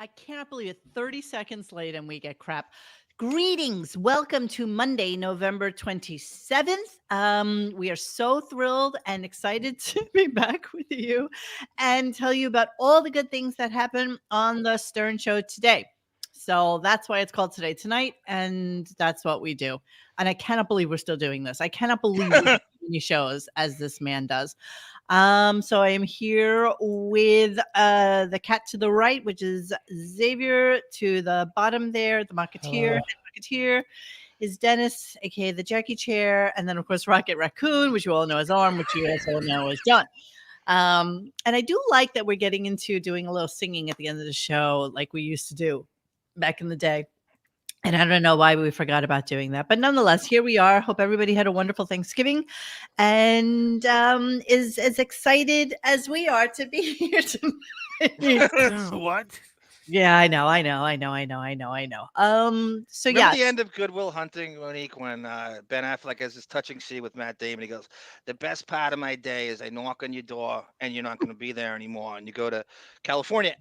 I cannot believe it. 30 seconds late and we get crap. Greetings. Welcome to Monday, November 27th. We are so thrilled and excited to be back with you and tell you about all the good things that happen on the Stern Show today. So that's why it's called Today Tonight, and that's what we do. And I cannot believe we're still doing this. I cannot believe we do as many shows as this man does. So I am here with the cat to the right, which is Xavier. To the bottom there, the Mocketeer. Hello. Mocketeer is Dennis, aka the Jackie Chair, and then of course Rocket Raccoon, which you all know as Arm, which you also know as John. And I do like that we're getting into doing a little singing at the end of the show, like we used to do back in the day. And I don't know why we forgot about doing that. But nonetheless, here we are. Hope everybody had a wonderful Thanksgiving and is as excited as we are to be here tonight. What? Yeah, I know. So Remember yeah, the end of Goodwill Hunting, Monique, when Ben Affleck has this touching scene with Matt Damon. He goes, "The best part of my day is I knock on your door and you're not going to be there anymore, and you go to California."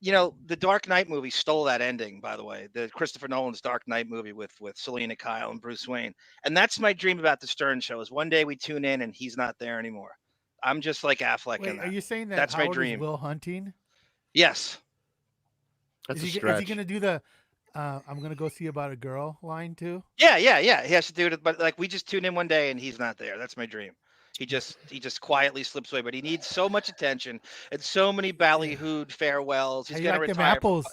You know, the Dark Knight movie stole that ending, by the way. The Christopher Nolan's Dark Knight movie with Selena Kyle and Bruce Wayne. And that's my dream about the Stern Show is one day we tune in and he's not there anymore. I'm just like Affleck in Wait, are that. you saying that That's my Howard is dream. Will Hunting? Yes. That's Is a he stretch. going to do the I'm going to go see about a girl line too? Yeah. He has to do it, but like we just tune in one day and he's not there. That's my dream. He just quietly slips away, but he needs so much attention and so many ballyhooed farewells. How He's you gonna like them retire. apples?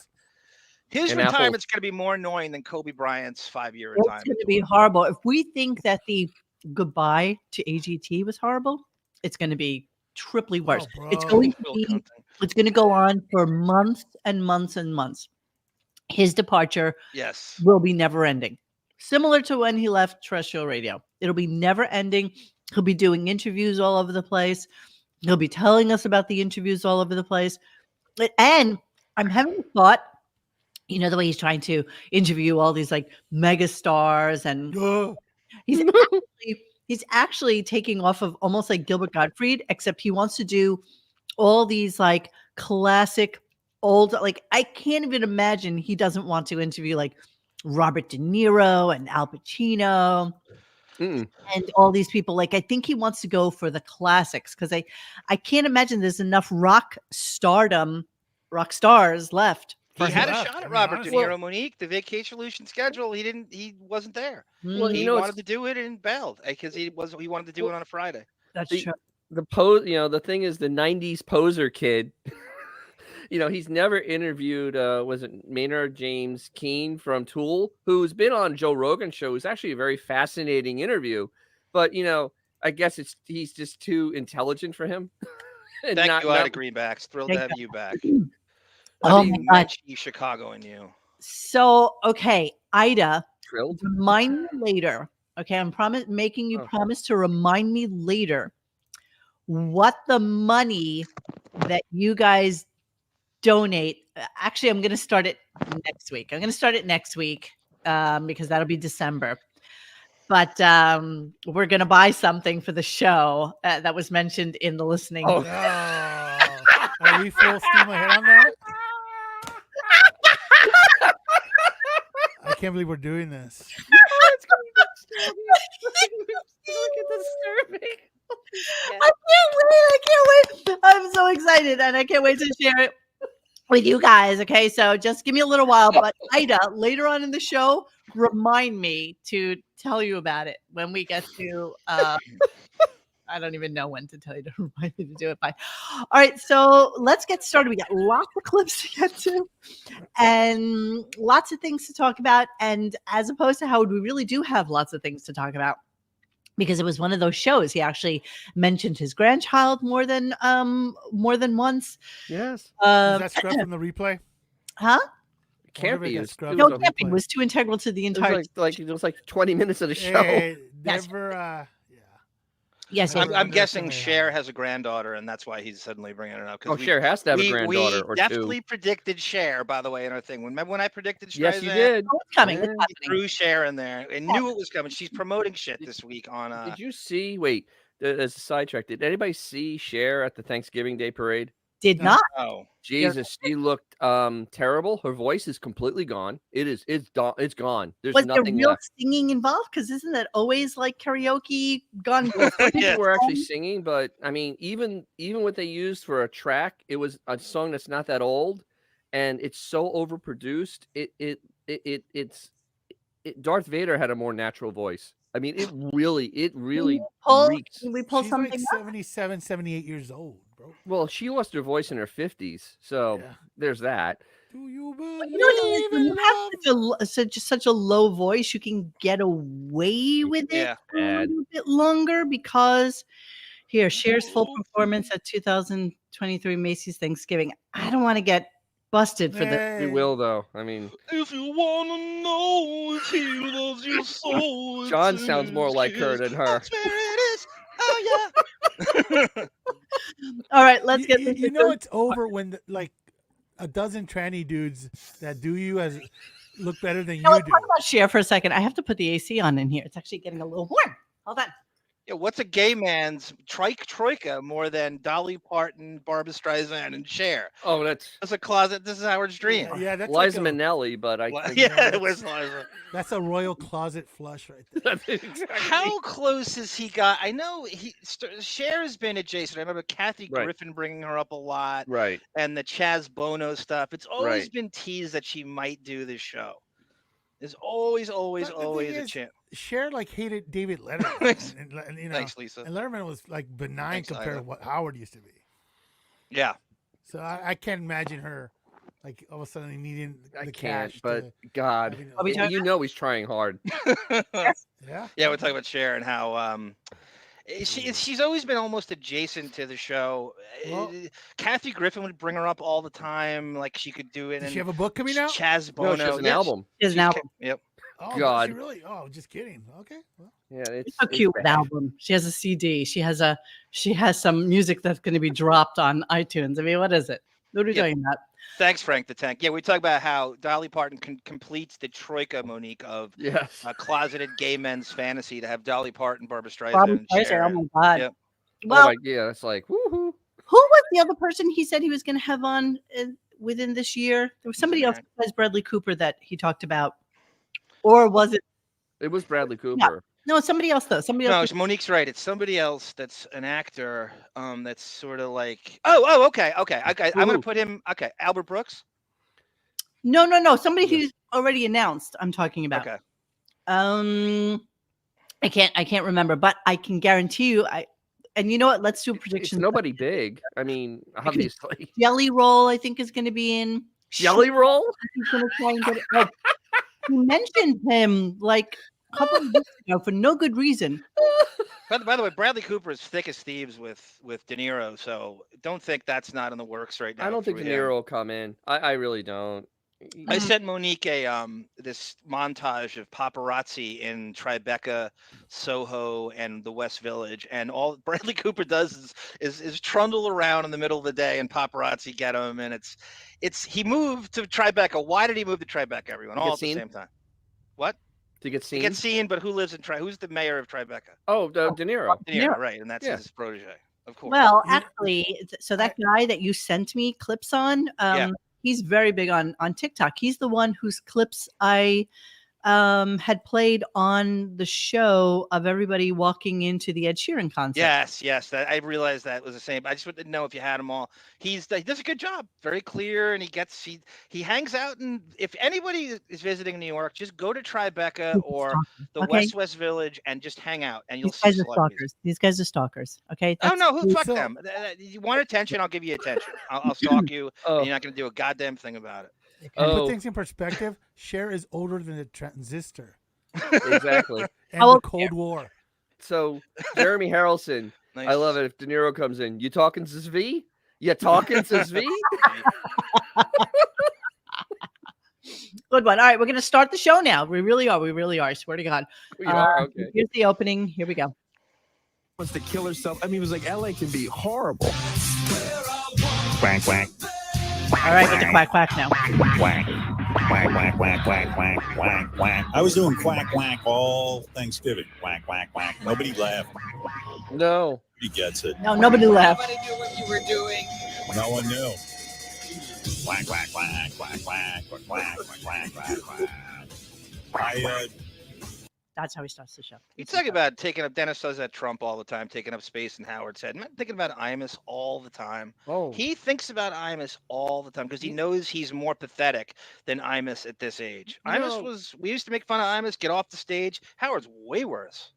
His And retirement's gonna be more annoying than Kobe Bryant's 5-year it's retirement. going to be horrible. If we think that the goodbye to AGT was horrible, it's going to be triply worse. Oh, It's bro. going to Bill be. Clinton. It's going to go on for months and months and months. His departure Yes. will be never ending. Similar to when he left terrestrial radio. It'll be never ending. He'll be doing interviews all over the place. He'll be telling us about the interviews all over the place. And I'm having a thought, you know, the way he's trying to interview all these like mega stars, and he's he's actually taking off of almost like Gilbert Gottfried, except he wants to do all these like classic old, like I can't even imagine he doesn't want to interview like Robert De Niro and Al Pacino Mm-mm. and all these people. Like I think he wants to go for the classics because I can't imagine there's enough rock stars left. He for had him. a left. shot I at mean, Robert De honestly. Niro, Monique. The Vacation schedule. He wasn't there. Well, He you know, wanted it's to do it and bailed because he wanted to do it on a Friday. That's the true. the pose. You know, the thing is, the '90s poser kid. You know, he's never interviewed. Was it Maynard James Keen from Tool, who's been on Joe Rogan's show? It's actually a very fascinating interview, but you know, I guess he's just too intelligent for him. And Thank not, you, Ida not Greenbacks. Thrilled Thank to have you back. Oh The my God. Menchie Chicago in you. So, okay, Ida, thrilled. remind me later. Okay, I'm making you Oh. promise to remind me later what the money that you guys donate. Actually, I'm going to start it next week. Because that'll be December. But we're going to buy something for the show that was mentioned in the listening. Oh. Are we full steam ahead on that? I can't believe we're doing this. It's gonna be disturbing. I can't wait. I'm so excited and I can't wait to share it with you guys. Okay, so just give me a little while. But Ida, later on in the show, remind me to tell you about it when we get to I don't even know when to tell you to remind me to do it by. All right, so let's get started. We got lots of clips to get to and lots of things to talk about. And as opposed to Howard, we really do have lots of things to talk about because it was one of those shows. He actually mentioned his grandchild more than once. Yes. Is Um, that scrub from the replay? huh? It can't Wonder if be. it It got was, scrubbed it No, was, on a- the camping replay. was too integral to the it was entire. it was like 20 minutes of the show. Hey, Yes. never. Yes, Never I'm guessing underestimate Cher Howard. has a granddaughter, and that's why he's suddenly bringing it up. Oh, Cher has to have a granddaughter we or definitely two. predicted Cher, by the way, in our thing. Remember when I predicted Cher? Yes, you did. oh, it's coming. It's Yeah. He happening. threw Cher in there and knew it was coming. She's promoting shit this week on. Did you see? Wait, as a sidetrack, did anybody see Cher at the Thanksgiving Day parade? Did No. not. Oh, Jesus, she looked terrible. Her voice is completely gone. It's gone. There's Was there nothing real left. singing involved? Because isn't that always like karaoke gone? Well, some Yeah. people were actually singing, but I mean, even what they used for a track, it was a song that's not that old, and it's so overproduced. Darth Vader had a more natural voice. I mean, it really reeks. Can we pull She's something like up? 77, 78 years old, bro. Well, she lost her voice in her 50s, so Yeah. there's that. Do you But you know what it is? believe When in you have love? such a low voice, you can get away with it Yeah. for a Bad. little bit longer because here, Cher's full performance at 2023 Macy's Thanksgiving. I don't want to get busted for the We will, though. I mean, If you wanna know if he loves you so, it's John in sounds more his like her kiss. than her. That's where it is. Oh yeah. All right, let's get this. You know it's over when like a dozen tranny dudes that do you as look better than Now, you let's do. talk about Cher for a second. I have to put the AC on in here. It's actually getting a little warm. Hold on. Yeah, what's a gay man's troika more than Dolly Parton, Barbra Streisand, and Cher? Oh, that's That's a closet. This is Howard's dream. Yeah, that's Liza like a, Minnelli, but I think Yeah, it that's- was Liza. that's a royal closet flush right there. that's exactly. How close has he got? I know Cher has been adjacent. I remember Kathy Right. Griffin bringing her up a lot, Right. and the Chaz Bono stuff. It's always Right. been teased that she might do this show. There's always But the thing a is, chance. Cher like hated David Letterman, Thanks. and you know, Thanks, Lisa. and Letterman was like benign Thanks, compared Ida. to what Howard used to be. Yeah. So I can't imagine her like all of a sudden needing I the can't, cash. but God, you know, Are we talking you know he's trying hard. yeah, Yeah, we're talking about Cher and how she's always been almost adjacent to the show. Well- Kathy Griffin would bring her up all the time, like she could do it. Does And she have a book coming out? Chaz Bono. No, she has an yeah, album. Is she's now Yep. Oh, does God. she really? Oh, just kidding. Okay. Well, Yeah, it's so cute with album. She has a CD. She has some music that's going to be dropped on iTunes. I mean, what is it? What are we Yeah. talking about? Thanks, Frank the Tank. Yeah, we talk about how Dolly Parton completes the troika, Monique, of Yes. closeted gay men's fantasy to have Dolly Parton, Barbra Streisand, Barbra and Streisand, Cher. oh my god. Yep. Well, Yeah, it's like woohoo. who was the other person he said he was going to have on within this year? There was somebody else Frank. besides Bradley Cooper that he talked about, or was it? It was Bradley Cooper. No, somebody else though. Somebody No, else. Monique's right. It's somebody else that's an actor. That's sort of like okay. I'm gonna Who? put him. Okay, Albert Brooks. No. Somebody Yes. who's already announced. I'm talking about. Okay. I can't remember, but I can guarantee you. And you know what? Let's do a It's prediction. nobody big. I mean, obviously. Jelly Roll, I think, is going to be in. Jelly Roll? He's going to try and get it. Like, he mentioned him like a couple of weeks ago for no good reason. By the way, Bradley Cooper is thick as thieves with De Niro, so don't think that's not in the works right now. I don't think for De him. Niro will come in. I really don't. I sent Monique a this montage of paparazzi in Tribeca, Soho, and the West Village, and all Bradley Cooper does is trundle around in the middle of the day, and paparazzi get him, and it's he moved to Tribeca. Why did he move to Tribeca? Everyone, all at the seen? same time. What? To get He seen? gets seen, but who lives in Who's the mayor of Tribeca? Oh, De Niro. De Niro, right? And that's Yeah. his protege, of course. Well, You- actually, so that guy that you sent me clips on, Yeah. he's very big on TikTok. He's the one whose clips I had played on the show of everybody walking into the Ed Sheeran concert. Yes. That I realized that was the same. I just didn't know if you had them all. He does a good job, very clear, and he hangs out. And if anybody is visiting New York, just go to Tribeca or the Okay. West Village and just hang out, and you'll These see guys are celebrities. stalkers. These guys are stalkers. Okay. Oh no, who fuck So- them? You want attention? I'll give you attention. I'll stalk you, Oh, and you're not going to do a goddamn thing about it. To Oh. put things in perspective, Cher is older than the transistor exactly. and How the old- Cold War. So, Jeremy Harrelson, Nice. I love it if De Niro comes in. You talking to Zvi? You talking to Zvi? Good one. All right, we're going to start the show now. We really are. I swear to God. We are? Okay. Here's the opening. Here we go. Wants to kill herself. I mean, it was like LA can be horrible. Quack, quack. All right, with the quack quack now. Quack. Quack, quack, quack, quack, quack, quack, quack. I was doing quack, quack all Thanksgiving. Quack, quack, quack. Nobody laughed. No. Nobody gets it. No, nobody laughed. Nobody knew what you were doing. No one knew. Quack, quack, quack, quack, quack, quack, quack, quack, quack, quack. That's how he starts the show. You talk about taking up. Dennis says that Trump all the time, taking up space in Howard's head. I'm thinking about Imus all the time. Oh, He thinks about Imus all the time because he knows he's more pathetic than Imus at this age. You Imus know- was. We used to make fun of Imus, get off the stage. Howard's way worse.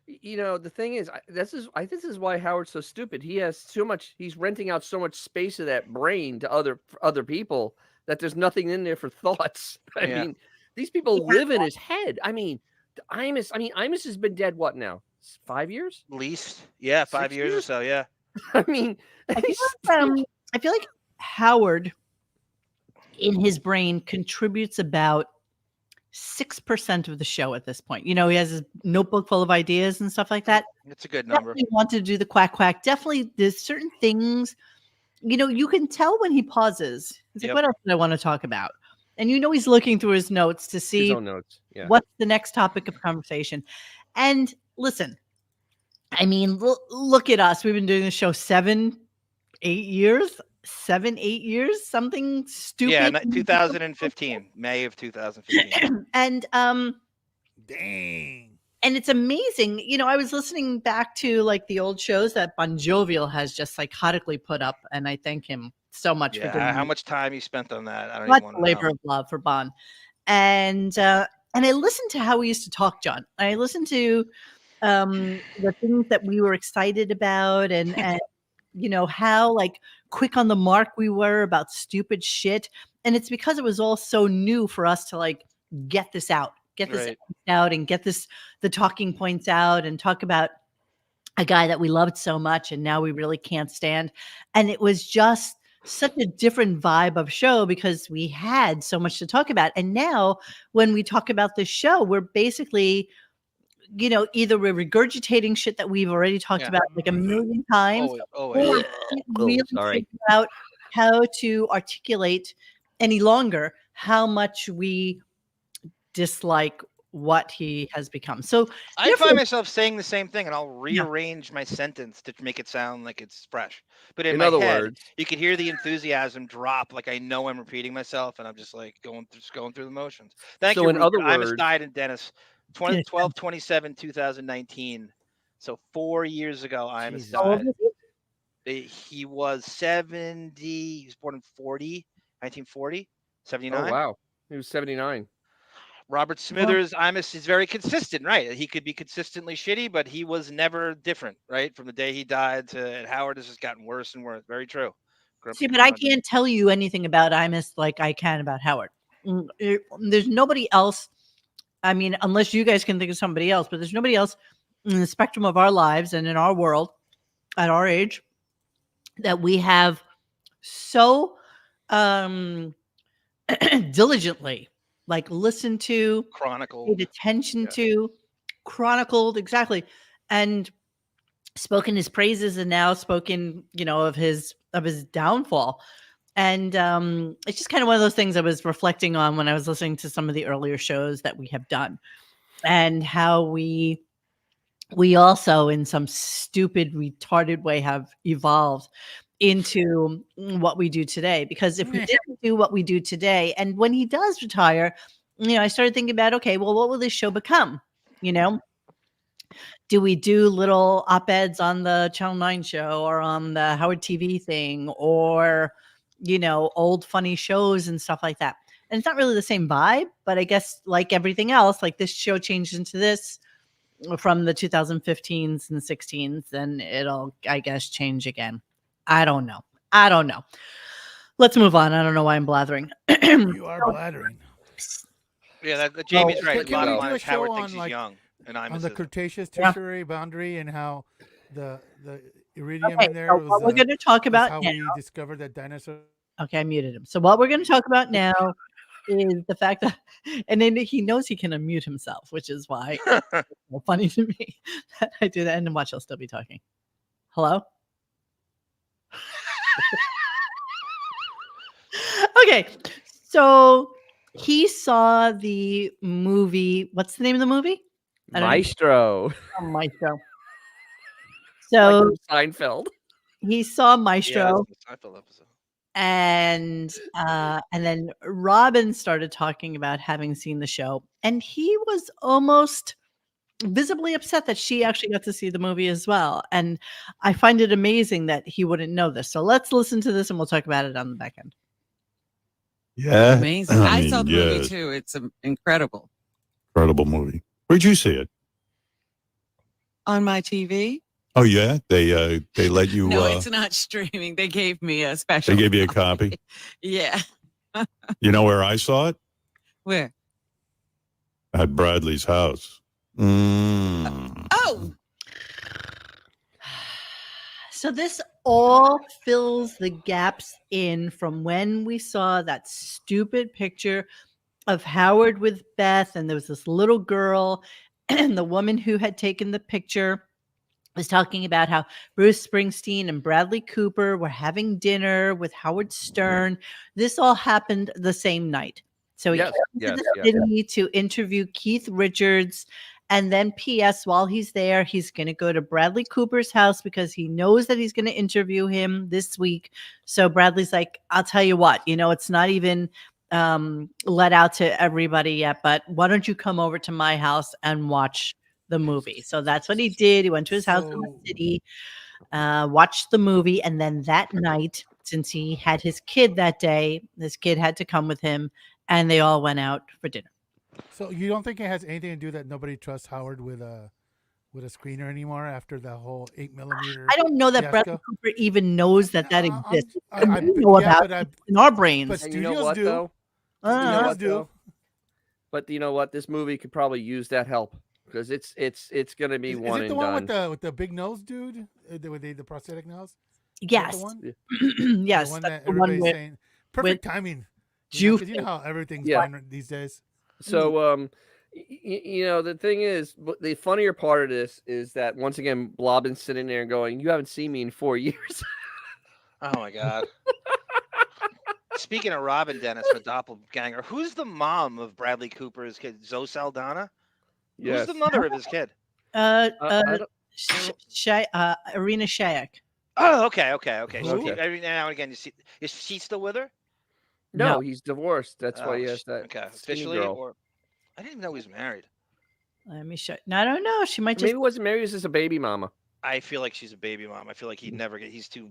the thing is, this is why Howard's so stupid. He has so much. He's renting out so much space of that brain to other people that there's nothing in there for thoughts. I Yeah. mean, these people live in his head. I mean, Imus has been dead what now? 5 years? At least, yeah, 5 6 years or years? so. Yeah. I mean, I feel like Howard in his brain contributes about 6% of the show at this point. He has his notebook full of ideas and stuff like that. It's a good number. Definitely wanted to do the quack quack. Definitely, there's certain things, you can tell when he pauses. He's like, Yep. what else do I want to talk about? And he's looking through his notes to his see own notes. Yeah. what's the next topic of conversation. And listen, I mean, look at us. We've been doing this show 7, 8 years, something stupid. Yeah, 2015, May of 2015. And Dang. and it's amazing. I was listening back to like the old shows that Bon Jovial has just psychotically put up, and I thank him so much for doing Yeah, how that. much time you spent on that? I don't Much even want to labor know. of love for Bon. And I listened to how we used to talk, John. I listened to the things that we were excited about, and how like quick on the mark we were about stupid shit. And it's because it was all so new for us to like get this out, Right. out, and get the talking points out, and talk about a guy that we loved so much and now we really can't stand. And it was just such a different vibe of show because we had so much to talk about. And now when we talk about this show, we're basically, either we're regurgitating shit that we've already talked Yeah. about like a million times, Always. or always. we Oh, really sorry. figure out how to articulate any longer how much we dislike what he has become. So I therefore- find myself saying the same thing, and I'll rearrange my sentence to make it sound like it's fresh. But in my other head, words, you could hear the enthusiasm drop. Like I know I'm repeating myself, and I'm just like going through the motions. Thank So you. in Ruth. other Imus words- died in Dennis, Yeah. 12/27/2019. So 4 years ago, Imus Jesus. How old died. is he? He was 70. He was born in 1940, 79. oh wow, he was 79. Robert Smithers, Imus is very consistent, right? He could be consistently shitty, but he was never different, right? From the day he died to Howard has just gotten worse and worse. Very true. See, but I can't tell you anything about Imus like I can about Howard. There's nobody else. I mean, unless you guys can think of somebody else, but there's nobody else in the spectrum of our lives and in our world at our age that we have so diligently like listened to, Chronicled. paid attention Yeah. to, chronicled, exactly, and spoken his praises, and now spoken, of his downfall. And it's just kind of one of those things I was reflecting on when I was listening to some of the earlier shows that we have done, and how we also, in some stupid, retarded way, have evolved into what we do today. Because if we didn't do what we do today, and when he does retire, I started thinking about, okay, well, what will this show become? Do we do little op-eds on the Channel 9 show or on the Howard TV thing, or, old funny shows and stuff like that? And it's not really the same vibe, but I guess like everything else, like this show changed into this from the 2015s and 16s, then it'll, I guess, change again. I don't know. Let's move on. I don't know why I'm blathering. You are blathering. Yeah, Jamie's Well, right. can The bottom we line do a is Howard show thinks on, he's like, young, and I'm On the Cretaceous Yeah. tertiary boundary and how the iridium Okay, in there so was, what we're going to talk was about how now. we discovered that dinosaur. Okay, I muted him. So what we're going to talk about now is the fact that, and then he knows he can unmute himself, which is why it's so funny to me that I do that. And then watch, he'll still be talking. Hello? Okay, so he saw the movie. What's the name of the movie? I don't know. Maestro. Oh, Maestro. Like So from Seinfeld. he saw Yeah, Maestro, it's a Seinfeld episode. and then Robin started talking about having seen the show, and he was almost visibly upset that she actually got to see the movie as well. And I find it amazing that he wouldn't know this. So let's listen to this and we'll talk about it on the back end. Yeah. Amazing. I saw the movie too. It's incredible. Incredible movie. Where'd you see it? On my TV? Oh yeah, they let you. No, it's not streaming. They gave me a special. They gave you a copy. Yeah. You know where I saw it? Where? At Bradley's house. Oh. So this all fills the gaps in from when we saw that stupid picture of Howard with Beth, and there was this little girl, and the woman who had taken the picture was talking about how Bruce Springsteen and Bradley Cooper were having dinner with Howard Stern. This all happened the same night. So he came to the city to interview Keith Richards. And then P.S. while he's there, he's going to go to Bradley Cooper's house because he knows that he's going to interview him this week. So Bradley's like, I'll tell you what, it's not even let out to everybody yet, but why don't you come over to my house and watch the movie? So that's what he did. He went to his house in the city, watched the movie. And then that night, since he had his kid that day, this kid had to come with him and they all went out for dinner. So you don't think it has anything to do that nobody trusts Howard with a screener anymore after the whole 8mm? I don't know that fiasco? Bradley Cooper even knows that exists. I know about it in our brains. But And studios you know what, do. though? Studios do. But you know what? This movie could probably use that help because it's going to be one Is it the and one done. with the big nose dude? With the prosthetic nose? Yes. The one? Yes. The one that's that the one everybody's with, saying. Perfect timing. Jew. You know how everything's Yeah. fine these days. So, the thing is, the funnier part of this is that once again, Blobbin's sitting there going, "You haven't seen me in 4 years." Oh my God. Speaking of Robin Dennis, the doppelganger, who's the mom of Bradley Cooper's kid? Zoe Saldana? Who's the mother of his kid? Arena Shayak. Oh, okay. So Okay. every now and again, you see, is she still with her? No, No. he's divorced. That's why he Oh, has that. Okay, skinny officially, girl. or I didn't even know he was married. Let me show. No, I don't know. She might Maybe just. he wasn't married. He was just a baby mama. I feel like she's a baby mom. I feel like he'd never get. He's too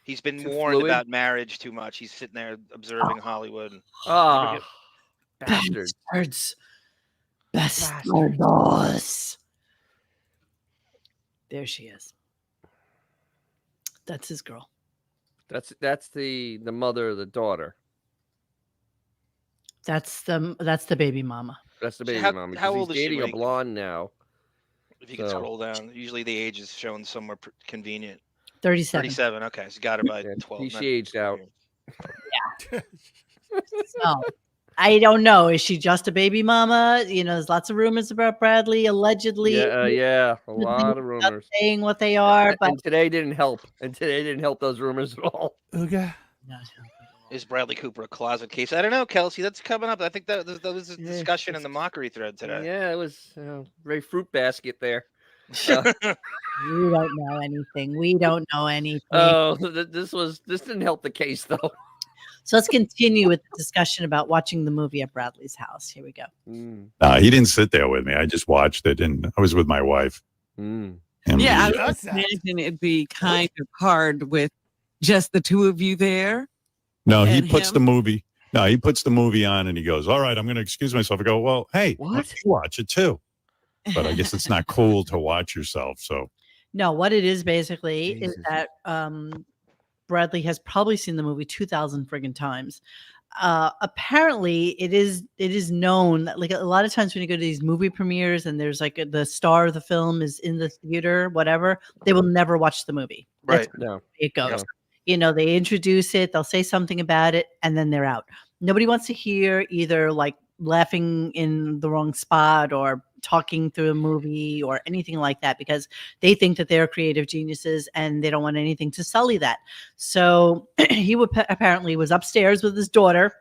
he's been Too warned fluid? about marriage too much. He's sitting there observing Hollywood. And Ah, bastard. Bastardos. There she is. That's his girl. That's the mother of the daughter. That's the baby mama. That's the So baby how- mama. how because old he's is she dating when a he- blonde now. if you can So- scroll down, usually the age is shown somewhere convenient. 37. 37. Okay, so got her by Yeah, 12. she aged out. So, I don't know. Is she just a baby mama? There's lots of rumors about Bradley allegedly Yeah, a lot of rumors. saying what they are, but And today didn't help. Those rumors at all. Ooga. Is Bradley Cooper a closet case? I don't know, Kelsey. That's coming up. I think that was a Yeah, discussion in the mockery thread today. Yeah, it was very fruit basket there. we don't know anything. We don't know anything. Oh, this didn't help the case though. So let's continue with the discussion about watching the movie at Bradley's house. Here we go. He didn't sit there with me. I just watched it, and I was with my wife. Mm. And Yeah, I we- would imagine it'd be kind of hard with just the two of you there. No, he And puts him? the movie. No, he puts the movie on, and he goes, "All right, I'm going to excuse myself." I go, "Well, hey, why don't you watch it too?" But I guess it's not cool to watch yourself. So No, what it is basically is Jesus. that Bradley has probably seen the movie 2,000 friggin' times. Apparently, it is known that like a lot of times when you go to these movie premieres and there's like the star of the film is in the theater, whatever, they will never watch the movie. That's Right. the No. way it goes. No. They introduce it, they'll say something about it, and then they're out. Nobody wants to hear either like laughing in the wrong spot or talking through a movie or anything like that because they think that they're creative geniuses and they don't want anything to sully that. So he apparently was upstairs with his daughter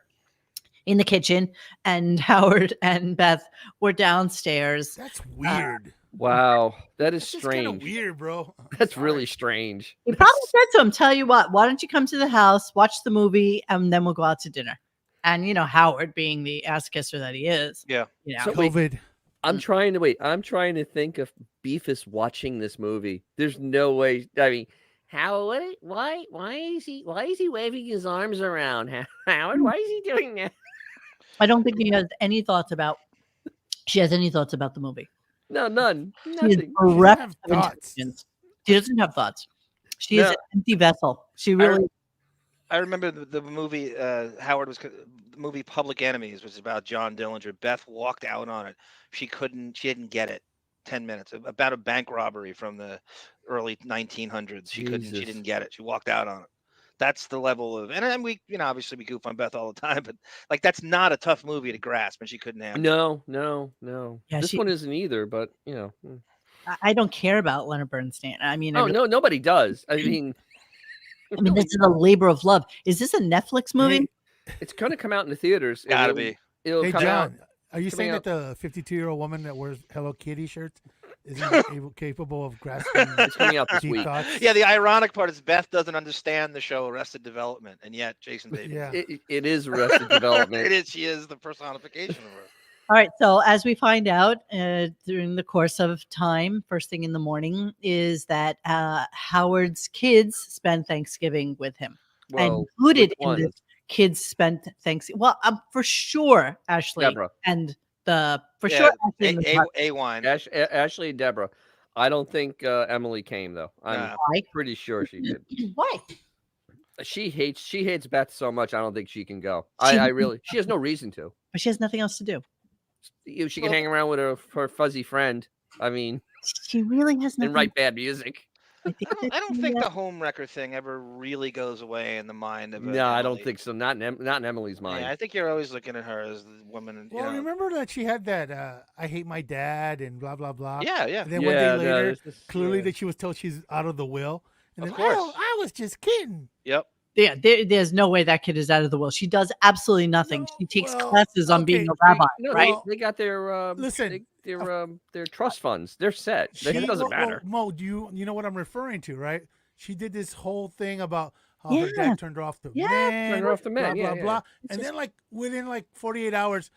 in the kitchen, and Howard and Beth were downstairs That's weird. Wow, that is It's just kind of strange. weird, bro. I'm That's sorry. really strange. He probably said to him, "Tell you what, why don't you come to the house, watch the movie, and then we'll go out to dinner." And Howard, being the ass kisser that he is, Yeah. So wait, COVID. I'm trying to think if Beefus watching this movie. There's no way. I mean, how? Why is he waving his arms around? Howard, why is he doing that? I don't think he has any thoughts about. She has any thoughts about the movie. No, none, She is nothing. She doesn't bereft have of thoughts. intelligence. She doesn't have thoughts. She is No. an empty vessel. She really. I remember the movie Howard was the movie Public Enemies, which is about John Dillinger. Beth walked out on it. She didn't get it. 10 minutes about a bank robbery from the early 1900s. She Jesus. didn't get it. She walked out on it. That's the level of, and then we, obviously we goof on Beth all the time, but like that's not a tough movie to grasp, and she couldn't handle it. No. Yeah, This one isn't either, but I don't care about Leonard Bernstein. I mean, Oh no, nobody does. I mean, this is a labor of love. Is this a Netflix movie? it's going to come out in the theaters. and Gotta it'll- be. It'll Hey, come out. John, are you coming saying out- that the 52-year-old woman that wears Hello Kitty shirts isn't capable of grasping It's coming out this deep week. thoughts? Yeah, the ironic part is Beth doesn't understand the show Arrested Development, and yet Jason Bateman. Yeah. It is Arrested Development. It is. She is the personification of her. All right. So as we find out during the course of time, first thing in the morning, is that Howard's kids spend Thanksgiving with him. Well, And included which in ones? this, kids spent Thanksgiving. Well, for sure, Ashley Deborah. and the for Yeah, sure Ashley and the A partner. wine. Ashley and Deborah. I don't think Emily came though. I'm Nah. Why? pretty sure she did. Why? She hates Beth so much. I don't think she can go. She- She has no reason to. But she has nothing else to do. She can hang around with her fuzzy friend. I mean, She really has nothing. and write bad music. I don't think the homewrecker thing ever really goes away in the mind of. No, I don't Emily. think so. Not in Emily's mind. Yeah, I think you're always looking at her as the woman. Well, remember that she had that I hate my dad and blah, blah, blah. Yeah, yeah. And then one day no, later, this is- clearly yeah. that she was told she's out of the will. And Of then, course. "Oh, I was just kidding." Yep. Yeah, there's no way that kid is out of the will. She does absolutely nothing. No, She takes well, classes on being okay, a rabbi, No, right? they got their listen, their trust funds. They're set. It doesn't matter. Mo, do you know what I'm referring to, right? She did this whole thing about how her Yeah. dad turned her off the Yeah. men, Turned her off the men, blah, yeah, blah, yeah, blah. It's And just- then, like, within, 48 hours,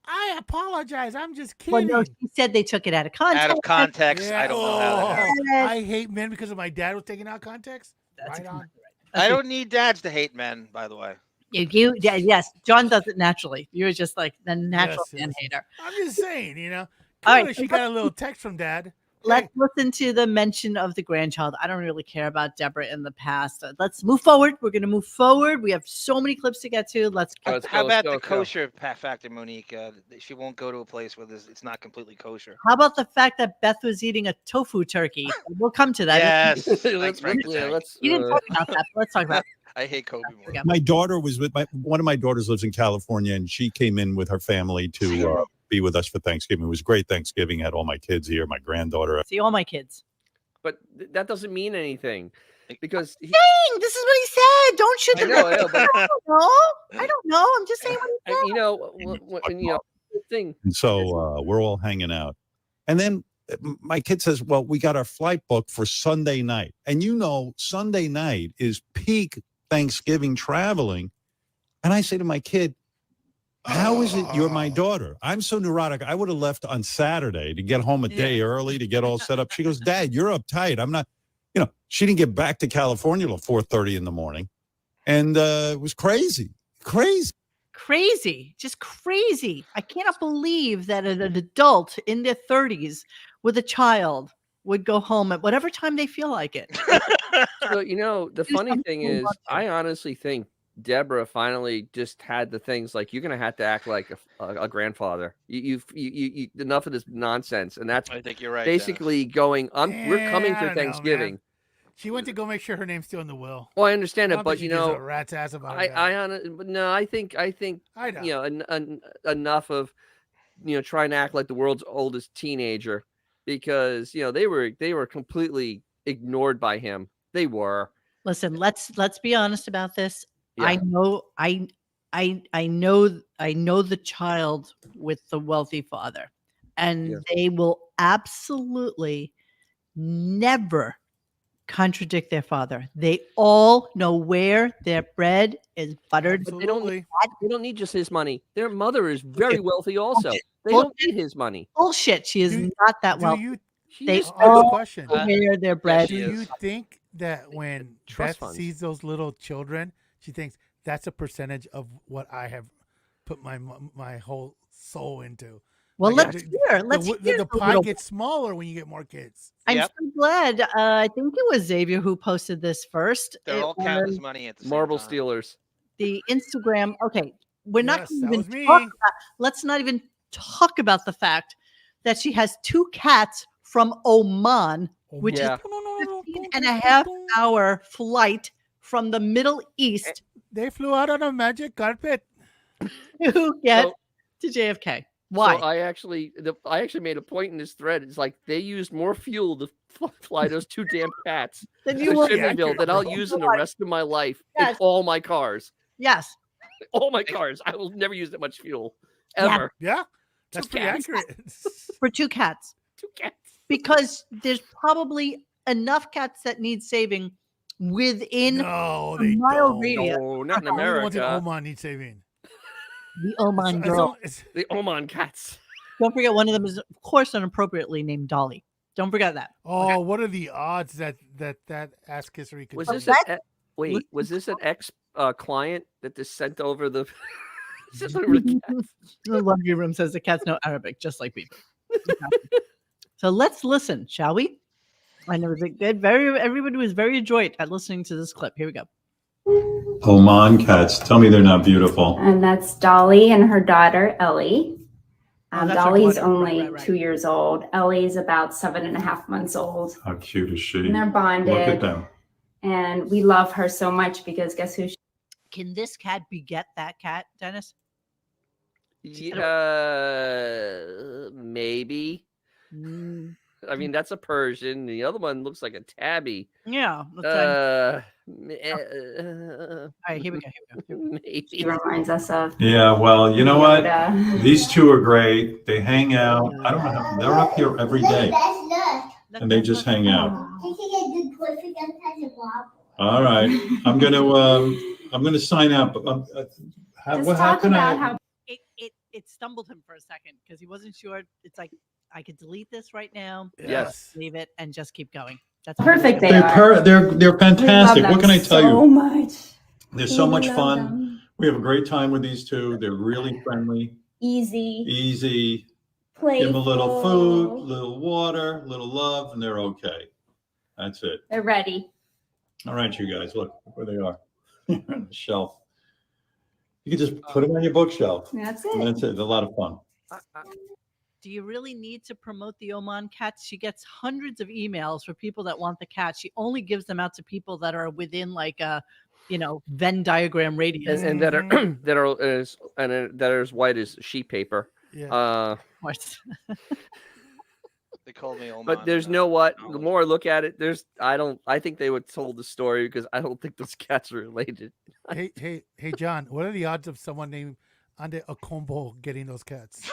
I apologize. I'm just Well, kidding. no, she said they took it out of context. Out of context, Yeah, I don't know how that happened. I hate men because of my dad was taken out of context. That's Right a- on. I don't need dads to hate men, by the way. Yes, John does it naturally. You're just like the natural Yes, man yes. hater. I'm just saying, All Clearly right, she got a little text from dad. Let's listen to the mention of the grandchild. I don't really care about Deborah in the past. Let's move forward. We're going to move forward. We have so many clips to get to. Let's Let's How go, about let's the go. kosher factor, Monique? She won't go to a place where it's not completely kosher. How about the fact that Beth was eating a tofu turkey? We'll come to that. Yes. let's, Thanks, Frank the yeah, Tank. let's, You didn't talk about that. But let's talk about I hate Kobe more. it. My daughter was with one of my daughters lives in California, and she came in with her family to be with us for Thanksgiving. It was a great Thanksgiving. Had all my kids here, my granddaughter. See all my kids. but that doesn't mean anything because Dang, this is what he said. Don't shoot I the know, I know, but I don't know. I'm just saying what he said. the thing. And so we're all hanging out. And then my kid says, well, we got our flight booked for Sunday night. And Sunday night is peak Thanksgiving traveling. And I say to my kid, how is it you're my daughter? I'm so neurotic. I would have left on Saturday to get home a day early to get all set up. She goes, Dad, you're uptight. I'm not, she didn't get back to California till 4:30 in the morning. And it was crazy. Crazy, just crazy. I cannot believe that an adult in their 30s with a child would go home at whatever time they feel like it. So the Do funny something thing you is, want to. I honestly think Deborah finally just had the things like you're gonna have to act like a grandfather. You enough of this nonsense, and that's I think you're right. basically going. We're coming I for don't know, Thanksgiving. man. She went to go make sure her name's still in the will. Well, I understand I it, don't but think she gives a rat's ass about it. I think I know. enough of trying to act like the world's oldest teenager because they were completely ignored by him. They were. Listen, let's be honest about this. Yeah. I know the child with the wealthy father, and Yeah. they will absolutely never contradict their father. They all know where their bread is buttered. But they don't need Absolutely. they don't need just his money. Their mother is very wealthy also. Bullshit. They don't need his money. Bullshit. She is Do- not that Do wealthy. you She They just honest all question? know where their bread she Do is. is. you think that when Trust Beth funds. sees those little children, she thinks that's a percentage of what I have put my whole soul into? Well, Like, let's hear. Let's hear the the pie little. gets smaller when you get more kids. I'm Yep. so glad. I think it was Xavier who posted this first. They're It all counting was his money at the same Marble time. Stealers. the Instagram. Okay, we're not Yes, gonna that even was talk me. about. Let's not even talk about the fact that she has 2 cats from Oman, which Yeah. is 15 and a half hour flight from the Middle East They flew out on a magic carpet. to get So- to JFK. Why? So I actually made a point in this thread. It's like they used more fuel to fly those 2 damn cats Then to you will. Shimonville that I'll bro. use in the rest of my life Yes. in all my cars. Yes. All my cars. I will never use that much fuel Yeah. ever. Yeah, that's pretty cats. accurate. For 2 cats. 2 cats. Because there's probably enough cats that need saving within No, a they mile don't. radius. No, not in Only the ones in America. Oman need saving. The Oman It's- girl. it's- The Oman cats. Don't forget, one of them is, of course, inappropriately named Dolly. Don't forget that. oh, what are the odds that ass kissery could Was be? this that- an wait? Was this an ex client that just sent over the? Sent over the cats? The laundry room says the cats know Arabic, just like people. So let's listen, shall we? And it was a good, everybody was very adroit at listening to this clip. Here we go. Oman cats. Tell me they're not beautiful. And that's Dolly and her daughter, Ellie. Oh, that's her Dolly's daughter. Right, only right. 2 years old. Ellie's about 7.5 months old. How cute is she? And they're Look at bonded. them. And we love her so much because guess who? Can this cat beget that cat, Dennis? Maybe. Mm, I mean, that's a Persian. The other one looks like a tabby. yeah. All All right, here we go. She Maybe. reminds us of. Yeah, well, you know what? Yoda. These 2 are great. They hang out. I don't know how they're up here every day, and they just hang out. All right, I'm gonna sign up. How Just talk can about I? how It stumbled him for a second because he wasn't sure. It's like I could delete this right now, Yes. leave it, and just keep going. That's perfect they They're are. they're fantastic. What can I tell so you? much. They're so We much love fun. them. We have a great time with these 2. They're really friendly, Easy. easy. Playful. Give them a little food, little water, little love, and they're okay. That's it. They're ready. All right, you guys, look where they are on the shelf. You can just put them on your bookshelf. That's And it. that's it. They're a lot of fun. Do you really need to promote the Oman cats? She gets hundreds of emails for people that want the cat. She only gives them out to people that are within like a, Venn diagram radius. And that are that are as white as sheet paper. Yeah. Of course. They called me Oman. But there's no what. The more I look at it, I think they would told the story because I don't think those cats are related. hey, John. What are the odds of someone named Ande Okombo getting those cats?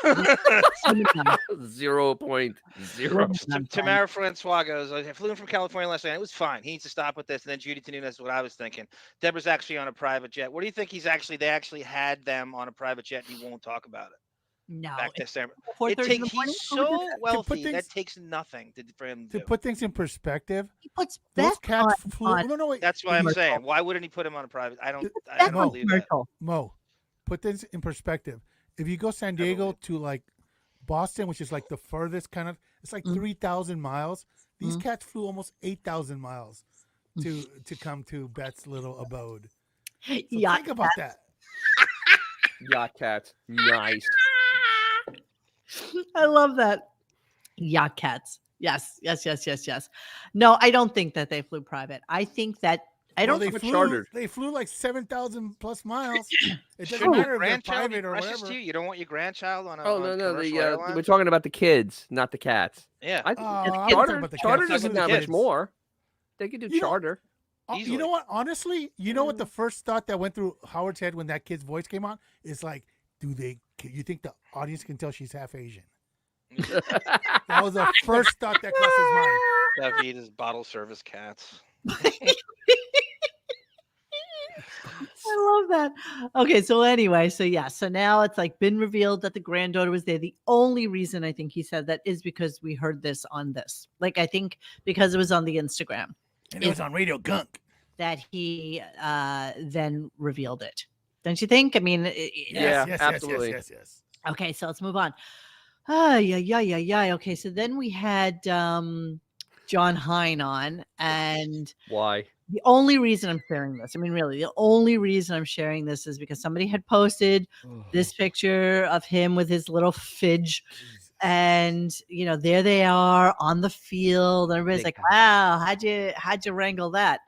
0.0. Tamara Francois goes, I flew in from California last night. It was fine. He needs to stop with this. And then Judy Tanuna, that's what I was thinking. Deborah's actually on a private jet. What do you think they actually had them on a private jet and he won't talk about it? No. Back to December. 4:30 in the morning? He's Who would do so that? wealthy things- that takes nothing for him to To do. put things in perspective, He puts those Beth cats on- flew. on- No, wait. That's why I'm commercial. saying. Why wouldn't he put him on a private? I Beth don't on believe that. commercial. Mo, put things in perspective. If you go San Diego to like Boston, which is like the furthest kind of, it's like 3,000 miles. These cats flew almost 8,000 miles to come to Beth's little abode. So Yeah. think about that. Yacht cats. Nice. I love that. Yacht cats. Yes. No, I don't think that they flew private. I think that Well, think chartered. They flew like 7,000 plus miles. It doesn't Shouldn't matter your if they're grandchild be private or precious whatever. to you? You don't want your grandchild on a Oh on no, commercial airline? we're talking about the kids, not the cats. Yeah. I think I'm talking charter about the charter cats. doesn't Talking have about much kids. more. They could do You know- charter. You Easily. know what? Honestly, you know what the first thought that went through Howard's head when that kid's voice came on is like, you think the audience can tell she's half Asian? That was the first thought that crossed his mind. Davita's bottle service cats. I love that. Okay, so anyway, so now it's like been revealed that the granddaughter was there. The only reason I think he said that is because we heard this on this. Like I think because it was on the Instagram And it was on Radio Gunk. that he then revealed it. Don't you think? I mean, Yeah, absolutely. Yes. okay, so let's move on. Yeah. Okay, so then we had John Hine on, and Why? the only reason I'm sharing this, I mean, really, the only reason I'm sharing this is because somebody had posted this picture of him with his little fidge. And there they are on the field, and everybody's like, "Wow, how'd you wrangle that?"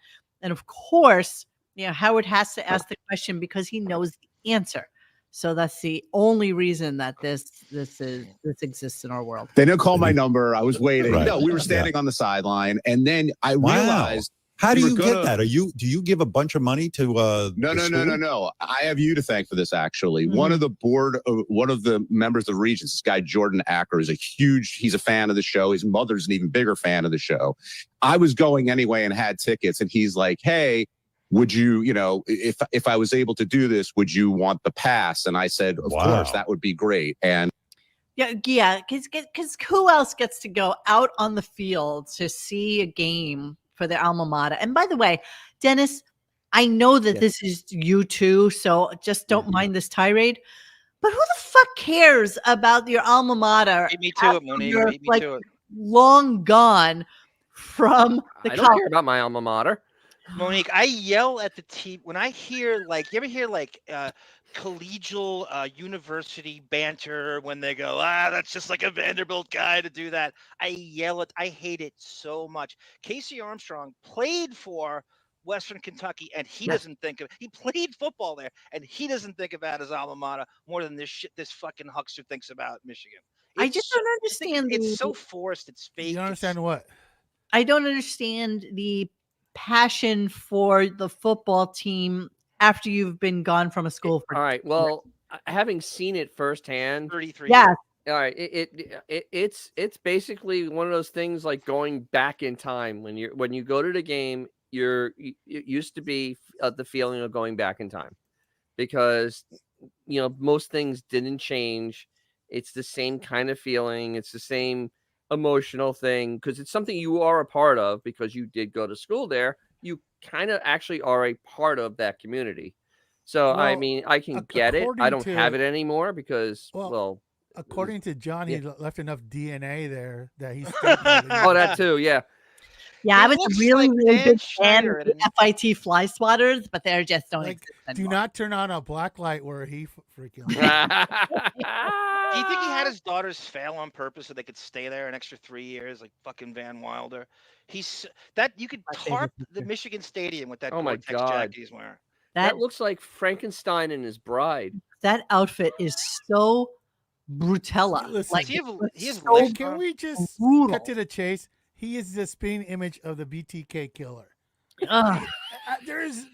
And of course, Howard has to ask the question because he knows the answer. So that's the only reason that this exists in our world. They didn't call my number. I was waiting. Right. No, we were standing on the sideline, and then I realized. How do we you were get gonna- that? Do you give a bunch of money to No. I have you to thank for this. Actually, one of the members of the Regents, this guy Jordan Acker, is he's a fan of the show. His mother's an even bigger fan of the show. I was going anyway and had tickets, and he's like, "Hey, would you, if I was able to do this, would you want the pass?" And I said, "Of course, that would be great." And Yeah, because who else gets to go out on the field to see a game for their alma mater? And by the way, Dennis, I know that this is you too, so just don't mind this tirade. But who the fuck cares about your alma mater? Beat me to it, Monique. Beat me to it. Long gone from the I don't care about my alma mater. Monique, I yell at the team when I hear you ever hear collegial university banter when they go, that's just like a Vanderbilt guy to do that. I hate it so much. Casey Armstrong played for Western Kentucky, and he played football there, and he doesn't think about his alma mater more than this fucking huckster thinks about Michigan. I just don't understand. It's so forced. It's fake. You don't understand what? I don't understand the passion for the football team after you've been gone from a school for all right. Well, having seen it firsthand, 33 yes. years. All right, it's basically one of those things like going back in time. When you go to the game, it used to be the feeling of going back in time, because most things didn't change. It's the same kind of feeling. It's the same emotional thing because it's something you are a part of because you did go to school there. You kind of actually are a part of that community. So, I mean, I can get it. I don't have it anymore because, according to John, he left enough DNA there that he's. Oh, that too, yeah. Yeah, I was a really good fan of Schneider the FIT fly swatters, but they're just don't exist Do anymore. not turn on a black light where he freaking. Do you think he had his daughters fail on purpose so they could stay there an extra 3 years, like fucking Van Wilder? You could tarp the Michigan Stadium with that Gore-Tex jacket he's wearing. That looks like Frankenstein and his bride. That outfit is so brutella. Listen, can we just cut to the chase? He is the spin image of the BTK killer. There's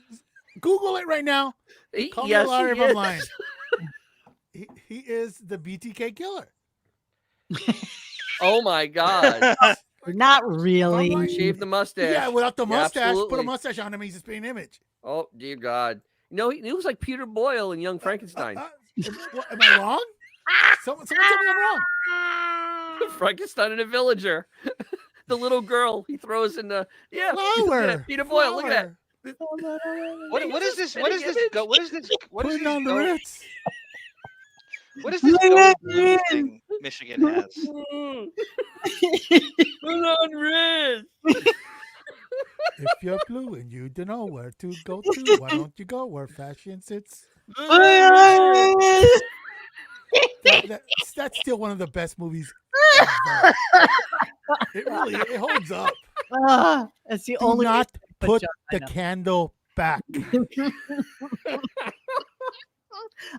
Google it right now. Call me a liar if I'm lying. He is the BTK killer. Oh my God. Not really. Shave the mustache. Yeah, without the mustache, absolutely. put a mustache on him. He's a spin image. Oh dear God. No, he looks like Peter Boyle in Young Frankenstein. Am I wrong? Someone tell me I'm wrong. Frankenstein and a villager. The little girl he throws in the Flower. Peter Boyle. Look at that. What is this? What is this? What is this? What is Put on the Ritz. What is this gold thing Michigan has? Put on Ritz. If you're blue and you don't know where to go to, why don't you go where fashion sits? That's still one of the best movies ever. It holds up. It's the Do only not put the I candle back.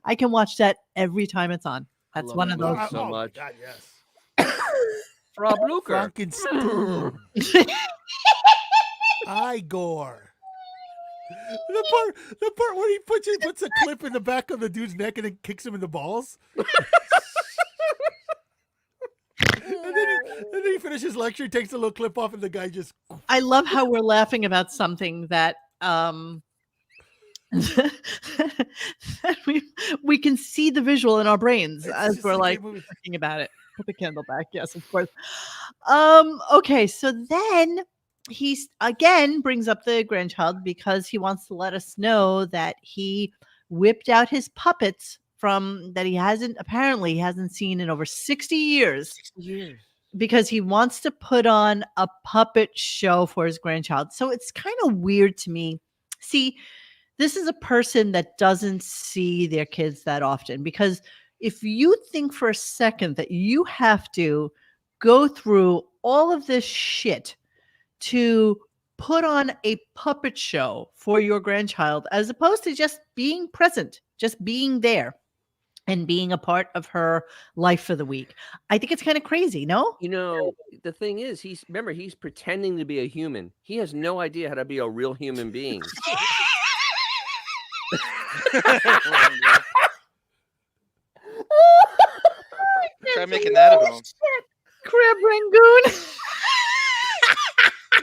I can watch that every time it's on. That's one of those. So much. God, yes. Rob Luker. Frankenstein. Igor. The part where he puts a clip in the back of the dude's neck and then kicks him in the balls. then he finishes lecture, takes a little clip off, and the guy just. I love how we're laughing about something that that we can see the visual in our brains It's as just we're a like great movie. thinking about it. Put the candle back. Yes, of course. Okay, so then he again brings up the grandchild because he wants to let us know that he whipped out his puppets from that he hasn't seen in over 60 years. 60 years. Because he wants to put on a puppet show for his grandchild. So it's kind of weird to me. See, this is a person that doesn't see their kids that often, because if you think for a second that you have to go through all of this shit to put on a puppet show for your grandchild, as opposed to just being present, just being there and being a part of her life for the week, I think it's kind of crazy, no? You know, the thing is, he's pretending to be a human. He has no idea how to be a real human being. Try making that at home. Crab Rangoon.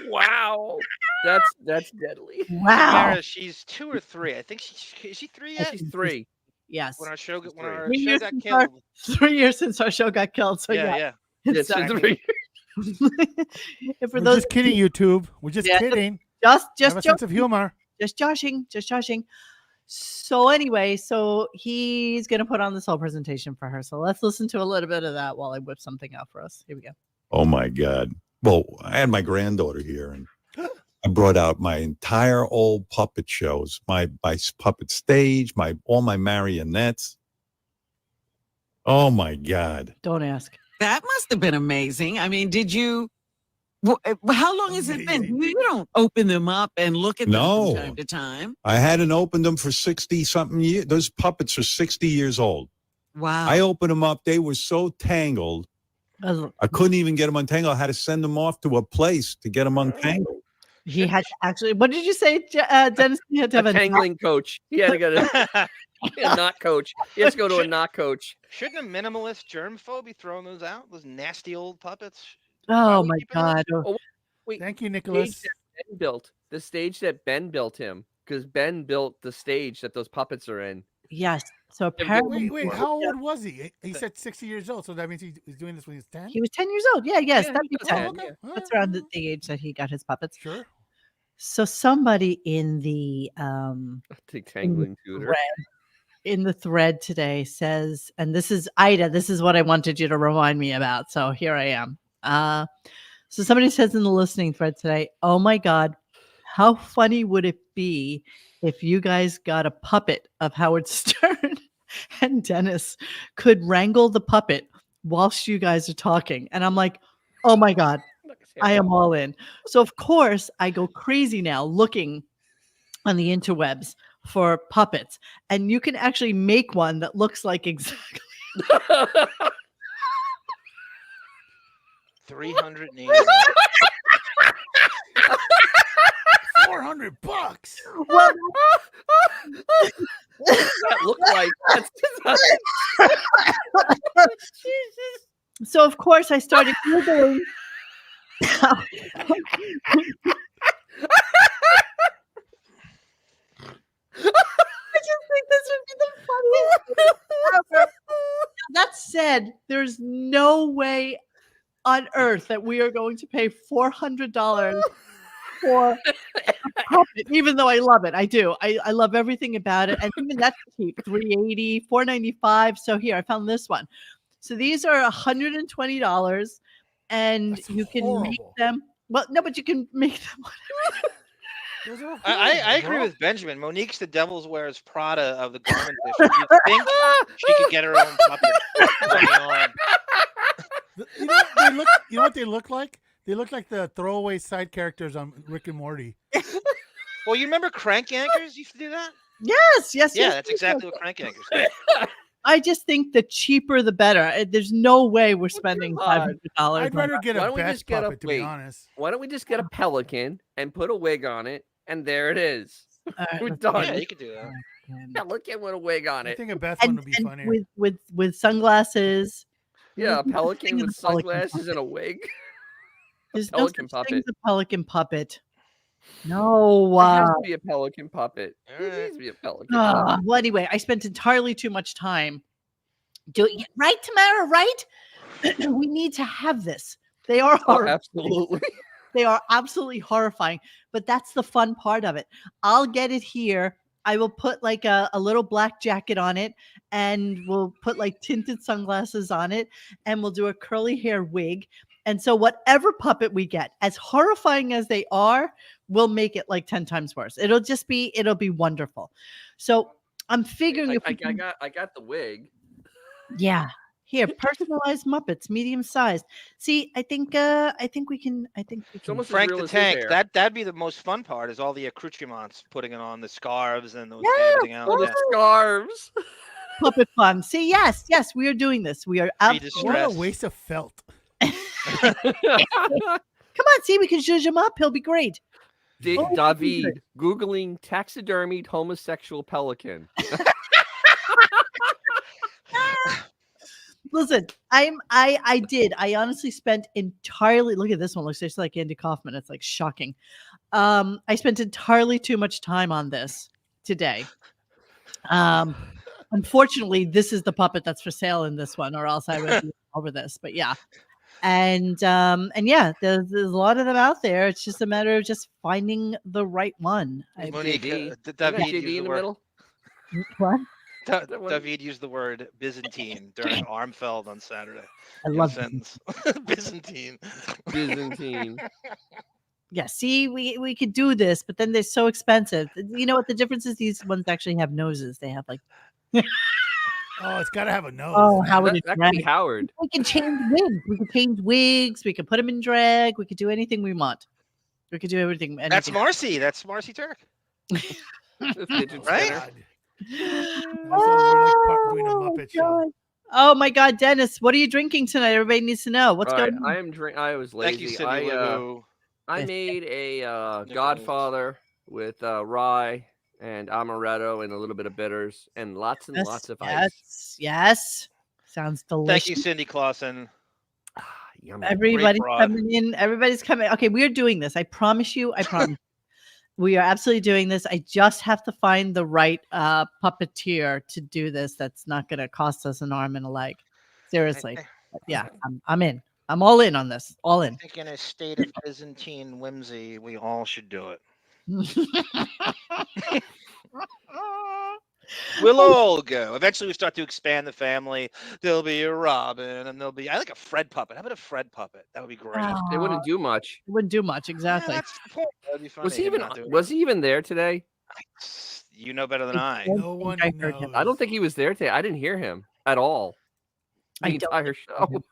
Wow, that's deadly. Wow. Mara, she's 2 or 3. I think is she 3 yet? She's 3. Yes. When our show She's when 3. our 3 show years got since killed. 3 years since our show got killed. So Yeah, yeah. yeah. It's, It's exactly. 3. and for We're those just kidding, YouTube. We're just Yeah, kidding. just Have a sense of humor. just joshing. So anyway, so he's gonna put on this whole presentation for her. So let's listen to a little bit of that while I whip something out for us. Here we go. Oh my God. Well, I had my granddaughter here and I brought out my entire old puppet shows, my puppet stage, all my marionettes. Oh my God. Don't ask. That must have been amazing. I mean, did you? How long has it been? Amazing. You don't open them up and look at them No. from time to time. I hadn't opened them for 60 something years. Those puppets are 60 years old. Wow. I opened them up. They were so tangled. I couldn't even get them untangled. I had to send them off to a place to get them untangled. He had to actually. What did you say, Dennis? He had to have A a tangling coach. He had to go to a knot coach. He has to go to a knot coach. Shouldn't a minimalist germphobe be throwing those out? Those nasty old puppets. Oh we my keeping those? God. Oh, wait, Thank you, stage Nicholas. that Ben built. The stage that Ben built him, because Ben built the stage that those puppets are in. Yes. So apparently Wait, how old was he? He said 60 years old, so that means he's doing this when he's 10? he was 10 years old. Yeah, yes, Yeah, that'd he be was 10. 10, okay. yeah. That's around the age that he got his puppets. Sure. So somebody in the Tangling tutor. thread, in the thread today says, and this is Ida, this is what I wanted you to remind me about. So here I am. So somebody says in the listening thread today, oh my God, how funny would it be if you guys got a puppet of Howard Stern and Dennis could wrangle the puppet whilst you guys are talking? And I'm like, oh my God, I am all in. So of course I go crazy now looking on the interwebs for puppets, and you can actually make one that looks like exactly. 380. $400. Well, That looked like so of course I started Googling. I just think this would be the funniest thing ever. That said, there's no way on earth that we are going to pay $400 for a puppet, even though I love it. I do. I love everything about it. And even that's cheap, $380, $495. So here, I found this one. So these are $120, and That's you can make horrible. them. Well, no, but you can make them. Those are I horrible, agree bro. with Benjamin. Monique's the Devil's Wears Prada of the garment district. You think she could get her own puppet? on the arm. You know what they look like? They look like the throwaway side characters on Rick and Morty. Well, you remember Crank Anchors used to do that? Yes. Yeah, yes, that's yes, exactly yes. what Crank Anchors do. I just think the cheaper the better. There's no way we're spending God. $500. I'd rather get Why a don't we best just get a- puppet, to be wait. honest. Why don't we just get a pelican and put a wig on it, and there it is. We're let's done. Yeah, you could do that. see. Pelican with a wig on I it. think a best one And, would be and funnier. with sunglasses Yeah, a pelican thing with as a pelican sunglasses and a wig. There's no pelican such thing as puppet. a pelican puppet. No. It has to be a pelican puppet. All It right. needs to be a pelican puppet. Well, anyway, I spent entirely too much time doing it. Right, Tamara? Right? We need to have this. They are Oh, horrifying. absolutely. They are absolutely horrifying, but that's the fun part of it. I'll get it here. I will put like a little black jacket on it, and we'll put like tinted sunglasses on it, and we'll do a curly hair wig. And so whatever puppet we get, as horrifying as they are, we'll make it like 10 times worse. It'll be wonderful. So I'm figuring if we can, I got the wig. yeah. Here, personalized Muppets, medium sized. See, I think we can. It's almost as Frank real the as his Tank. hair. That'd be the most fun part. Is all the accoutrements, putting it on, the scarves and those, Yeah, everything else. Oh, Yeah. the scarves. puppet fun. See, yes, we are doing this. We are Free absolutely. What a distress. waste of felt. Come on, see, we can zhuzh him up. He'll be great. David Googling taxidermied homosexual pelican. Listen, I honestly spent entirely. Look at this one. Looks just like Andy Kaufman. It's like shocking. I spent entirely too much time on this today. Unfortunately, this is the puppet that's for sale in this one, or else I would be over this. But yeah. And yeah, there's a lot of them out there. It's just a matter of just finding the right one. Monique, JD. David JD used in the the word. middle. What? David used the word Byzantine during Armfeld on Saturday. I In a love it. sentence. Byzantine. Byzantine. Yeah, see, we could do this, but then they're so expensive. You know what the difference is? These ones actually have noses. They have like, Oh, it's got to have a nose. oh, how would That, it that could be drag? Howard. We can change wigs. We can change wigs. We can put them in drag. We could do anything we want. We could do everything. That's anything. Marcy. That's Marcy Turk. The fidget Right? spinner. God. We're like doing a Muppet show. God. Oh my God, Dennis, what are you drinking tonight? Everybody needs to know what's All right, going on. I was Thank you, lazy. Cindy Lou Who. I Yes. made a Nichols. Godfather with rye and amaretto and a little bit of bitters and lots of ice. Yes. Sounds delicious. Thank you, Cindy Clausen. Yummy. Everybody's broad. coming in. Everybody's coming. Okay, we're doing this. I promise you. I promise. We are absolutely doing this. I just have to find the right puppeteer to do this. That's not going to cost us an arm and a leg. Seriously. But yeah, I'm in. I'm all in on this. All I in. think in a state of Byzantine whimsy, we all should do it. We'll all go. Eventually, we start to expand the family. There'll be a Robin, and there'll be. I like a Fred puppet. How about a Fred puppet? That would be great. They wouldn't do much. It wouldn't do much, Yeah, exactly. that's the point. That'd be funny. Was he him even not doing was he even there today? it. You know better than I. don't No think one I heard him. knows. I don't think he was there today. I didn't hear him at all. The I don't entire think I show. heard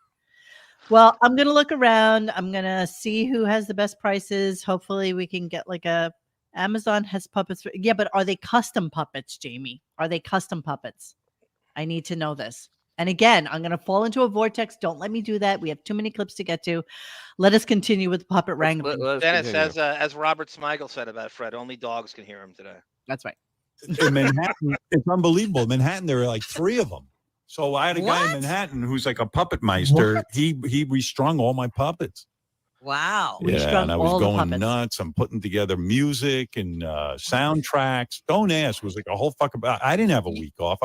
Well, I'm gonna look around. I'm gonna see who has the best prices. Hopefully, we can get like a Amazon has puppets. Yeah, but are they custom puppets, Jamie? Are they custom puppets? I need to know this. And again, I'm gonna fall into a vortex. Don't let me do that. We have too many clips to get to. Let us continue with puppet wrangling. Let's Dennis, continue. as Robert Smigel said about Fred, only dogs can hear him today. That's right. In Manhattan, it's unbelievable. In Manhattan, there are like 3 of them. So I had a guy in What? Manhattan who's like a puppet meister. What? He restrung all my puppets. Wow. We Yeah, strung and I was all the going puppets. nuts. I'm putting together music and soundtracks. Don't ask. It was like a whole fucking. I didn't have a week off.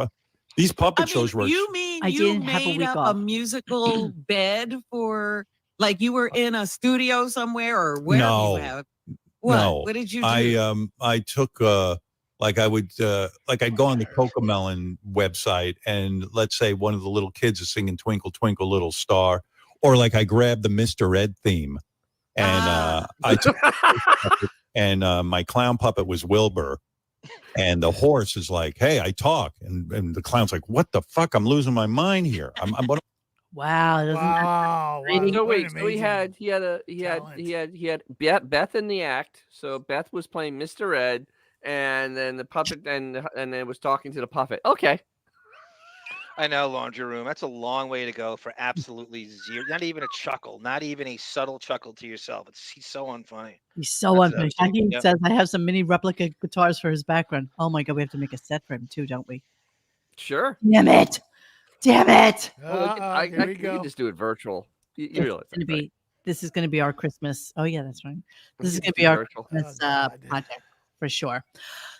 These puppet shows were. You mean I you didn't have a made week up off. a musical bed for, like, you were in a studio somewhere, or where No. you have? What? No, What did you do? I took like I would like I'd go on the Cocomelon website and let's say one of the little kids is singing Twinkle Twinkle Little Star, or like I grabbed the Mr. Ed theme and I took and my clown puppet was Wilbur. And the horse is like, "Hey, I talk," and the clown's like, "What the fuck? I'm losing my mind here. I'm Wow. Doesn't that Wow. Rating- So what an wait, so amazing he had Beth in the act. So Beth was playing Mr. Ed, and then the puppet and it was talking to the puppet. Okay. I know, laundry room. That's a long way to go for absolutely zero. Not even a chuckle. Not even a subtle chuckle to yourself. He's so unfunny. He's so That's unfinished. it. He Yep. says I have some mini replica guitars for his background. Oh my God, we have to make a set for him too, don't we? Sure. Damn it. Damn it! Here we You go. can just do it virtual. You This is realize gonna that, right? be this is gonna be our Christmas. Oh yeah, that's right. This is It's gonna be our virtual. Christmas Oh, God. project for sure.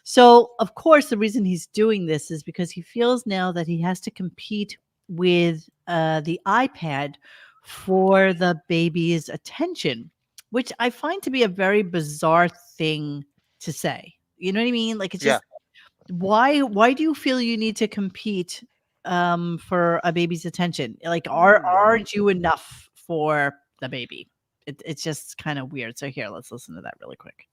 So of course, the reason he's doing this is because he feels now that he has to compete with the iPad for the baby's attention, which I find to be a very bizarre thing to say. You know what I mean? Like it's Yeah. just why do you feel you need to compete for a baby's attention? Like aren't you enough for the baby? It's just kind of weird. So here, let's listen to that really quick.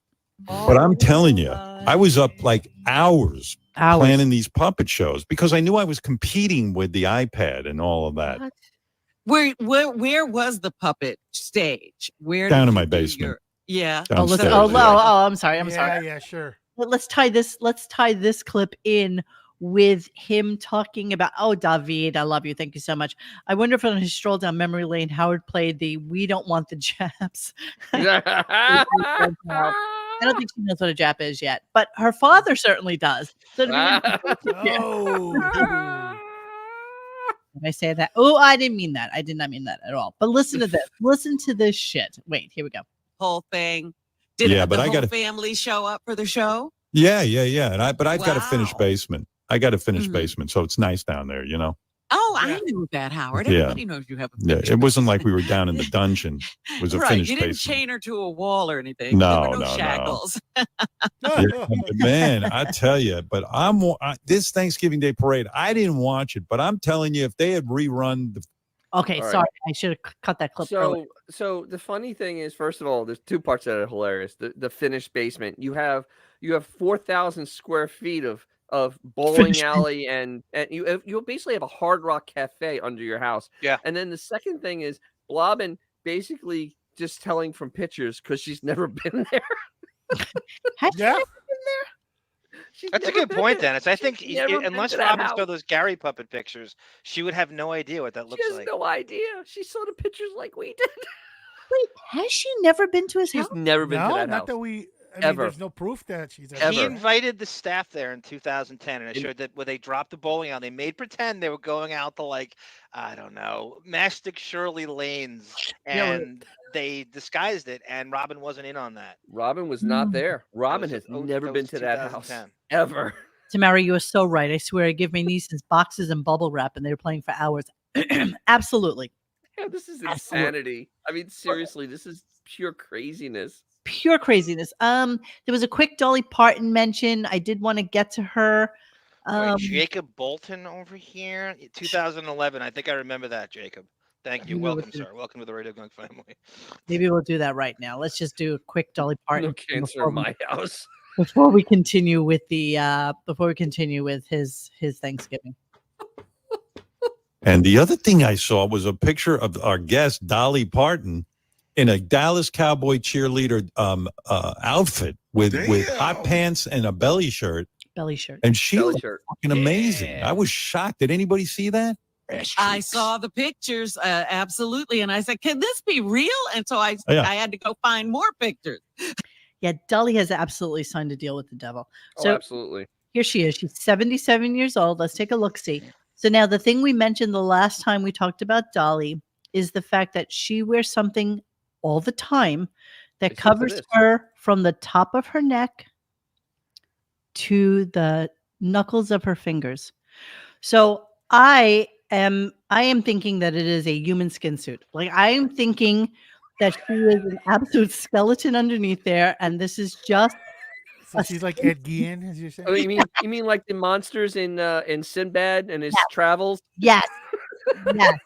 But I'm telling you, I was up like hours planning these puppet shows because I knew I was competing with the iPad and all of that. Where was the puppet stage? Where Down did in you my do basement. Yeah. Oh, Downstairs, I'm sorry. I'm Yeah, sorry. yeah, sure. Let's tie this clip in with him talking about, oh, David, I love you. Thank you so much. I wonder if on his stroll down memory lane, Howard played the We Don't Want the Japs. I don't think she knows what a Jap is yet, but her father certainly does. So to be Oh. Did I say that? Oh, I didn't mean that. I did not mean that at all. But listen to this. Listen to this shit. Wait, here we go. Whole thing. Did Yeah, the but I whole gotta- family show up for the show? Yeah. And I've got a finished Wow. basement. I got a finished Mhm. basement, so it's nice down there, you know. Oh, Yeah. I knew that, Howard. Yeah. Everybody knows you have a Yeah, finished it wasn't like basement. we were down in the dungeon. It was a right. finished You didn't basement. chain her to a wall or anything. No, there were no. shackles. Yeah, man, I tell you, but this Thanksgiving Day parade, I didn't watch it, but I'm telling you, if they had rerun the Okay, All right. sorry. I should have cut that clip earlier. So the funny thing is, first of all, there's two parts that are hilarious. The finished basement. You have 4,000 square feet of bowling Finished alley and you basically have a Hard Rock cafe under your house. Yeah. And then the second thing is Blobbin basically just telling from pictures because she's never been there. Has she Yeah. ever been there? She's That's a never good been point, there. Dennis. I She's think never been unless to that Robin house. saw those Gary puppet pictures, she would have no idea what that She looks has like. no idea. She saw the pictures like we did. Wait, has she never been to his She's house? never been to No, that not house. that we. I mean, Ever. there's no proof that she's Ever. He invited the staff there in 2010, and it In- showed that when they dropped the bowling alley, they made pretend they were going out to like, I don't know, Mastic Shirley lanes, Yeah, right. and they disguised it, and Robin wasn't in on that. Robin was not Mm. there. Robin was- has oh, never that been was to that house 2010. ever. Tamara, you are so right. I swear I give my nieces boxes and bubble wrap and they were playing for hours. Absolutely. Yeah, this is Absolutely. insanity. I mean, seriously, this is pure craziness. Pure craziness. There was a quick Dolly Parton mention. I did want to get to her. Wait, Jacob Bolton over here, 2011. I think I remember that, Jacob. Thank you. Maybe Welcome, we'll do- sir. Welcome to the Radio Gunk family. Maybe we'll do that right now. Let's just do a quick Dolly Parton No cancer before in we- my house. before we continue with his Thanksgiving. And the other thing I saw was a picture of our guest, Dolly Parton, in a Dallas Cowboy cheerleader outfit with hot pants and a belly shirt. Belly shirt. And she Belly was shirt. fucking amazing. I was shocked. Did anybody see that? I saw the pictures, absolutely, and I said, "Can this be real?" And so I Yeah. I had to go find more pictures. Yeah, Dolly has absolutely signed a deal with the devil. Oh, So absolutely. here she is. She's 77 years old. Let's take a look see. So now the thing we mentioned the last time we talked about Dolly is the fact that she wears something all the time that Listen to covers this. her from the top of her neck to the knuckles of her fingers. So I am thinking that it is a human skin suit. Like I am thinking that she is an absolute skeleton underneath there, and this is just So she's like Ed Gein, as you're saying. Oh, you mean like the monsters in Sinbad and his travels? yes, yes.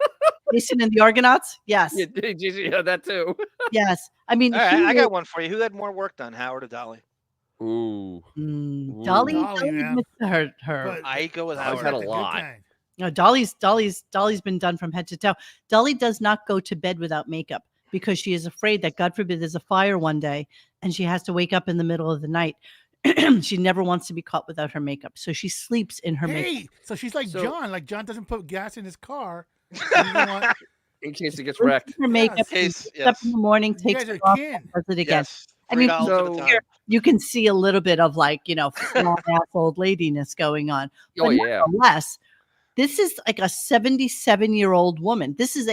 Jason and the Argonauts, yes, Yeah, that too. yes. I mean, All right, he I was- got one for you. Who had more work done, Howard or Dolly? Ooh. Dolly, Dolly, man. missed her. But I go with I've Howard. had a the good lot. kind. No, Dolly's been done from head to toe. Dolly does not go to bed without makeup because she is afraid that God forbid there's a fire one day and she has to wake up in the middle of the night. She never wants to be caught without her makeup, so she sleeps in her makeup. Hey, so she's like So- John. Like John doesn't put gas in his car. You don't want- In case it gets Sleeps in wrecked. Her makeup. Yes. and Case, wakes up yes. in the morning, you takes guys it are off, kin. and does it again. Yes. I mean, $3 at a so- time. here you can see a little bit of like flat ass old ladiness going on. Oh But yeah. nonetheless, This is like a 77-year-old woman. This is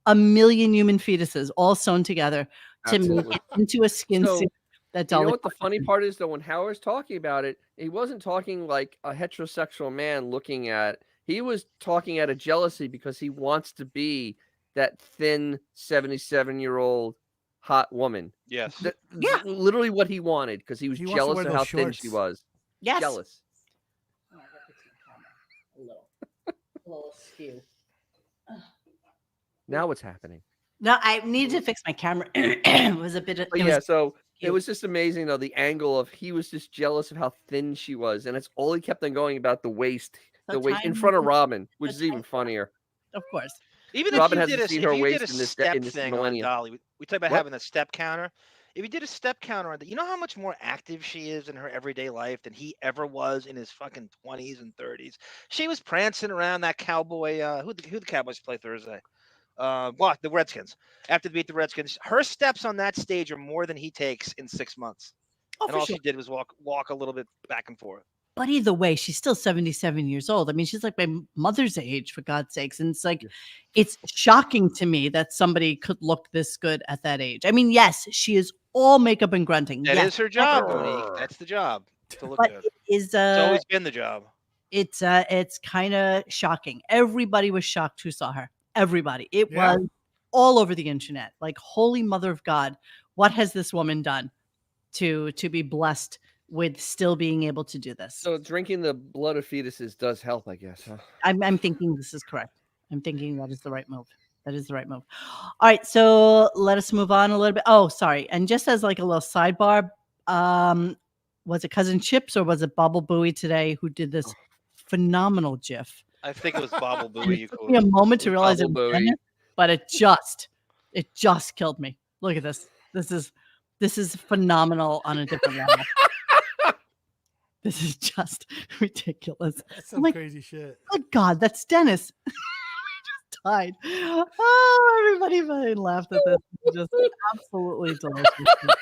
a million human fetuses all sewn together to make Absolutely. it into a skin So, suit. That You know Dolly what the funny Parton- part is though? When Howard's talking about it, he wasn't talking like a heterosexual man looking at. He was talking out of jealousy because he wants to be that thin 77-year-old hot woman. Yes. That's Yeah. literally what he wanted because he was He wants to jealous wear of those how thin she shorts. was. Yes. Jealous. A little skew. Now what's happening? No, I needed to fix my camera. It was a bit of But it yeah, was so it cute. was just amazing though, the angle of he was just jealous of how thin she was, and it's all he kept on going about the waist in tiny. front of Robin, which So is even tiny. funnier. Of course. Even if Robin you hasn't did seen if her you did waist a in this step in this thing on millennium. Dolly, we talk about What? having a step counter. If you did a step counter on that, you know how much more active she is in her everyday life than he ever was in his fucking 20s and 30s. She was prancing around that cowboy. Who the Cowboys play Thursday? What the Redskins. After they beat the Redskins, her steps on that stage are more than he takes in 6 months. Oh, And for all sure. she did was walk a little bit back and forth. But either way, she's still 77 years old. I mean, she's like my mother's age, for God's sakes. And it's like, it's shocking to me that somebody could look this good at that age. I mean, yes, she is all makeup and grunting. That Yes, is her job, Monique. That's the job to look but good. it is It's always been the job. it's kind of shocking. Everybody was shocked who saw her. Everybody. It Yeah. was all over the internet. Like, holy mother of God, what has this woman done to be blessed with still being able to do this? So drinking the blood of fetuses does help, I guess, huh? I'm thinking this is correct. I'm thinking that is the right move. That is the right move. All right, so let us move on a little bit. Oh, sorry. And just as like a little sidebar, was it Cousin Chips or was it Bubble Booey today who did this phenomenal GIF? I think it was Bobble And Booey. it You took me a quoted. moment to It was realize it Bubble was Booey. Dennis, but it just killed me. Look at this. This is phenomenal on a different level. This is just ridiculous. That's I'm some like, crazy shit. good God, that's Dennis. We just died. Oh, everybody fucking laughed at this. It's just absolutely delicious.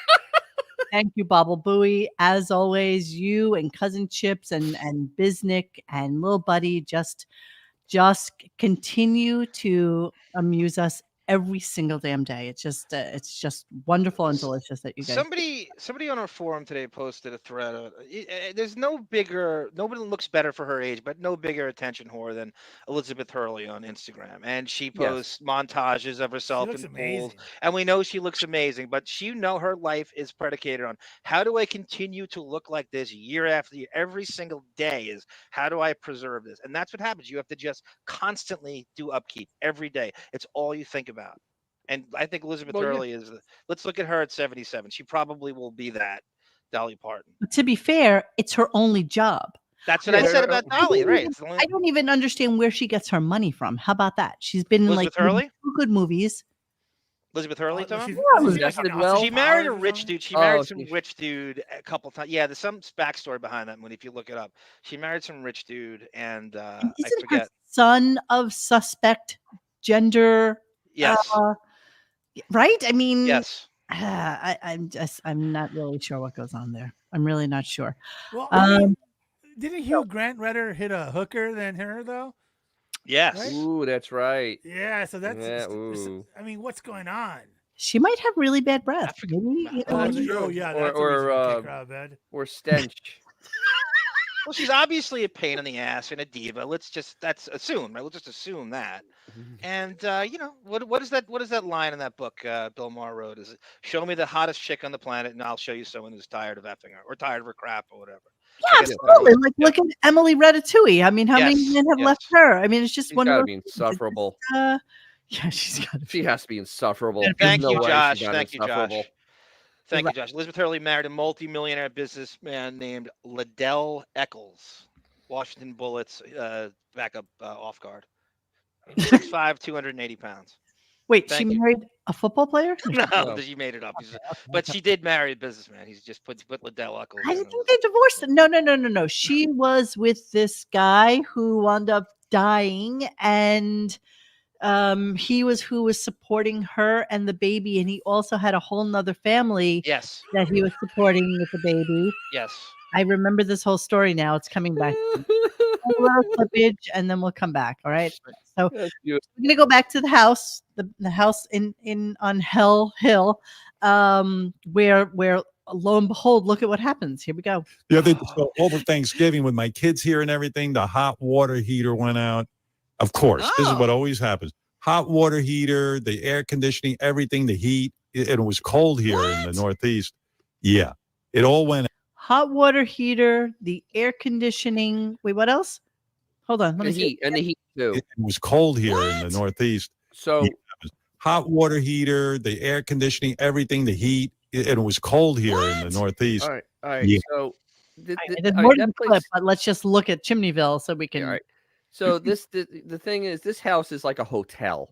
Thank you, Bobble Booey. As always, you and Cousin Chips and Biznick and Lil Buddy just continue to amuse us every single damn day. It's just wonderful and delicious that you guys. Somebody on our forum today posted a thread. There's nobody looks better for her age, but no bigger attention whore than Elizabeth Hurley on Instagram. And she Yes. posts montages of She herself looks in pools. amazing. And we know she looks amazing, but her life is predicated on how do I continue to look like this year after year? Every single day is how do I preserve this? And that's what happens. You have to just constantly do upkeep every day. It's all you think about. And I think Elizabeth Well, yeah. Hurley is. Let's look at her at 77. She probably will be that Dolly Parton. To be fair, it's her only job. That's what I Yeah, said about Dolly, right? It's the only, I don't even understand where she gets her money from. How about that? She's been in like Elizabeth Hurley? 2 good movies. Elizabeth Hurley, Tom? She's Yeah, like invested on well. Austin She married a Powers or rich something? dude. She married Oh, some she- rich dude a couple times. Yeah, there's some backstory behind that one if you look it up. She married some rich dude, and And I isn't her forget. son of suspect gender? Yes, Right? I mean, yes. I'm not really sure what goes on there. I'm really not sure. Well, I Um, mean, didn't Hugh Grant rather hit a hooker than her though? Yes. Right? Ooh, that's right. Yeah, so that's. Yeah, ooh. I mean, what's going on? She might have really bad breath. African- Maybe. Oh, that's Oh, true. yeah, Or- that's a reason or, to kick her out of bed. Or stench. Well, she's obviously a pain in the ass and a diva. That's assume, right? We'll just assume that. And what is that? What is that line in that book Bill Maher wrote? Is it show me the hottest chick on the planet, and I'll show you someone who's tired of effing her or tired of her crap or whatever. Yeah, I guess that's- absolutely. Like, look at Emily Ratatouille. I mean, how many Yes, men have yes. left her? I mean, it's just She's one of got to those be things. It's insufferable. just, yeah, she's got to She be. has to be insufferable. And There's thank no you, way Josh. she's not Thank you, Josh. insufferable. Thank Right. you, Josh. Elizabeth Hurley married a multi-millionaire businessman named Liddell Eccles. Washington Bullets backup off guard. 6'5", 280 pounds. Wait, Thank she you. married a football player? No, No. she made it up. But she did marry a businessman. He's just put Liddell Eccles. I in. didn't think they divorced. No. She was with this guy who wound up dying, and he was who was supporting her and the baby, and he also had a whole nother family Yes, that he was supporting with the baby. yes. I remember this whole story now. It's coming back. A little clippage, and then we'll come back. All right. So That's beautiful. we're gonna go back to the house, the house in on Hell Hill, where lo and behold, look at what happens. Here we go. The other so over Thanksgiving with my kids here and everything, the hot water heater went out. Of course, this is what always happens. Hot water heater, the air conditioning, everything, the heat. It was cold here in the Northeast. Yeah, it all went out. Hot water heater, the air conditioning. Wait, what else? Hold on. Let The me see. heat and the heat too. It was cold here in the Northeast. So Yeah, hot water heater, the air conditioning, everything, the heat. It was cold here in the Northeast. all right. Yeah. So There's more to the clip, but let's just look at Chimneyville so we can. Yeah, all right. So the thing is, this house is like a hotel.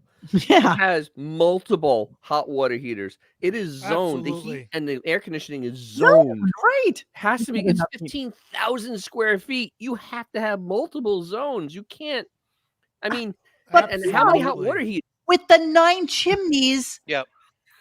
Yeah. It has multiple hot water heaters. It is zoned. The Absolutely. heat and the air conditioning is No, zoned. right. Has to be. Yeah, It's nothing. 15,000 square feet. You have to have multiple zones. You can't. I mean, But and how many hot Absolutely. water heaters? With the 9 chimneys, Yep.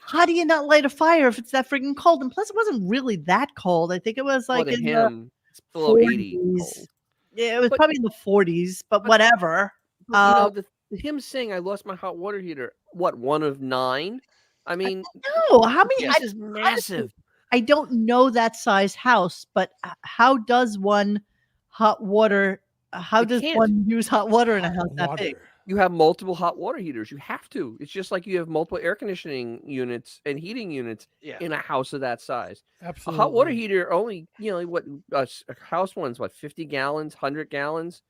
how do you not light a fire if it's that freaking cold? And plus, it wasn't really that cold. I think it was like Well, to in the him, it's below 80. 40s. cold. Yeah, it was But- probably in the 40s, but whatever. But, him saying I lost my hot water heater. What, one of 9? I mean, No, how many? this is massive. I don't know that size house, but how does one hot water? How You does can't. one use hot water in a house that big? Water. You have multiple hot water heaters. You have to. It's just like you have multiple air conditioning units and heating units Yeah. in a house of that size. Absolutely. A hot water heater only, what a house one's what 50 gallons, 100 gallons.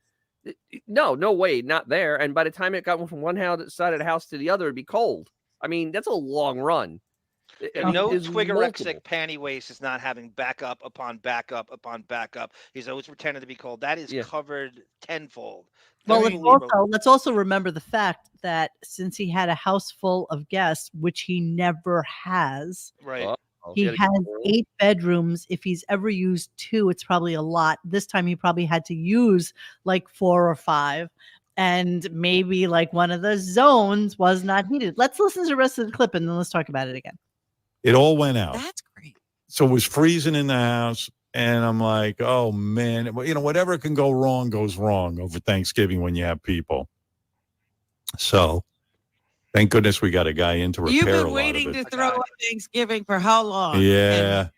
No way, not there. And by the time it got from one side of the house to the other, it'd be cold. I mean, that's a long run. And no There's twigorexic multiple. panty waist is not having backup upon backup upon backup. He's always pretending to be cold. That is Yeah. covered tenfold. Well, Unbelievable. let's also remember the fact that since he had a house full of guests, which he never has, Right. he gotta has get cold. 8 bedrooms. If he's ever used 2, it's probably a lot. This time he probably had to use like 4 or 5. And maybe like one of the zones was not heated. Let's listen to the rest of the clip and then let's talk about it again. It all went out. That's great. So it was freezing in the house. And I'm like, oh, man, whatever can go wrong goes wrong over Thanksgiving when you have people. So thank goodness we got a guy in to repair You've a been lot waiting of to it. throw up Thanksgiving for how long? Yeah.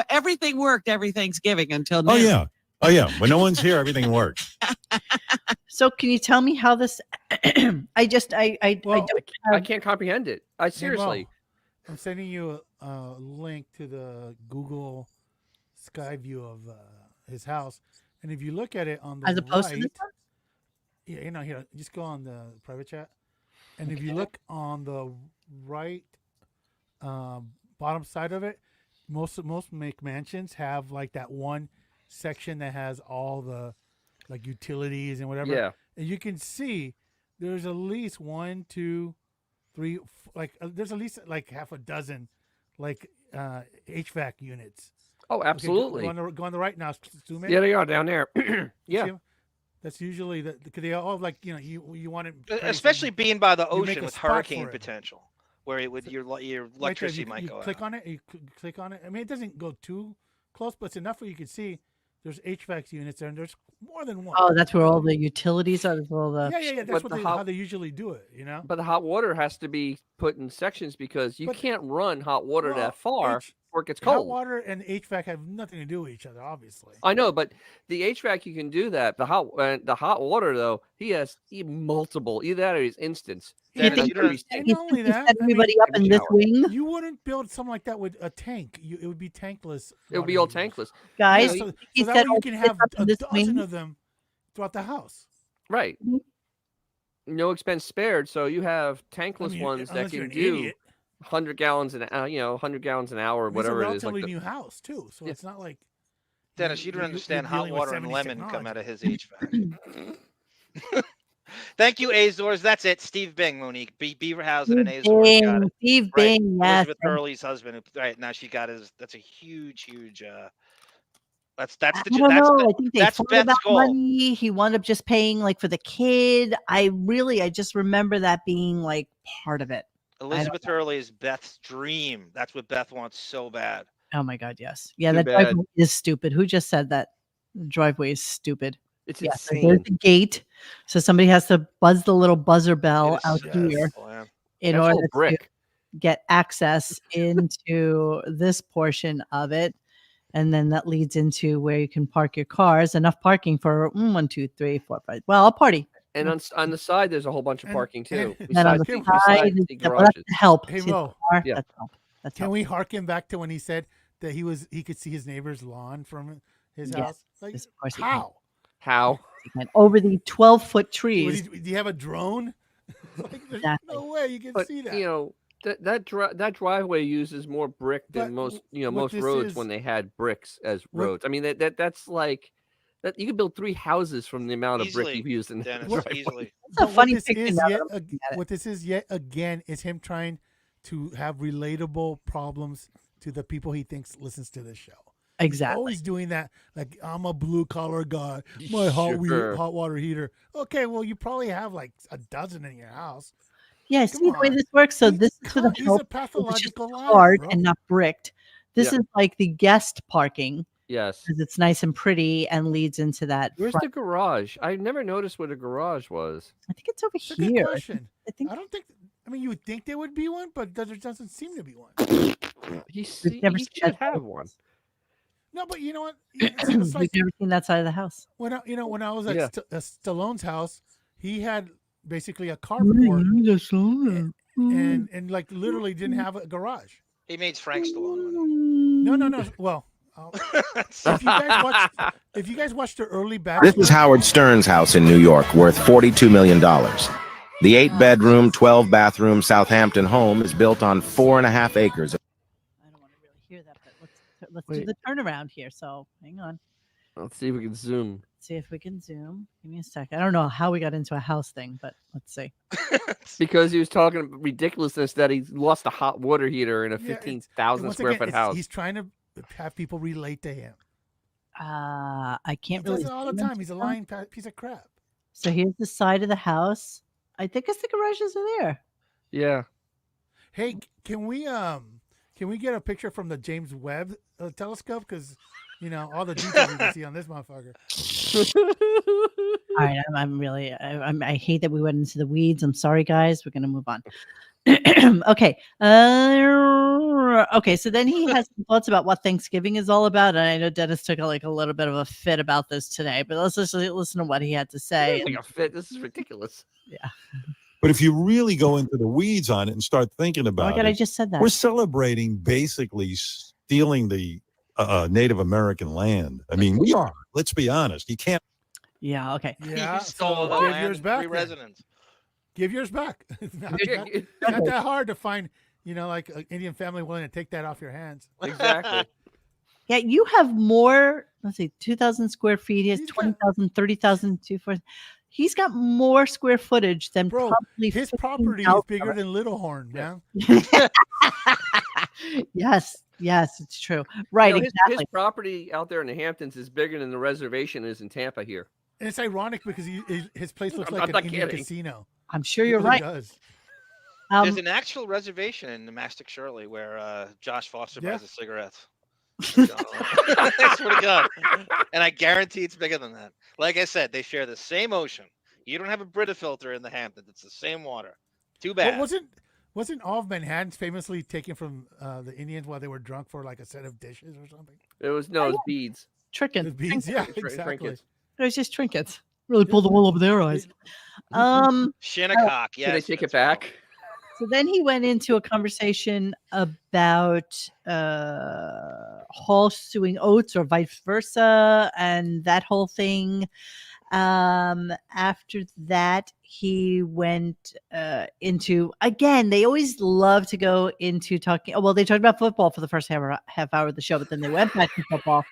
Everything worked every Thanksgiving until now. Oh, yeah. When no one's here, everything works. So can you tell me how this I don't I can't comprehend it. I seriously. I'm sending you a link to the Google sky view of his house, and if you look at it on the as opposed to right, this one? yeah, here, just go on the private chat, and if you look on the right bottom side of it, most McMansions have like that one section that has all the like utilities and whatever. Yeah. And you can see there's at least 1, 2, 3, there's at least like half a dozen like HVAC units. Oh, absolutely. Okay, go on the right now. Zoom in. Yeah, they are down there. Yeah. See 'em? That's usually because they all like you want it Especially being by the you make ocean a with spot hurricane for it. potential, where it would your right there, electricity you might go click out. on it. You click on it. I mean, it doesn't go too close, but it's enough where you can see there's HVAC units there, and there's more than one. Oh, that's where all the utilities are. That's where all the yeah. That's But what how they usually do it. But the hot water has to be put in sections because you But- can't run hot water Well, that far before it gets hot cold. water and HVAC have nothing to do with each other, obviously. I know, but the HVAC you can do that. The hot water though, he has multiple. Either that or he's instance. You Dennis, think you don't And understand. not only you that, set everybody up in this wing, you wouldn't build something like that with a tank. It would be tankless. It would water be all heaters. tankless, guys. So, he that said way you all can set have up in a this dozen wing. of them throughout the house. right? Mhm. No expense spared. So you have tankless ones that unless you're can an do idiot. 100 gallons 100 gallons an hour, or It's a whatever it is. relatively Like new house too, so Yeah. it's not like Dennis, you don't understand hot dealing with water and 70s lemon come technology. out of his HVAC. Thank you, Azores. That's it. Steve Bing, Monique. Beaverhausen and Azores got it. Steve Right. Bing, yes. Elizabeth Hurley's husband. Right now she got his. That's a huge. That's I the. don't That's know. the, I think they that's fought Beth's about goal. money. He wound up just paying like for the kid. I just remember that being like part of it. Elizabeth Hurley is Beth's dream. That's what Beth wants so bad. Oh my God, yes. Yeah, Too that bad. driveway is stupid. Who just said that? The driveway is stupid. It's Yeah, so there's insane. the gate. So somebody has to buzz the little buzzer bell It is out so here beautiful, yeah. in That's order all to brick. get access into this portion of it. And then that leads into where you can park your cars. Enough parking for 1, 2, 3, 4, 5. Well, I'll party. And on the side, there's a whole bunch of And- parking too. and- Then on the Can- side, the well, that's garages. the help. Hey, See, the Mo. car, Yeah. that's help. That's Can help. we harken back to when he said that he could see his neighbor's lawn from his Yes, house? Like, yes, of course he can. how? How? And over the 12-foot Do trees. you have a drone? Like, there's Exactly. no way you can But see that. you know that driveway uses more brick But than most what most this roads is- when they had bricks as what- roads. I mean that's like that you could build 3 houses from the amount of brick Easily, you've used in the Dennis, driveway. easily. That's a But funny what this picture is now yet that I'm looking at it. what this is yet again is him trying to have relatable problems to the people he thinks listens to this show. He's Exactly. always doing that. Like, I'm a blue collar guy. My Sure. hot water heater. Okay, well, you probably have like a dozen in your house. Yeah, Come see the way on. this works. So He- this is for the he's help. a Which is pathological liar, hard bro. and not bricked. This Yeah. is like the guest parking Yes. because it's nice and pretty and leads into that. Where's front. the garage? I never noticed what a garage was. I think it's over It's a good here. question. I think I don't think. I mean, you would think there would be one, but there doesn't seem to be one. He never seen should that have side. one. No, but you know what? It's like We've never seen that side of the house. when I was at Yeah. Stallone's house, he had basically a carport and like literally didn't have a garage. He made Frank Stallone. No. Well, if you guys watched the early back, This is Howard Stern's house in New York, worth $42 million. The 8-bedroom, 12-bathroom Southampton home is built on 4.5 acres. I don't want to really hear that, but let's do Wait. the turnaround here. So hang on. Let's see if we can zoom. See if we can zoom. Give me a sec. I don't know how we got into a house thing, but let's see. Because he was talking ridiculousness that he lost a hot water heater in a Yeah, 15,000 once square again, foot house. he's trying to have people relate to him. I He can't does really it all the see time. this He's a now. lying piece of crap. So here's the side of the house. I think it's the garages are there. Yeah. Hey, can we get a picture from the James Webb telescope? Because all the details you can see on this motherfucker. All right, I'm really I hate that we went into the weeds. I'm sorry, guys. We're gonna move on. Okay. Okay. So then he has some thoughts about what Thanksgiving is all about, and I know Dennis took a little bit of a fit about this today. But let's just listen to what he had to say. Like a fit. This is ridiculous. Yeah. But if you really go into the weeds on it and start thinking Oh about my God! I it, just said that. we're celebrating basically stealing the Native American land. I mean, we are. Let's be honest. You can't. Yeah. Okay. Yeah, He stole the give land yours and back. three then. residents. Give yours back. It's not that hard to find. Like an Indian family willing to take that off your hands. Exactly. Yeah, you have more. Let's see, 2,000 square feet. He has He's got- 20,000, 30,000, 2,4. He's got more square footage than Bro, probably his property is 15,000 bigger of than Little Horn, man. it. Yes, it's true. Right, You know, exactly. his property out there in the Hamptons is bigger than the reservation is in Tampa here. And it's ironic because his place looks I'm like an not Indian kidding. casino. I'm sure It you're really right. does. There's an actual reservation in the Mastic Shirley where Josh Foster Yeah. buys his cigarettes. I swear to God. And I guarantee it's bigger than that. Like I said, they share the same ocean. You don't have a Brita filter in the Hamptons. It's the same water. Too bad. Well, wasn't all of Manhattan famously taken from the Indians while they were drunk for like a set of dishes or something? It was no, it was beads. Trinkets. The beans, yeah, Trinkets. exactly. It was just trinkets. Really pulled the wool over their eyes. Shinnecock, yes. Can I take it that's right. back? So then he went into a conversation about Hall suing Oates or vice versa, and that whole thing. After that, he went into, again, they always love to go into talking. Oh, well, they talked about football for the first half hour of the show, but then they went back to football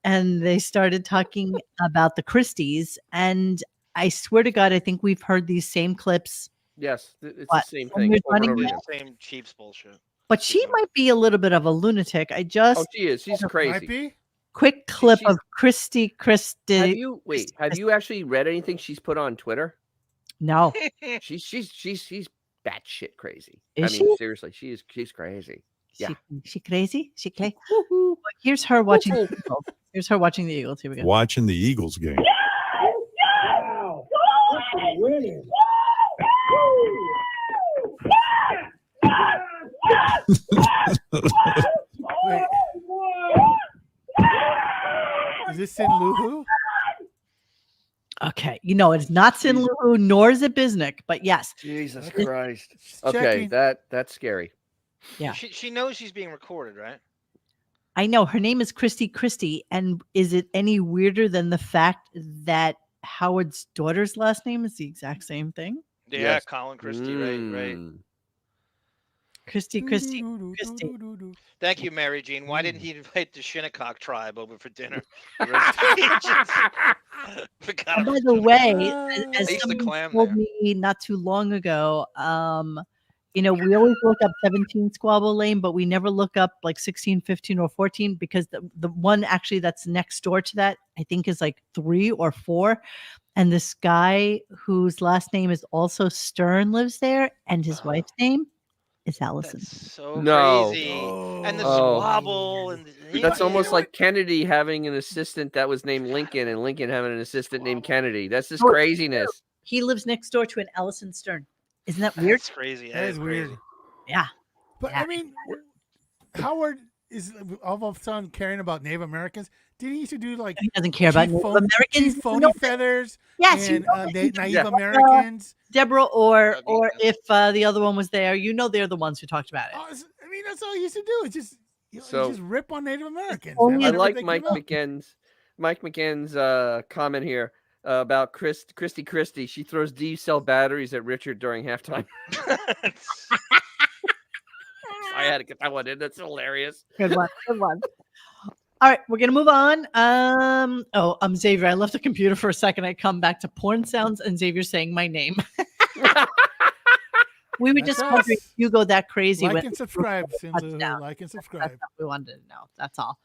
and they started talking about the Christies. And I swear to God, I think we've heard these same clips. Yes, it's What? the same When thing. you're over and running over it? again. Same Chiefs bullshit. But she might be a little bit of a lunatic. I just Oh, she is. She's Might crazy. be. quick clip she's- of Christy. Have you actually read anything she's put on Twitter? No, She's batshit crazy. Is I mean, she? seriously, she's crazy. Yeah. She crazy? She crazy? Here's her watching the Eagles. Here's her watching the Eagles. Here we go. Watching the Eagles game. Wait. Is this Sin Luhu? Okay. You know, it's not Sin Luhu, nor is it Bisnick, but yes. Jesus Okay. Christ. Just Okay, checking. that's scary. Yeah. She knows she's being recorded, right? I know her name is Christy. And is it any weirder than the fact that Howard's daughter's last name is the exact same thing? Yeah, Yes. Colin Christie, right. Christy. Do-do-do-do-do-do-do. Thank you, Mary Jean. Why didn't he invite the Shinnecock tribe over for dinner? Forgot And by about the way, I as used to someone clam told there. me not too long ago, you know, we always look up 17 Squabble Lane, but we never look up like 16, 15, or 14 because the one actually that's next door to that, I think, is like 3 or 4. And this guy whose last name is also Stern lives there, and his wife's name is Allison. That's so No. crazy. And the Oh. squabble and That's you almost know like Kennedy having an assistant that was named Lincoln and Lincoln having an assistant named Kennedy. That's just Oh, craziness. He lives next door to an Allison Stern. Isn't that what? weird? That's crazy. That is weird. Crazy. Yeah. But Yeah. I mean, Howard is all of a sudden caring about Native Americans. Didn't he used to do like He doesn't care about Chief Native Phone- Americans. Chief Phony No, Feathers yes, you and know that he naive Yeah. Americans? Deborah or Yeah. if the other one was there, you know they're the ones who talked about it. I mean, that's all he used to do. It's just So- just rip on Native Americans. Only I in- like Everything Mike came up. McGann's comment here about Christy. She throws D-cell batteries at Richard during halftime. I had to get that one in. That's hilarious. Good one. Good one. All right, we're gonna move on. Xavier. I left the computer for a second. I come back to porn sounds and Xavier saying my name. We were That's just wondering us. if you go that crazy. Like when and subscribe, Cindy. touchdown. Like and That's subscribe. what we wanted to know. That's all.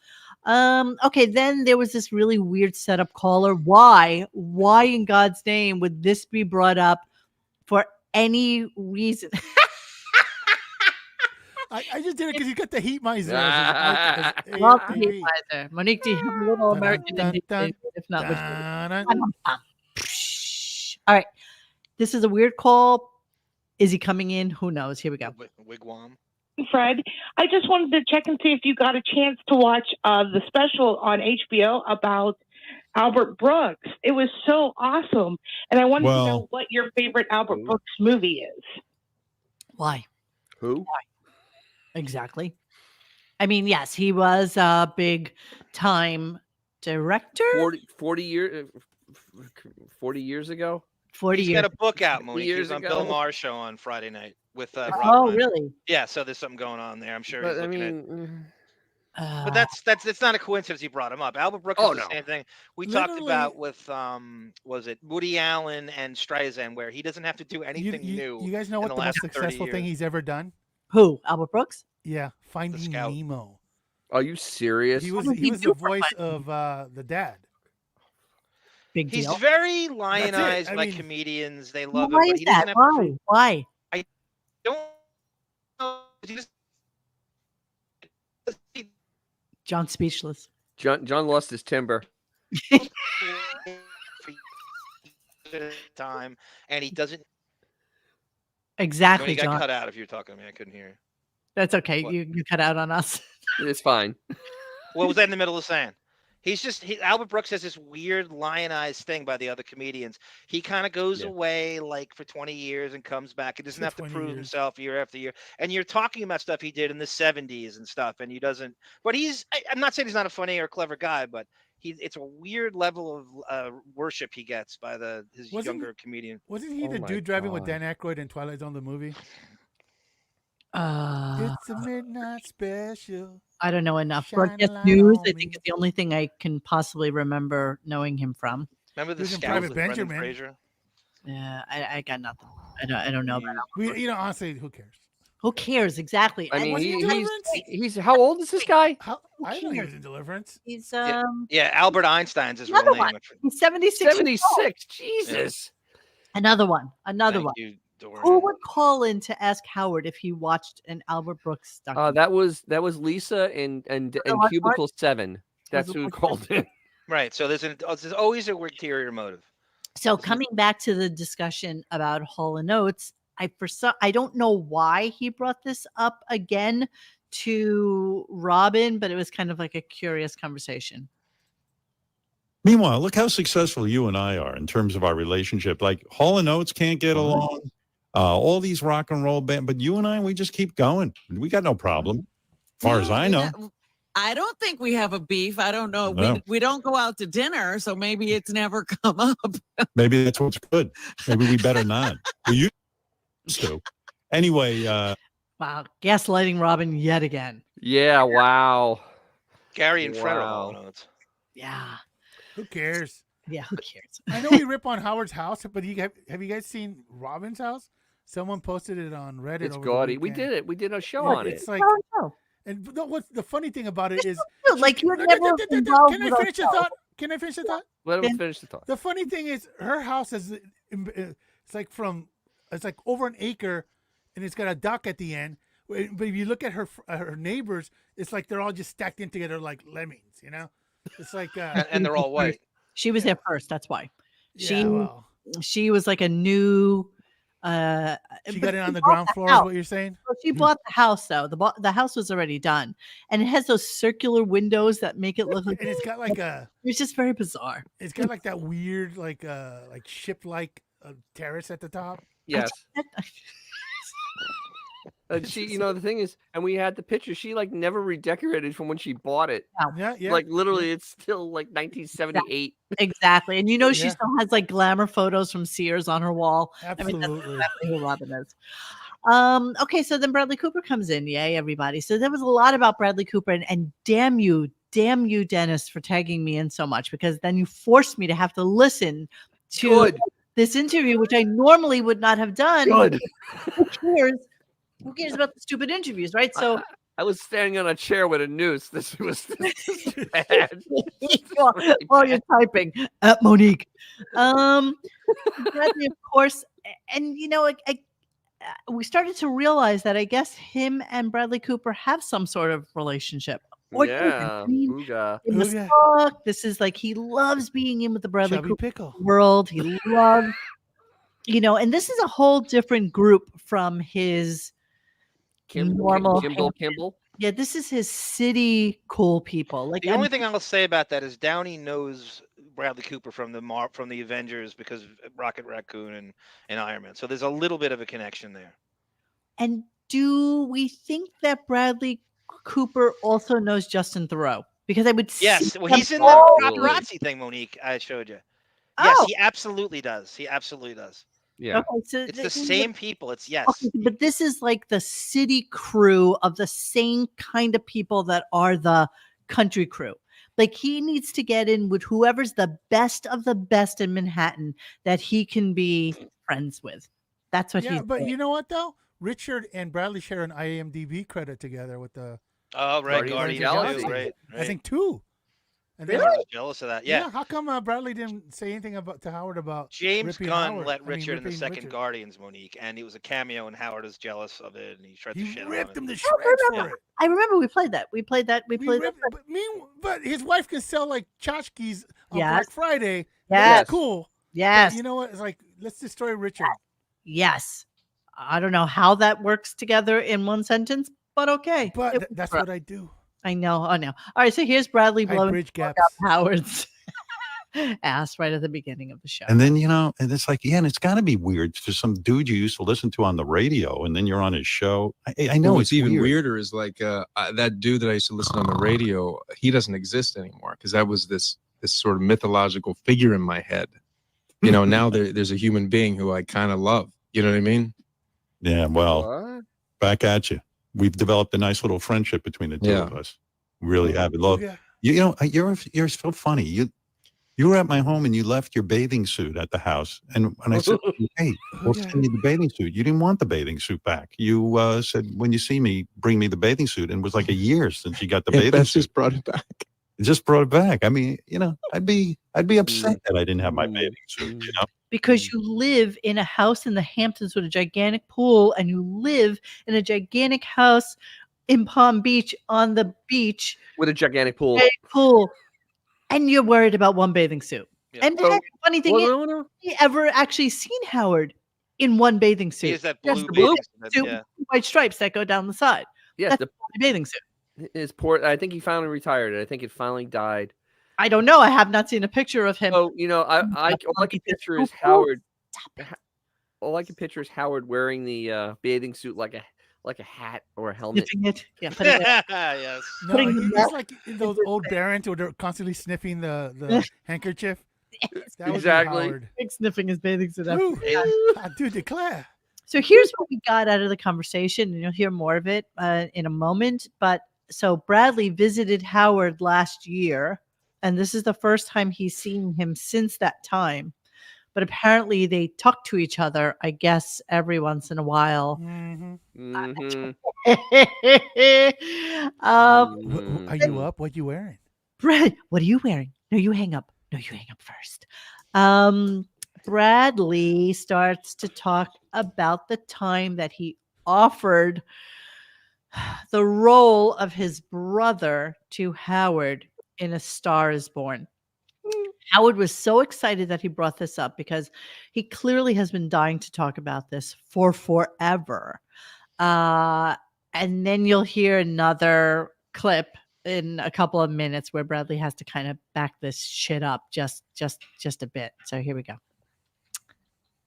Okay, then there was this really weird setup caller. Why in God's name would this be brought up for any reason? I just did it because you got the heat miser. Love the Heat Miser. Monique, do you have a little American Dun, Indian? dun, If not, which dun. all right. This is a weird call. Is he coming in? Who knows? Here we go. Wigwam. Fred, I just wanted to check and see if you got a chance to watch the special on HBO about Albert Brooks. It was so awesome. And I wanted to know what your favorite Albert Brooks movie is. Why? Who? Exactly. I mean, yes, he was a big time director. 40 years ago. 40 He's years. got a book out, Monique. He years was on ago. Bill Maher's show on Friday night with Rob Oh, Reiner. really? Yeah, so there's something going on there. I'm sure he's But I looking at. mean, But that's it's not a coincidence he brought him up. Albert Brooks Oh, is the no. same thing we talked Literally- about with was it Woody Allen and Streisand, where he doesn't have to do anything new. You guys know in what the the most last 30 successful thing years. he's ever done? Who? Albert Brooks? Yeah, Finding Scout. Nemo. are you serious? He was did he he was do the for voice Finding of the dad. Big He's deal. very lionized I by mean- comedians. They love Why him, but is he that? doesn't have to Why? prove- Why? Don't know. He just- John speechless. John lost his timber. time, and he doesn't. Exactly, He got John. cut out. If you're talking to me, I couldn't hear you. That's okay. What? You cut out on us. It's fine. What was that in the middle of saying? Albert Brooks has this weird lionized thing by the other comedians. He kind of goes Yeah. away like for 20 years and comes back. He doesn't For have to 20 prove years. himself year after year. And you're talking about stuff he did in the 70s and stuff, and he doesn't. But I'm not saying he's not a funny or clever guy, but it's a weird level of worship he gets by his Wasn't younger comedian. Wasn't he Oh the my dude driving with God. Dan Aykroyd in Twilight Zone the movie? Uh, It's a midnight special. I don't know enough. Shine a Broadcast light news, on I think, me. is the only thing I can possibly remember knowing him from. Remember the He was in Scouts Private with Brendan Benjamin. Fraser? Yeah, I got nothing. I don't know about him. Honestly, who cares? Who cares? Exactly. I mean, Was he in Deliverance? he's how old is this guy? How, I didn't know he was in Deliverance. He's Yeah, Albert Einstein's his real another name. one. He's 76. years old. 76. Jesus. Another one. Another Thank one. you, Who would call in to ask Howard if he watched an Albert Brooks documentary? That was Lisa and Mark? Cubicle 7. That's it who Mark? called in. Right. So there's always a ulterior motive. So coming back to the discussion about Hall and Oates, I don't know why he brought this up again to Robin, but it was kind of like a curious conversation. Meanwhile, look how successful you and I are in terms of our relationship. Like Hall and Oates can't get along. All these rock and roll band, but you and I, we just keep going. We got no problem, as far as I know. I don't think we have a beef. I don't know. No. We don't go out to dinner, so maybe it's never come up. Maybe that's what's good. Maybe we better not. We used to. Anyway. Wow. Gaslighting Robin yet again. Yeah. Wow. Gary and Fred are Hall and Oates. Yeah. Who cares? Yeah, who cares? I know we rip on Howard's house, but have you guys seen Robin's house? Someone posted it on Reddit. It's over gaudy. the We weekend. did it. We did a show on It's it. like, and what's the funny thing about it is, like you're Can never involved I with finish the ourselves. thought? Can I finish the thought? Let him finish the thought. The funny thing is, her house is it's like over an acre, and it's got a dock at the end. But if you look at her neighbors, it's like they're all just stacked in together like lemmings. You know, it's like and they're all white. She was there first. That's why. Yeah, She was like a new. She got in on the bought ground floor. Is house. what you're saying? Well, she bought the house though. The house was already done, and it has those circular windows that make it look like. And it's got like It's just very bizarre. It's got like that weird like ship like terrace at the top. Yes. And she, the thing is, and we had the picture. She like never redecorated from when she bought it. Yeah. Like literally, it's still like 1978. Exactly, and she still has like glamour photos from Sears on her wall. Absolutely. I mean, that's exactly who Robin is. Okay, so then Bradley Cooper comes in. Yay, everybody! So there was a lot about Bradley Cooper, and damn you, Dennis, for tagging me in so much, because then you forced me to have to listen to this interview, which I normally would not have done. Good. Who cares about the stupid interviews, right? So I was standing on a chair with a noose. This was bad. while you're typing at Monique. Bradley, of course, and we started to realize that I guess him and Bradley Cooper have some sort of relationship. Yeah, in the book, this is like he loves being in with the Bradley Chubby Cooper pickle. world. He loves, and this is a whole different group from his normal Kimball. Yeah, this is his city cool people. Like The only thing I'll say about that is Downey knows Bradley Cooper from the Avengers because of Rocket Raccoon and Iron Man. So there's a little bit of a connection there. And do we think that Bradley Cooper also knows Justin Theroux? Because I would Yes, see well, them he's in the all- paparazzi thing, Monique. I showed you. Yes, Oh. he absolutely does. He absolutely does. Yeah. Okay, so It's the same people. It's yes. Okay, but this is like the city crew of the same kind of people that are the country crew. Like he needs to get in with whoever's the best of the best in Manhattan that he can be friends with. That's what he's But doing. you know what though? Richard and Bradley share an IMDb credit together with the. Oh, right, Guardians Guardians of the too, Galaxy. right. I think 2. And I was jealous of that. Yeah. How come Bradley didn't say anything to Howard about James ripping Gunn Howard? let I mean, Richard in the ripping second Richard. Guardians, Monique, and it was a cameo, and Howard is jealous of it, and he tried to shit on ripped it. him to I shreds remember, for it. I remember we played that. We played that. But his wife can sell like tchotchkes on Yes. Black Friday. Yes. That's cool. Yes. But you know what? It's like, let's destroy Richard. Yes. I don't know how that works together in one sentence, but okay. But that's what I do. I know. All right. So here's Bradley I blowing bridge up gaps. Howard's ass right at the beginning of the show. And then, and it's like, and it's got to be weird for some dude you used to listen to on the radio, and then you're on his show. I know What's it's even weird. weirder is like that dude that I used to listen on the radio. He doesn't exist anymore because that was this sort of mythological figure in my head. Now there's a human being who I kind of love. You know what I mean? Yeah, well, back at you. We've developed a nice little friendship between the two of us. We really have. Look, you're so funny. You were at my home and you left your bathing suit at the house. And when I said, hey, we'll send you the bathing suit, you didn't want the bathing suit back. You said, when you see me, bring me the bathing suit. And it was like a year since you got the bathing Beth suit. just brought it back. It just brought it back. I mean, I'd be upset that I didn't have my bathing suit. Because you live in a house in the Hamptons with a gigantic pool, and you live in a gigantic house in Palm Beach on the beach with a gigantic pool. And you're worried about one bathing suit. Yeah. And the funny thing is, have you ever actually seen Howard in one bathing suit? He has that Just blue the bathing suit, suit yeah. with white stripes that go down the side. Yes, That's the a bathing suit. his poor. I think he finally retired it. I think it finally died. I don't know. I have not seen a picture of him. Oh, all I can picture is Howard. All I can picture is Howard wearing the bathing suit like a hat or a helmet. Sniffing it. Yeah, put it there. Yes. No, he's like in those old barons where they're constantly sniffing the handkerchief. That would be Howard. Big sniffing his bathing suit. Ooh, I do declare. So here's what we got out of the conversation, and you'll hear more of it in a moment. But so Bradley visited Howard last year, and this is the first time he's seen him since that time. But apparently they talk to each other, I guess, every once in a while. Are you up? What you wearing? Brad, what are you wearing? No, you hang up. No, you hang up first. Bradley starts to talk about the time that he offered the role of his brother to Howard in A Star Is Born. Howard was so excited that he brought this up because he clearly has been dying to talk about this for forever. And then you'll hear another clip in a couple of minutes where Bradley has to kind of back this shit up just a bit. So here we go.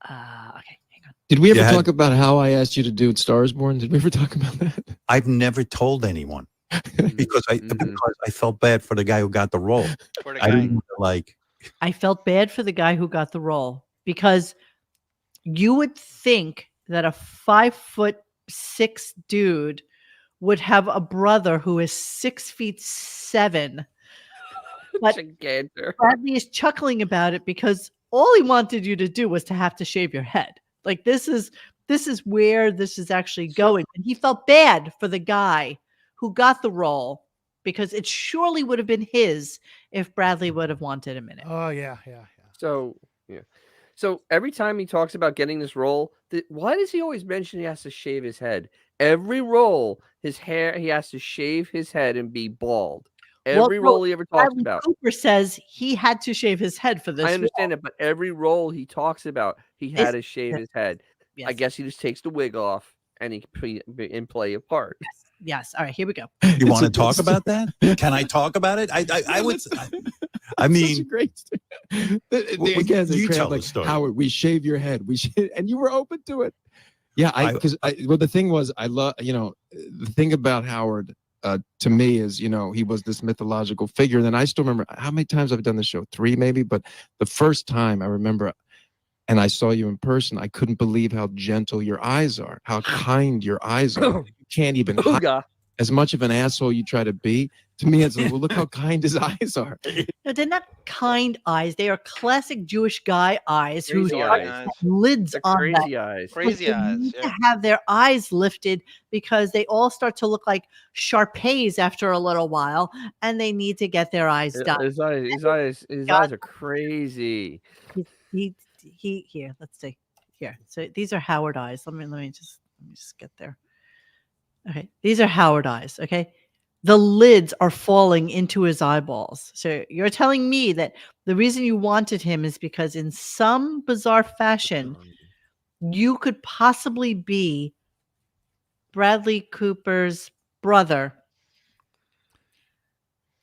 Okay, hang on. Did we ever talk about how I asked you to do Stars Born? Did we ever talk about that? I've never told anyone because I felt bad for the guy who got the role. I didn't I felt bad for the guy who got the role because you would think that a 5'6" dude would have a brother who is 6'7". But Bradley is chuckling about it because all he wanted you to do was to have to shave your head. Like this is where this is actually going. And he felt bad for the guy who got the role because it surely would have been his if Bradley would have wanted him in it. Oh yeah. So every time he talks about getting this role, why does he always mention he has to shave his head? Every role, his hair, he has to shave his head and be bald. Every role he ever talks Bradley about. Cooper says he had to shave his head for this. I understand it, but every role he talks about, he had to shave his head. Yes. I guess he just takes the wig off and he play a part. Yes. All right, here we go. You want to talk about that? Can I talk about it? I would. I mean, great. Again, you tell like, the story. Howard, we shave your head. And you were open to it. Yeah, well, the thing was, I love, the thing about Howard to me is, he was this mythological figure. And then I still remember how many times I've done the show, 3 maybe, but the first time I remember, and I saw you in person, I couldn't believe how gentle your eyes are, how kind your eyes are. You can't even hide. As much of an asshole you try to be, to me, it's like, well, look how kind his eyes are. No, they're not kind eyes. They are classic Jewish guy eyes whose eyes. lids They're on crazy that. eyes. Crazy They eyes. need Yeah. to have their eyes lifted because they all start to look like Shar-Peis after a little while, and they need to get their eyes done. His eyes are crazy. He here. Let's see here. So these are Howard eyes. Let me just get there. Okay, these are Howard eyes. Okay, the lids are falling into his eyeballs. So you're telling me that the reason you wanted him is because in some bizarre fashion, you could possibly be Bradley Cooper's brother.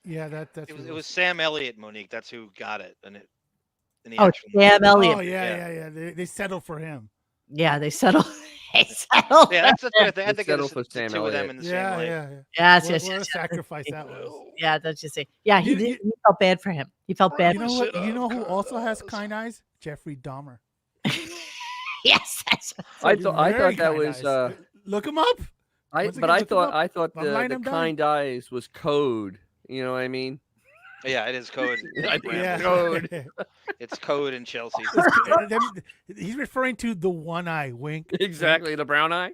Yeah, that's It was Sam Elliott, Monique. That's who got it. Sam Elliott. Oh yeah. They settled for him. Yeah, they settled. They settled. Yeah, that's the thing. They had to get settled for the Sam two of them Elliott. in the same lane. Yes. What a sacrifice that was. Yeah, don't you see? Yeah, he felt bad for him. He felt bad. You know what? You know who also has kind eyes? Jeffrey Dahmer. Yes. I thought that was look him up. I thought the kind eyes was code. You know what I mean? Yeah, it is code. Code. It's code in Chelsea. He's referring to the one eye wink. Exactly, the brown eye.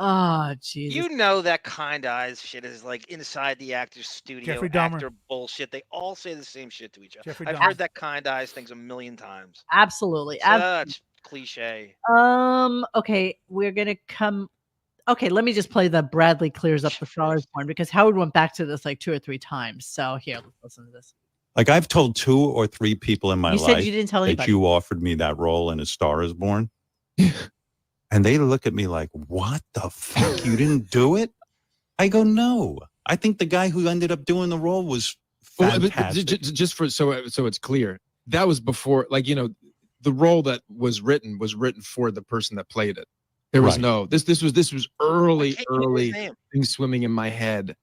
Oh, Jesus. You know that kind eyes shit is like inside the actor's studio Jeffrey Dahmer. actor bullshit. They all say the same shit to each other. Jeffrey I've Dahmer. heard that kind eyes things a million times. Absolutely. Such cliche. Okay, we're gonna come. Okay, let me just play the Bradley clears up the stars one because Howard went back to this like 2 or 3 times. So here, let's listen to this. Like I've told 2 or 3 people in my You life said you didn't tell that anybody. you offered me that role in A Star Is Born. And they look at me like, what the fuck? You didn't do it? I go, no. I think the guy who ended up doing the role was fantastic. Just for so it's clear, that was before, like, you know, the role that was written for the person that played it. There was Right. no this was early can't remember his name. things swimming in my head.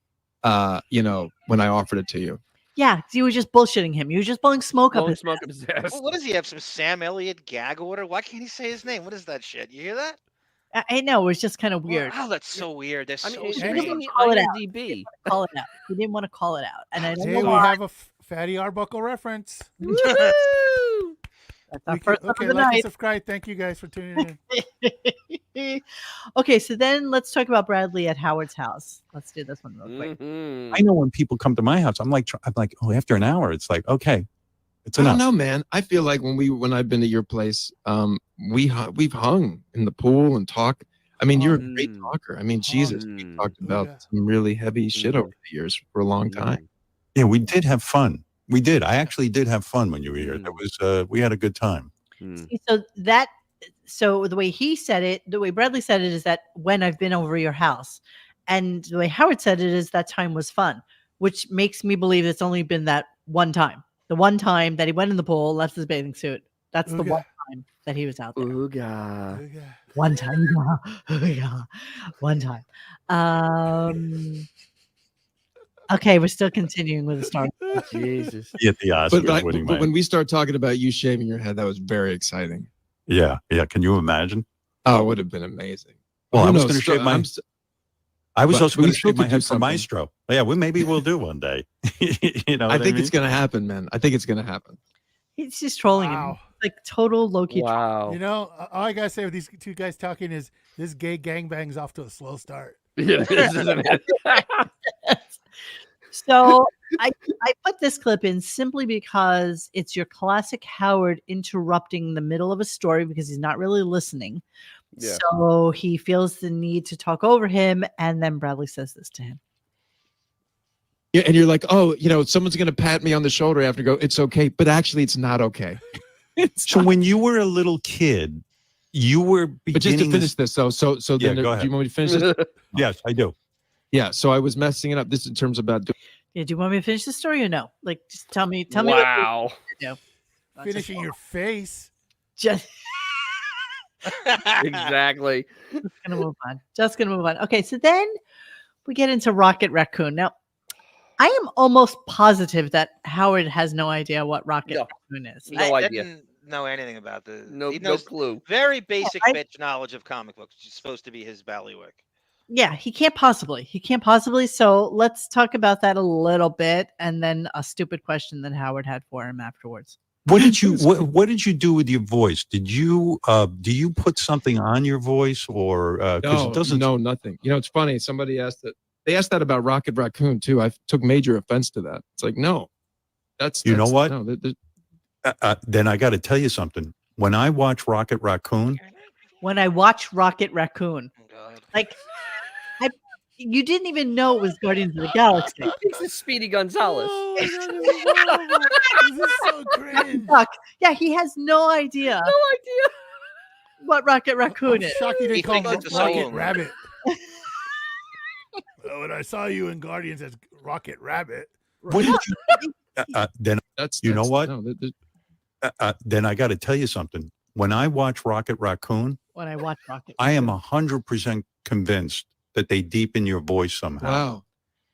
You know, when I offered it to you. Yeah, you were just bullshitting him. You were just blowing smoke up Blowing his smoke up his ass. Well, what does he have? Some Sam Elliott gag order? Why can't he say his name? What is that shit? You hear that? I know, it was just kind of weird. Oh, that's so weird. They're I so mean, it's strange. in the Call it out. IMDb. Call it out. He didn't want to call it out. And I don't Hey, know we why. have a Fatty Arbuckle reference. Woo-hoo! That's our first one Okay, of the like and night. subscribe. Thank you guys for tuning in. Okay, so then let's talk about Bradley at Howard's house. Let's do this one real quick. Mhm. I know when people come to my house, I'm like, oh, after an hour, it's like, okay, it's I enough. don't know, man. I feel like when I've been to your place, we've hung in the pool and talked. I mean, you're a great Mm. talker. I mean, Jesus, we Mm. talked Oh, about yeah. some really heavy shit over the years for a long time. Yeah, we did have fun. We did. I actually did have fun when you were here. That was we had a good time. Mm. See, so the way he said it, the way Bradley said it is that when I've been over your house. And the way Howard said it is that time was fun, which makes me believe it's only been that one time. The one time that he went in the pool, left his bathing suit. That's the Ooga. one time that he was out there. Ooga. Okay. One time. Yeah. One time. Okay, we're still continuing with the Star Wars. Jesus. Get the Oscar But winning man. when we start talking about you shaving your head, that was very exciting. Yeah. Can you imagine? Oh, it would have been amazing. Well, Who I was knows? going to shave my. I'm I was but also we going to still shave my could do head for something. Maestro. Yeah, maybe we'll do one day. You know, I what think mean? it's gonna happen, man. I think it's gonna happen. He's just trolling him. Wow. Like total Loki. Wow. You know, all I gotta say with these 2 guys talking is this gay gangbang's off to a slow start. It is, isn't it? So I put this clip in simply because it's your classic Howard interrupting the middle of a story because he's not really listening. Yeah. So he feels the need to talk over him, and then Bradley says this to him. Yeah, and you're like, oh, you know, someone's gonna pat me on the shoulder after go. It's okay, but actually, it's not okay. So when you were a little kid, you were beginning. But just to finish this, though, so Yeah, then go do ahead. you want me to finish this? Yes, I do. Yeah. So I was messing it up. This in terms about Yeah, do you want me to finish the story or no? Like, just tell me. What Wow. you do. Finishing your face. Just Exactly. gonna move on. Just gonna move on. Okay, so then we get into Rocket Raccoon. Now, I am almost positive that Howard has no idea what Rocket No. Raccoon is. No I idea. didn't know anything about this. No, He no knows clue. very basic I- bitch knowledge of comic books, which is supposed to be his ballywick. Yeah, he can't possibly. So let's talk about that a little bit, and then a stupid question that Howard had for him afterwards. What did you what did you do with your voice? Did you do you put something on your voice or because no, it doesn't no, nothing. You know, it's funny. Somebody asked that. They asked that about Rocket Raccoon too. I took major offense to that. It's like, no, You know what? No, then I got to tell you something. When I watch Rocket Raccoon, When I watch Rocket Raccoon, Oh, God. like, you didn't even know it was Guardians of the Galaxy. This is Speedy Gonzalez. Oh, my God, this is horrible. This is so cringe. Fuck. Yeah, he has no idea No idea. what Rocket Raccoon I'm is. shocked you He didn't call thinks him it's a Rocket solo. Rabbit. When I saw you in Guardians as Rocket Rabbit. what did you then You know what? No, then I got to tell you something. When I watch Rocket Raccoon, When I watch Rocket I am 100% convinced that they deepen your voice somehow. wow.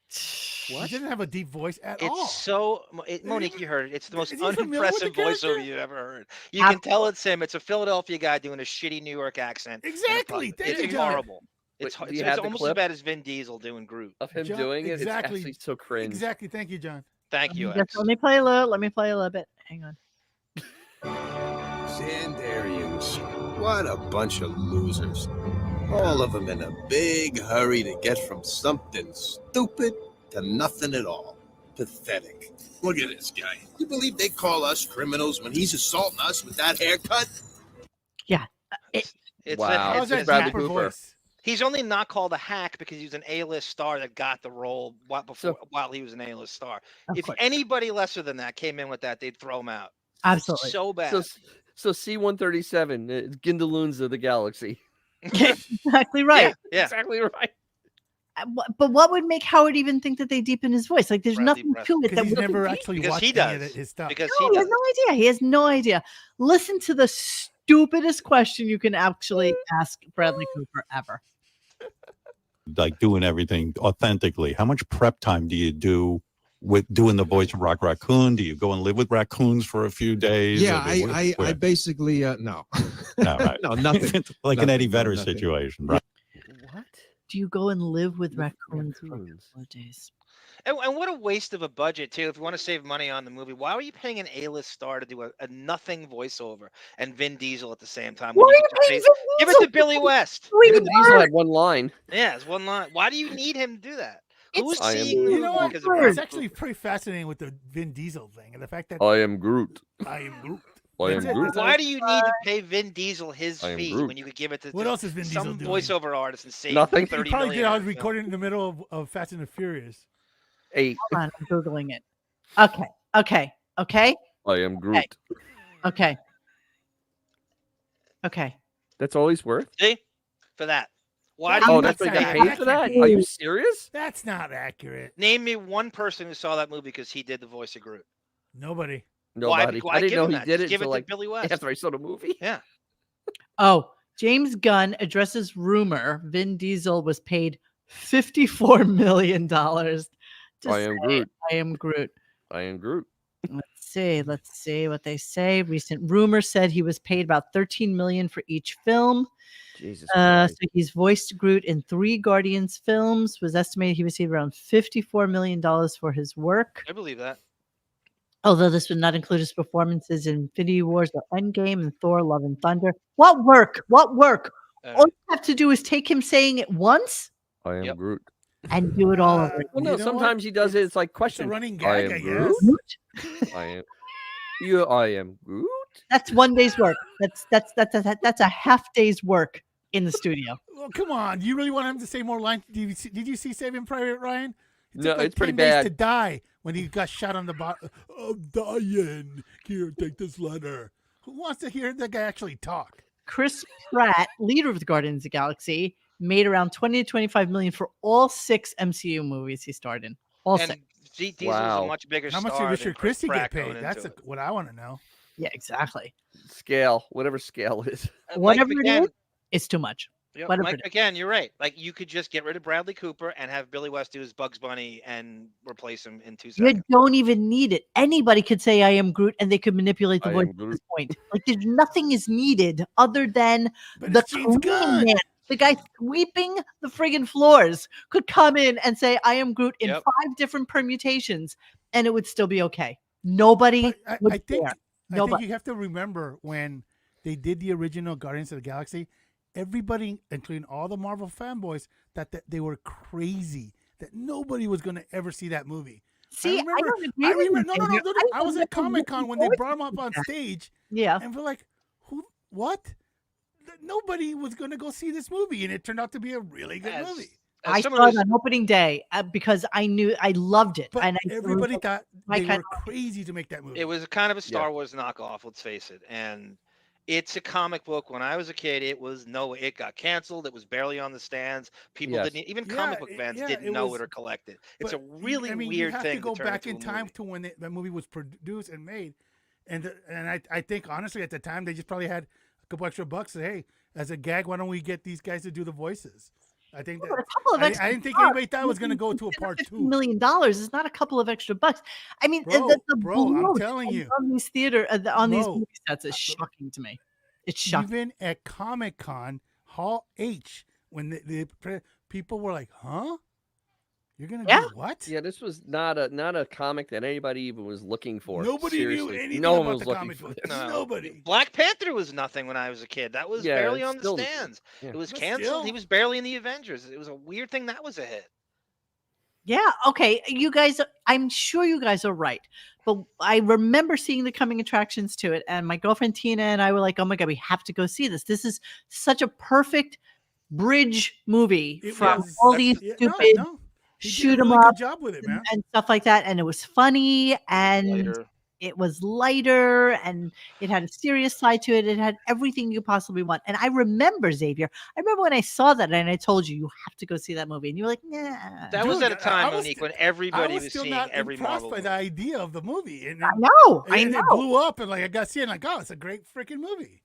He didn't have a deep voice at all. It's so Monique, you heard it. It's the most Is he familiar with the unimpressive voiceover character? you've ever heard. You can tell it's him. It's a Philadelphia guy doing a shitty New York accent. Exactly. Thank It's you, John. horrible. Wait, It's, do it's, you have the almost as clip? bad as Vin Diesel doing Groot. Of him John, doing it, exactly. it's actually so cringe. Exactly. Thank you, John. Thank you, Just X. let me play a little bit. Hang on. Sandarians. What a bunch of losers. All of them in a big hurry to get from something stupid to nothing at all. Pathetic. Look at this guy. You believe they call us criminals when he's assaulting us with that haircut? Yeah. It's Wow. it's It's a Bradley hack. Cooper. voice. He's only not called a hack because he's an A-list star that got the role while he was an A-list star. Of If course. anybody lesser than that came in with that, they'd throw him out. Absolutely. It's so bad. So C-137, Gindaloons of the galaxy. Exactly right. Yeah. Exactly right. But what would make Howard even think that they deepen his voice? Like, there's Bradley nothing to it Because that he's would never deep. actually Because watched he any of does. his stuff. Because No, he he has does. no idea. He has no idea. Listen to the stupidest question you can actually ask Bradley Cooper ever. Like doing everything authentically. How much prep time do you do with doing the voice of Rock Raccoon? Do you go and live with raccoons for a few days? Yeah, I mean, I basically no. no, right. No, nothing. Like an Nothing, Eddie no, Vedder nothing. situation, right? What? Do you go and live with Live with raccoons for a raccoons. couple of days? And what a waste of a budget too. If you want to save money on the movie, why were you paying an A-list star to do a nothing voiceover and Vin Diesel at the same time? Why when are you you could just paying say, Vin give it Diesel? to Billy West. Doing Give it Vin to- Diesel had one line. Yeah, it's one line. Why do you need him to do that? Who's I am seeing the Groot. movie You know what? because of It's Bradley actually Cooper? pretty fascinating with the Vin Diesel thing and the fact that I am Groot. I am Groot. I am That's it. Groot. That's all. Why do you need to pay Vin Diesel his I am fee Groot. when you could give it to What just else is Vin Diesel some doing? voiceover artist and save Nothing. He 30 probably million? did. I on was the film? recording in the middle of Fast and the Furious. 8. Hold on, I'm Googling it. Okay. I am Groot. Okay. That's all he's worth? See? For that. Why do Oh, you that's need what he to got pay paid that? for that? Are you serious? That's not accurate. Name me one person who saw that movie because he did the voice of Groot. Nobody. Nobody. Why I didn't give know him he that? did Just it give it until to like Billy West. after I saw the movie. Yeah. Oh, James Gunn addresses rumor Vin Diesel was paid $54 million to I am say, Groot. I am Groot. I am Groot. Let's see what they say. Recent rumor said he was paid about $13 million for each film. Jesus So Christ. he's voiced Groot in 3 Guardians films. Was estimated he received around $54 million for his work. I believe that. Although this would not include his performances in Infinity Wars or Endgame and Thor: Love and Thunder. What work? All you have to do is take him saying it once I am Groot. and do it all over. Well, You no, know sometimes what? he does it. It's like It's a question. running I gag, am I Groot. guess. I am. I am Groot. That's one day's work. That's a half day's work in the studio. Well, come on. You really want him to say more lines? Did you see Saving Private Ryan? It No, took like it's pretty 10 days bad. to die when he got shot on the bottom. I'm dying. Here, take this letter. Who wants to hear the guy actually talk? Chris Pratt, leader of the Guardians of the Galaxy, made around 20 to 25 million for all 6 MCU movies he starred in. All 6. And Diesel's Wow. a much bigger How star much did than Richard Chris Christie Pratt get going paid? That's into it. what I want to know. Yeah, exactly. Scale, whatever scale is. Whatever Mike it is, McGann, it's too much. yep, whatever Mike it is. McGann, you're right. Like you could just get rid of Bradley Cooper and have Billy West do his Bugs Bunny and replace him in 2 You seconds. don't even need it. Anybody could say I am Groot and they could manipulate the I voice am at Groot. this point. Like there's nothing is needed other than But the it's James cleaning Gunn. man. The guy sweeping the friggin' floors could come in and say I am Groot in Yep. 5 different permutations and it would still be okay. Nobody But would I think care. I think Nobody. you have to remember when they did the original Guardians of the Galaxy, everybody, including all the Marvel fanboys, that they were crazy. That nobody was going to ever see that movie. See, I remember- don't agree I with remember. you, No. Xavier. I was at Comic Con when they always brought him up think on that. stage, Yeah. and we're like, "Who? What?" Nobody was going to go see this movie, and it turned out to be a really good As- movie. as I someone saw it who's- on opening day because I knew I loved it. But and everybody thought my they kind were crazy to make that movie. It was kind of a Star Wars knockoff, let's face it. And it's a comic book. When I was a kid, it got canceled. It was barely on the stands. People Yes. didn't even Yeah, comic book fans yeah, didn't it know was- it or collect it. It's a But really I mean, weird you have thing to go turn back into in a time movie. to when that movie was produced and made, and I think honestly at the time they just probably had a couple extra bucks. Say, hey, as a gag, why don't we get these guys to do the voices? I think that a couple of I extra didn't think bucks. anybody thought it was going to go to a part $10 two. million is not a couple of extra bucks. I mean, Bro, the bro, I'm bloat telling you. on these theater on these Bro, movie sets is shocking to me. It's shocking. Even at Comic Con Hall H, when the people were like, "Huh?" You're gonna Yeah. do what? Yeah, this was not a comic that anybody even was looking for. Nobody knew Seriously. anything No one about was the looking comic for book. this. No. Nobody. Black Panther was nothing when I was a kid. That was Yeah, barely it's on the still- stands. yeah. It was But canceled. still. He was barely in the Avengers. It was a weird thing that was a hit. Yeah. Okay. You guys, I'm sure you guys are right. But I remember seeing the coming attractions to it. And my girlfriend Tina and I were like, oh my God, we have to go see this. This is such a perfect bridge movie It from was- all these Yeah, stupid no. He did shoot a 'em really up good job with it, man. and stuff like that. And it was funny and Later. it was lighter and it had a serious side to it. It had everything you possibly want. And I remember, Xavier, I remember when I saw that and I told you, you have to go see that movie. And you were like, nah. That was Dude, at a time, I was Monique, st- when I everybody was was still seeing not every impressed Marvel by movie. the idea of the movie. And I know. I and know. it blew up, and like I got seeing like, oh, it's a great freaking movie.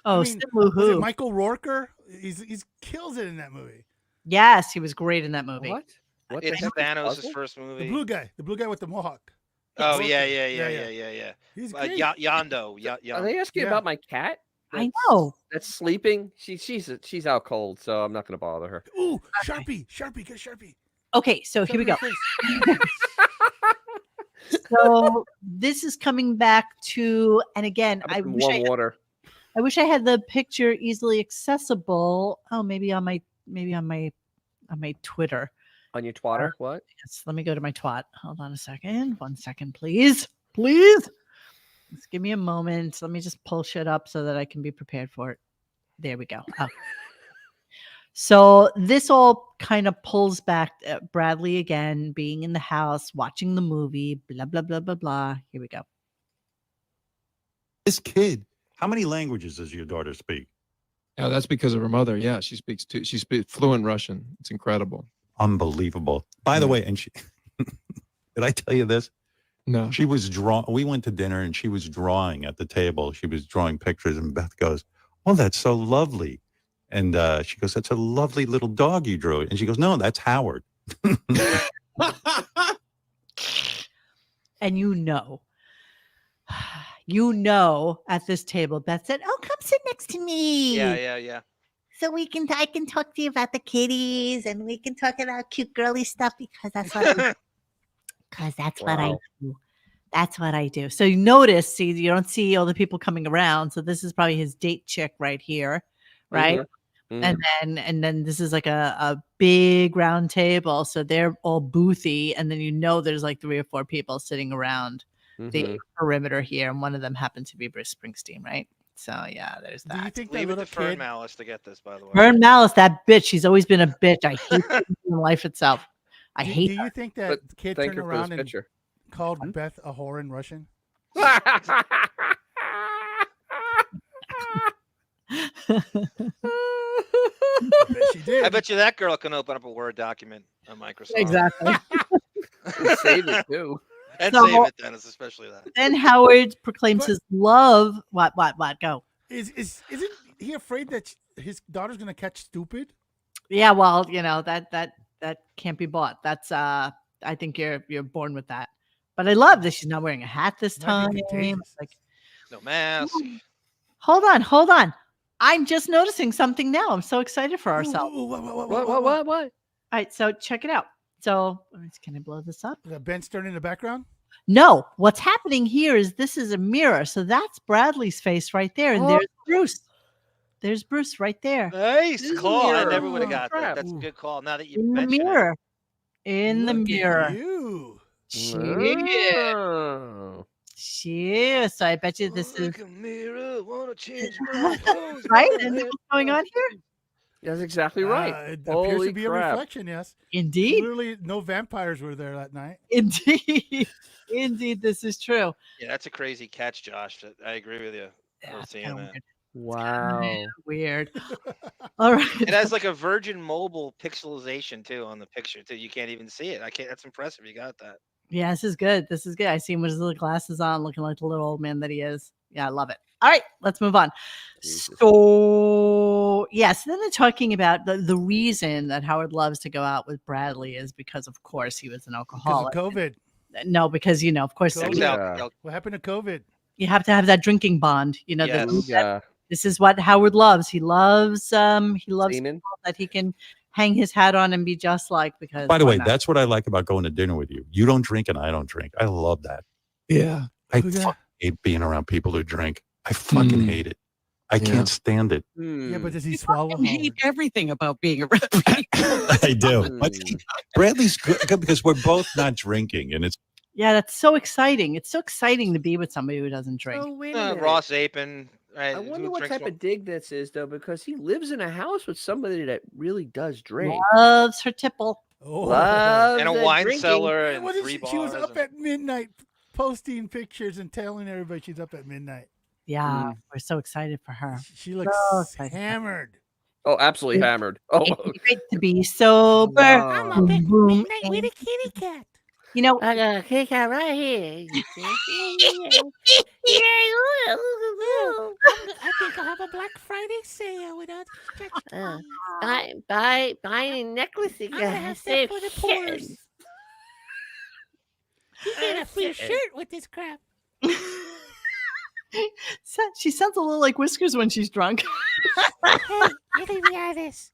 Oh, I mean, Simu was it Who? Michael Rooker? He's kills it in that movie. Yes, he was great in that movie. What? What? It's the heck? Thanos' Puzzle? first The movie. blue guy with the mohawk. Oh Rooker. yeah. Yeah. He's great. Yondo. Are they asking Yeah. about my cat? I know. That's sleeping. She's out cold, so I'm not gonna bother her. Ooh, Sharpie, get a Sharpie. Okay, so here we go. Cover your face. So this is coming back to, and again, How about I some wish warm water. I wish I had the picture easily accessible. Oh, maybe on my Twitter. On your twatter? What? Yes, let me go to my twat. Hold on a second. 1 second, please. Please. Just give me a moment. Let me just pull shit up so that I can be prepared for it. There we go. Oh. So this all kind of pulls back Bradley again, being in the house, watching the movie, blah, blah, blah, blah, blah. Here we go. This kid, how many languages does your daughter speak? Yeah, that's because of her mother. Yeah, she speaks fluent Russian. It's incredible. Unbelievable. By the way, and she did I tell you this? No. She was drawing. We went to dinner and she was drawing at the table. She was drawing pictures, and Beth goes, "Oh, that's so lovely." And she goes, "That's a lovely little dog you drew." And she goes, "No, that's Howard." And you know, at this table, Beth said, "Oh, come sit next to me. Yeah. So I can talk to you about the kitties and we can talk about cute girly stuff because that's what what I Wow. do. That's what I do." So you notice, see, you don't see all the people coming around. So this is probably his date chick right here, right? Mhm. And then this is like a big round table. So they're all boothy, and then there's like 3 or 4 people sitting around the Mhm. perimeter here, and one of them happened to be Bruce Springsteen, right? So yeah, there's Do you that. think that Leave it little to Fern kid? Malice to get this, by the way. Vern Malice, that bitch. She's always been a bitch. I hate her in life itself. I Do hate you think that But kid Thank turned her for around this and picture. called Beth a whore in Russian? her. I bet she did. I bet you that girl can open up a Word document on Microsoft. Exactly. And save it too. And So- save it, Dennis, especially that. Then Howard proclaims But- his love. What? Go. Isn't he afraid that his daughter's gonna catch stupid? Yeah, well, that can't be bought. That's I think you're born with that. But I love that she's not wearing a hat this Might time. be contagious. Like, No mask. hold on. I'm just noticing something now. I'm so excited for ourselves. Ooh, What? All right, so check it out. So can I blow this up? Is that Ben Stern in the background? No, what's happening here is this is a mirror. So that's Bradley's face right there. And there's Bruce. There's Bruce right there. Nice This is call. I mirror. never would have Oh, got crap. that. That's a good call. Now that you In the mention mirror. In the Look at mirror. you. Shit. Oh. Shit. So I bet you this is Like a mirror, wanna change my clothes. right. And what's going on here? That's exactly right. It appears Holy to be a crap. reflection. Yes. Indeed. Clearly, no vampires were there that night. Indeed. Indeed, this is true. Yeah, that's a crazy catch, Josh. I agree with you. Yeah, it's seeing kinda that. Wow. Weird. All right. It has like a Virgin Mobile pixelization too on the picture too. You can't even see it. I can't. That's impressive. You got that. Yeah, this is good. This is good. I see him with his little glasses on, looking like the little old man that he is. Yeah, I love it. All right, let's move on. Jesus. So, yes, then they're talking about the reason that Howard loves to go out with Bradley is because, of course, he was an Because alcoholic. of COVID. No, because, of course, COVID. Sex, Yeah. What happened to COVID? you have to have that drinking bond. Yes. This, Yeah. this is what Howard loves. He loves Semen. that he can hang his hat on and be just like, because By the why way, not? that's what I like about going to dinner with you. You don't drink and I don't drink. I love that. Yeah. I fucking hate being around people who drink. I fucking hate it. I can't stand it. Yeah, but does he You swallow fucking hate hard? everything about being around people. I do. But Bradley's good because we're both not drinking, and it's Yeah, that's so exciting. It's so exciting to be with somebody who doesn't drink. Oh, wait a minute. Ross Apin. Right? I wonder who what drinks type more? of dig this is, though, because he lives in a house with somebody that really does drink. Loves her tipple. Loves and a the wine drinking. cellar and What is 3 she? bars. She was up and- at midnight posting pictures and telling everybody she's up at midnight. Yeah, we're so excited for her. She looks So excited. hammered. Oh, absolutely hammered. Oh, It's great to be sober. I'm up Boom, boom, and- a kitty cat. You know, I got a kitty cat right here. I think I'll have a Black Friday sale without buy a necklace. I'm gonna have that for the poors. You get a free shirt with this crap. she sounds a little like Whiskers when she's drunk. Hey, leave me out of this.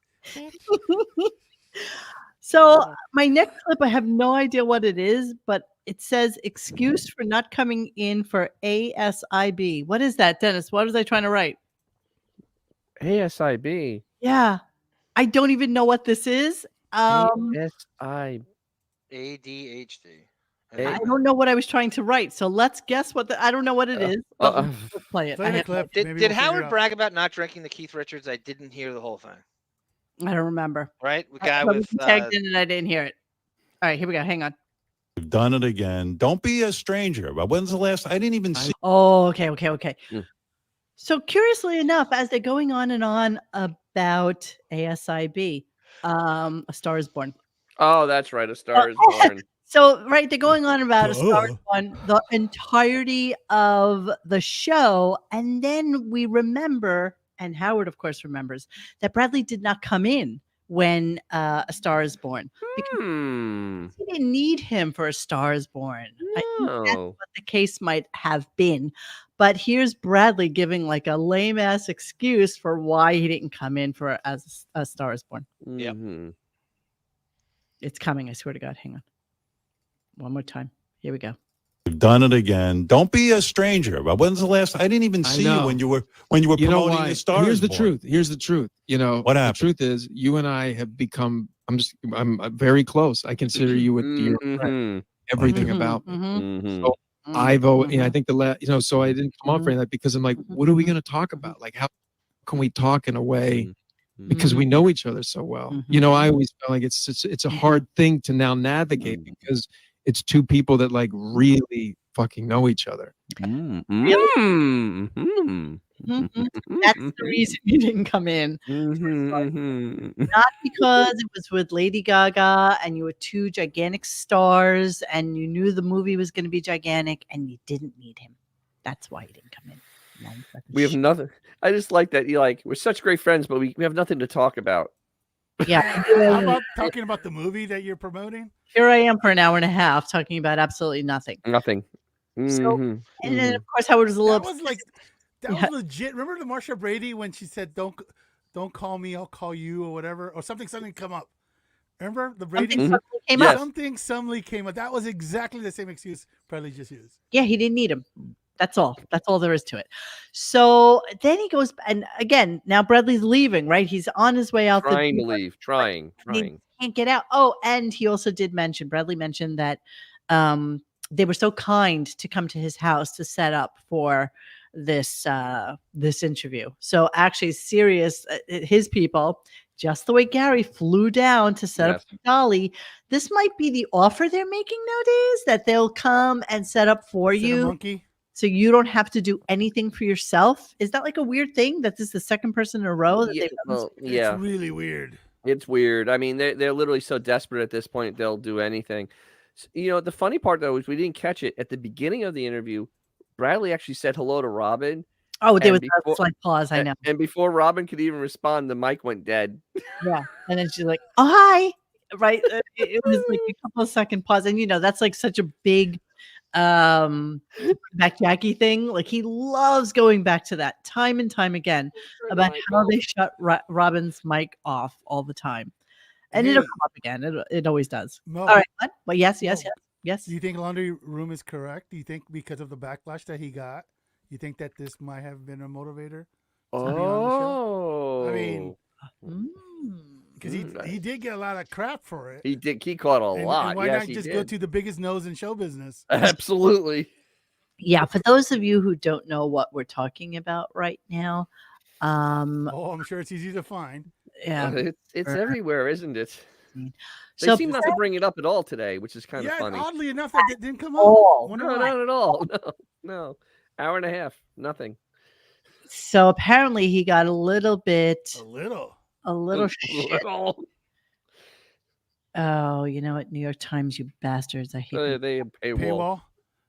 So my next clip, I have no idea what it is, but it says excuse for not coming in for ASIB. What is that, Dennis? What was I trying to write? ASIB. Yeah, I don't even know what this is. ASI. ADHD. I don't know what I was trying to write. So let's guess what I don't know what it is. But let's play it. Play the clip. Did, Maybe did we'll figure Howard it out. brag about not drinking the Keith Richards? I didn't hear the whole thing. I don't remember. Right? The guy Somebody with tagged in and I didn't hear it. All right, here we go. Hang on. we've done it again. Don't be a stranger. But when's the last? I didn't even see. Oh, okay. Mm. So curiously enough, as they're going on and on about ASIB, A Star is Born. Oh, that's right. A Star is Born. So, right, they're going on about A Star is Duh. Born the entirety of the show. And then we remember, and Howard, of course, remembers, that Bradley did not come in when A Star is Born. Because he didn't need him for A Star is Born. I think that's No. what the case might have been. But here's Bradley giving like a lame ass excuse for why he didn't come in for as A Star is Born. Yep. Mhm. It's coming. I swear to God. Hang on. One more time. Here we go. We've done it again. Don't be a stranger. But when's the last? I didn't even I see you know. when you were You know promoting why? the Star. Here's is the Born. truth. Here's the truth. You know What the happened? truth is, you and I have become. I'm very close. I consider you a dear friend. Mhm. Everything Mhm, about me. mhm, Mhm. So I've always, mhm. I think so I didn't come on for that because I'm like, what are we going to talk about? Like, how can we talk in a way because we know each other so well? You know, I always feel like it's a hard thing to now navigate because it's two people that like really fucking know each other. Really? Mhm. Mhm. That's the reason you didn't come in. Mhm. Not because it was with Lady Gaga and you were two gigantic stars and you knew the movie was going to be gigantic and you didn't need him. That's why he didn't come in. We have nothing. I just like that. You like we're such great friends, but we have nothing to talk about. Yeah. How about talking about the movie that you're promoting? Here I am for an hour and a half talking about absolutely nothing. Nothing. So, Mhm. and then of course Howard was a little That was like that Yeah. was legit. Remember the Marsha Brady when she said, "Don't call me, I'll call you," or whatever, or something come up. Remember the Brady? something suddenly came Yes. up. Something suddenly came up. That was exactly the same excuse Bradley just used. Yeah, he didn't need him. That's all. That's all there is to it. So then he goes, and again, now Bradley's leaving, right? He's on his way out Trying the to door. leave. Trying. He can't get out. Oh, and he also did mention, Bradley mentioned that they were so kind to come to his house to set up for this this interview. So actually, Sirius, his people, just the way Gary flew down to set up Yes. for Dolly, this might be the offer they're making nowadays, that they'll come and set up for Instead of you. monkey. So you don't have to do anything for yourself. Is that like a weird thing that this is the second person in a row that Yeah, they've done this? well, yeah. It's really weird. It's weird. I mean, they're literally so desperate at this point, they'll do anything. You know, the funny part though is we didn't catch it at the beginning of the interview. Bradley actually said hello to Robin. Oh, there and was a slight pause. I know. And before Robin could even respond, the mic went dead. Yeah, and then she's like, "Oh, hi!" Right? It was like a couple of second pause, and that's like such a big back Jackie thing. Like he loves going back to that time and time again about how they shut Robin's mic off all the time. And Hey. it'll come up again. It always does. Mo, All right. What? Well, yes. do Yes. you think laundry room is correct? Do you think because of the backlash that he got, you think that this might have been a motivator to be on the show? I mean, because he did get a lot of crap for it. He did. He caught a lot. And why Yes, not he just did. go to the biggest nose in show business? Absolutely. Yeah. For those of you who don't know what we're talking about right now, Oh, I'm sure it's easy to find. yeah, It's everywhere, isn't it? They So seem not to bring it up at all today, which is kind of Yeah, funny. oddly enough, that didn't come up. Oh, Wonder No, why. not at all. No. Hour and a half. Nothing. So apparently he got a little A little. shit. Little. Oh, you know what? New York Times, you bastards. I hate you. They paywall. Paywall.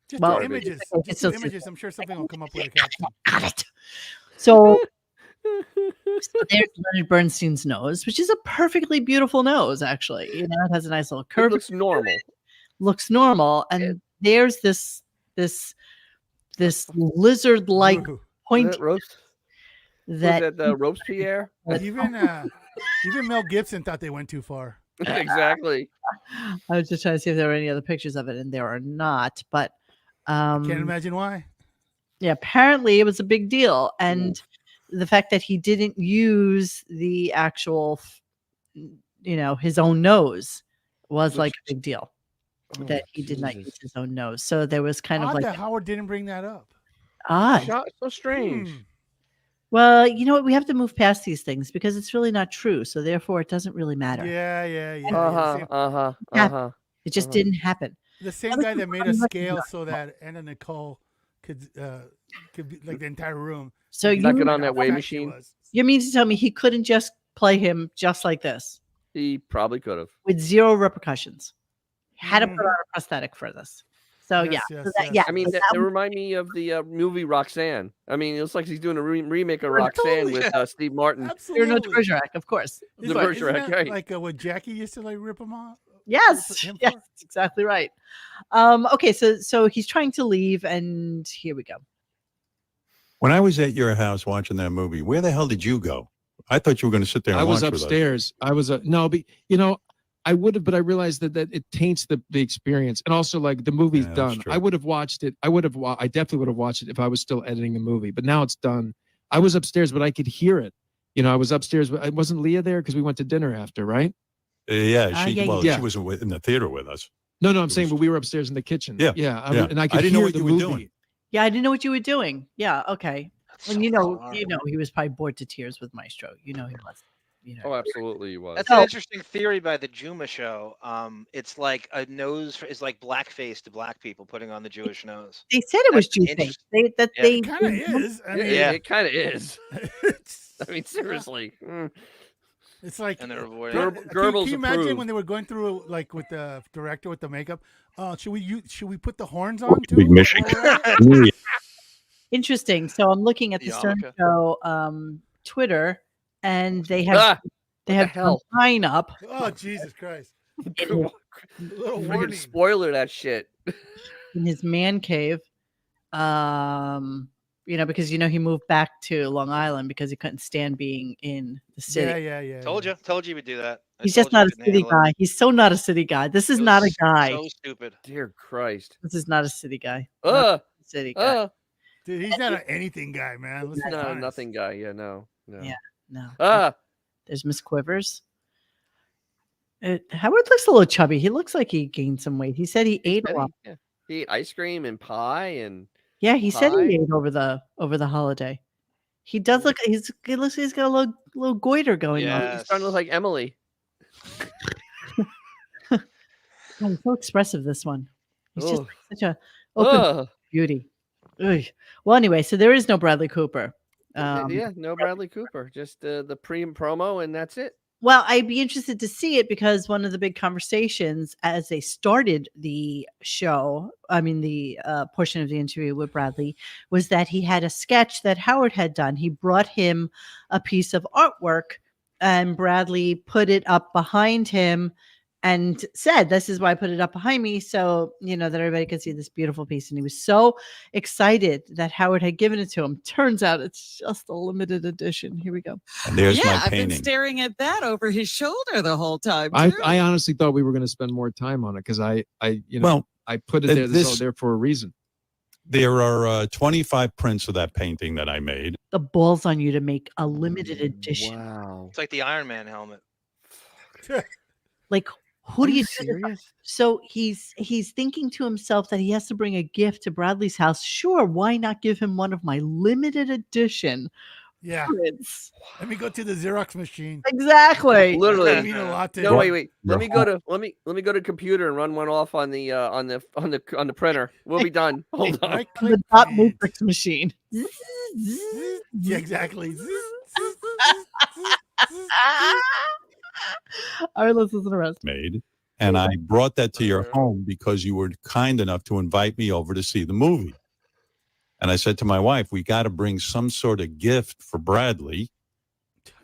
Just Well, do images. okay, Just so- do images. I'm sure something will come up with a caption. Got it. So there's Leonard Bernstein's nose, which is a perfectly beautiful nose, actually. You know, it has a nice little It curve. looks normal. Looks normal. And there's this lizard-like Ooh. point Roast. that Was that Robespierre? Even Mel Gibson thought they went too far. Exactly. I was just trying to see if there were any other pictures of it, and there are not. But Can't imagine why. yeah, apparently it was a big deal, and the fact that he didn't use the actual, his own nose was like a big deal. That he did not use his own nose, so there was kind of Odd like that Howard didn't bring that up. odd. So strange. Well, you know what? We have to move past these things because it's really not true. So therefore, it doesn't really matter. Yeah. It just didn't happen. The same guy that made a scale so that Anna Nicole could be like the entire room. So you Stuck it on that weigh machine. You mean to tell me he couldn't just play him just like this He probably could have. with zero repercussions? Had to put on a prosthetic for this. So Yes, yeah, yes, so that, yes. yeah. I mean, so that that was- remind me of the movie Roxanne. I mean, it looks like he's doing a remake of Roxanne with Steve Martin. You're no Absolutely. Bergerac, of course. The Bergerac, right? Like what Jackie used to like rip him off? Yes, Him yes, for? exactly right. Okay, so he's trying to leave, and here we go. When I was at your house watching that movie, where the hell did you go? I thought you were going to sit there and I was watch with us. upstairs. I was no, but I would have, but I realized that it taints the experience, and also like the movie's Yeah, that's done. true. I would have watched it. I definitely would have watched it if I was still editing the movie. But now it's done. I was upstairs, but I could hear it. I was upstairs. But wasn't Leah there because we went to dinner after, right? Yeah, yeah, she wasn't in the theater with us. No, I'm saying, but we were upstairs in the kitchen. Yeah, yeah, yeah. and I could I didn't know hear what the you were movie. doing. Yeah, I didn't know what you were doing. Yeah, okay. That's Well, so you know, horrible. he was probably bored to tears with Maestro. He was. Oh, absolutely, he was. That's So- an interesting theory by the Juma show. It's like a nose is like blackface to black people putting on the Jewish nose. They said it was That's Jew face. interesting. They Yeah. they It kind of is. I mean, Yeah. It kind of is. it's, I mean, seriously. it's like. And they're Can, avoiding. Goebbels you imagine approved. when they were going through like with the director with the makeup? Should we put the horns on too? Big mission. while we're at it? interesting. So I'm looking at the Stern Yarmulke. Show Twitter, and they have the a hell? sign up. Oh Jesus Christ! in, A little Freaking warning. spoiler that shit. in his man cave. Because he moved back to Long Island because he couldn't stand being in the city. Yeah. Told you would do that. I He's just told you not you a couldn't city handle it. guy. He's so not a city guy. This is It not a was guy. So stupid. Dear Christ. This is not a city guy. Not a city guy. Dude, he's not an anything guy, man. Let's He's be not a honest. nothing guy. Yeah, no. No. Ah, There's Miss Quivers. Howard looks a little chubby. He looks like he gained some weight. He said he ate a lot. yeah. He ate ice cream and pie and Yeah, he said pie. he ate over the holiday. He does look. He's got a little goiter going on. he's starting to look like Emily. Oh, he's so expressive. This one. He's just Ugh. like such a open Ugh. beauty. Ugh. Well, anyway, so there is no Bradley Cooper. Yeah, no Bradley Cooper. Just the pre and promo, and that's it. Well, I'd be interested to see it because one of the big conversations as they started the show, the portion of the interview with Bradley, was that he had a sketch that Howard had done. He brought him a piece of artwork and Bradley put it up behind him and said, "This is why I put it up behind me, so that everybody could see this beautiful piece." And he was so excited that Howard had given it to him. Turns out it's just a limited edition. Here we go. And there's my I've been painting. staring at that over his shoulder the whole time. I too. honestly thought we were going to spend more time on it because I put it there. This is all there for a reason. There are 25 prints of that painting that I made. The balls on you to make a limited edition. Wow. It's like the Iron Man helmet. Like, who do you do this? serious? So he's thinking to himself that he has to bring a gift to Bradley's house. Sure, why not give him one of my limited edition Yeah. prints? Let me go to the Xerox machine. Exactly. That'll Literally. mean a lot to No, him. wait. Let me go to the computer and run one off on the printer. We'll be done. Hold on. Right The click. dot and- matrix machine. Yeah, exactly. All right, let's listen to the rest. made. And I brought that to your home because you were kind enough to invite me over to see the movie. And I said to my wife, we got to bring some sort of gift for Bradley.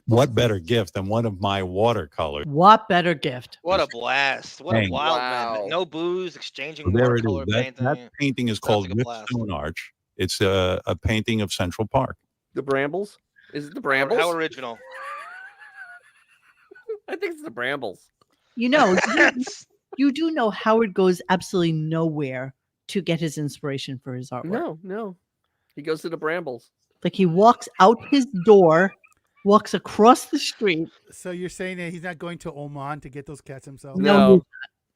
What better gift than one of my watercolors? What better gift? What a blast! What a Dang. wild Wow. man! No booze, exchanging There it watercolor is. That painting. painting is Sounds called like a blast. Ripstone Arch. It's a painting of Central Park. The Brambles? Is it the How Brambles? original! I think it's the Brambles. You do know Howard goes absolutely nowhere to get his inspiration for his artwork. No. He goes to the Brambles. Like, he walks out his door, walks across the street. So you're saying that he's not going to Oman to get those cats himself? No.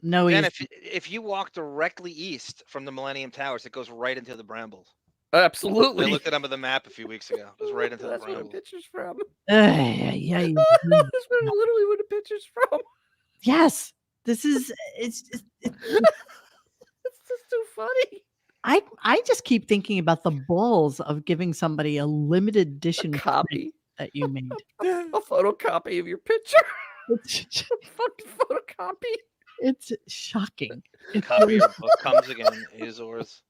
No, Then he's if you walk directly east from the Millennium Towers, it goes right into the Brambles. Absolutely. I looked it up on the map a few weeks ago. It goes right into the That's where the Brambles. picture's from. yeah. That's literally where the picture's from. Yes, this is it's It's just too funny. I just keep thinking about the balls of giving somebody a limited edition print Copy. that you made. A photocopy of your picture. Fucking photocopy. It's shocking. It's Copy really- your book comes again. Azores.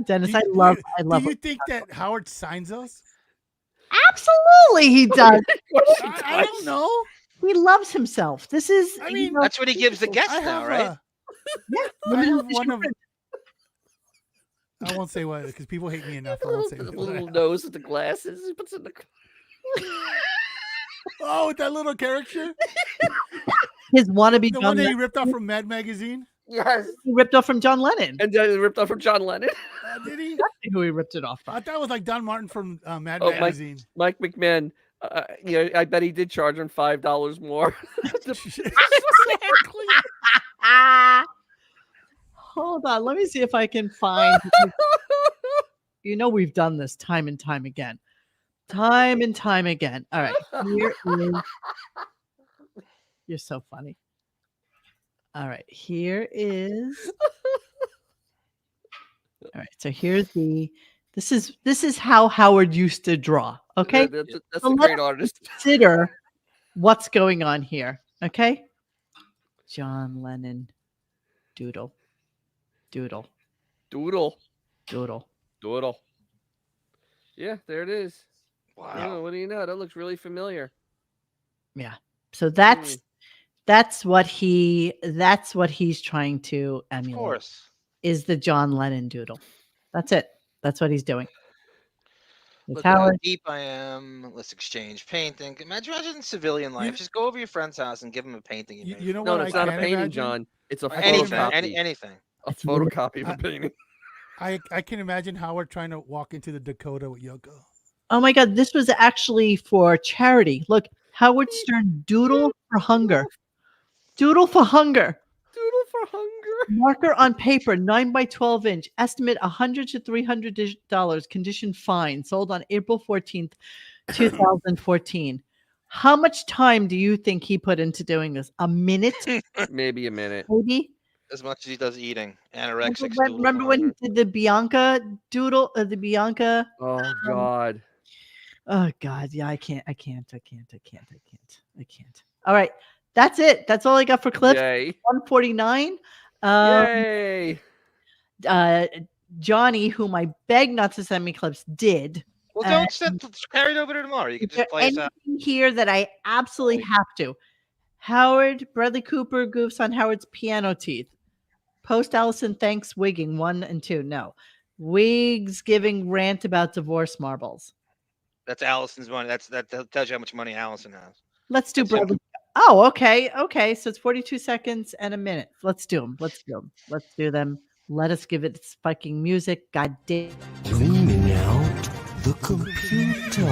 Dennis, Do I you- love Do you it. think that Howard signs those? Absolutely, he does. I don't know. He loves himself. This is. I mean, That's what he gives the guests I now, have right? Yeah, I limited have one edition of. print. I won't say what because people hate me enough. I won't say The what. little nose with the glasses. He puts in the. Oh, with that little caricature, His wannabe the John one that he Lennon. ripped off from Mad Magazine. Yes. He ripped off from John Lennon. And then ripped off from John Lennon. Did he? Who he ripped it off from. I thought it was like Don Martin from Mad Oh, Magazine. Mike McMahon. I bet he did charge him $5 more. Exactly. Hold on, let me see if I can find. We've done this time and time again. Time and time again. All right. Here is. You're so funny. All right. Here is. All right. So here's this is how Howard used to draw. Okay. That's So a let's great artist. Consider what's going on here. Okay. John Lennon. Doodle. Doodle. Yeah, there it is. Wow. Oh, what do you know? That looks really familiar. Yeah. So that's what he's trying to Of emulate. course. Is the John Lennon doodle. That's it. That's what he's doing. It's Look at how Howard. deep I am. Let's exchange painting. Imagine civilian life. Just go over to your friend's house and give him a painting you made. You know No, what? it's I not a can't painting, imagine? John. It's a Or anything. photocopy. Anything. A photocopy of a painting. I can imagine Howard trying to walk into the Dakota with Yoko. Oh my God, this was actually for charity. Look, Howard Stern Doodle for Hunger. Doodle for Hunger. Doodle for hunger. Marker on paper, 9 by 12 inch. Estimate $100 to $300. Condition fine. Sold on April 14th, 2014. How much time do you think he put into doing this? A minute? Maybe a minute. Maybe? As much as he does eating. Anorexic. Remember when he did the Bianca doodle? The Bianca. Oh God. Oh God. Yeah, I can't. All right. That's it. That's all I got for clips. Yay. 149. Yay. Johnny, whom I begged not to send me clips, did. Well, don't carry it over to tomorrow. You can Is there just play us out. anything here that I absolutely have to? Howard, Bradley Cooper goofs on Howard's piano teeth. Post Allison thanks wigging 1 and 2. No. Wigs giving rant about divorce marbles. That's Allison's money. That tells you how much money Allison has. Let's do That's him. Bradley. Oh, okay. Okay. So it's 42 seconds and a minute. Let's do them. Let's do them. Let's do them. Let us give it its fucking music. God damn. Cleaning out the computer.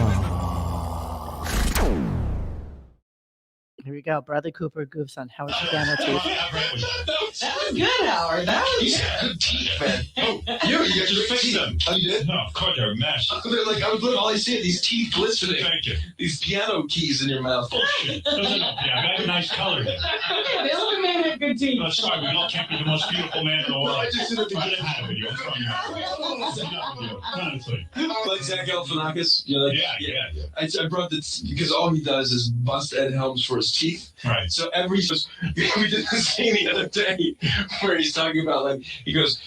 Here we go. Bradley Cooper goofs on Howard's piano teeth. That was good, Howard. That was teeth, man. Oh, you just fixed them. Oh, you did? No, of course they're a mess. They're like, I was looking, all I see are these teeth glistening. Thank you. These piano keys in your mouth. Oh, shit. Those are no, yeah, I have a nice color here. Yeah, the other man had good teeth. No, sorry, we all can't be the most beautiful man in the world. I just did it to Get get out of here. Honestly. like Zach Galifianakis. You know, like, Yeah. I brought this because all he does is bust Ed Helms for his teeth. Right. So we did this scene the other day where he's talking about like he goes,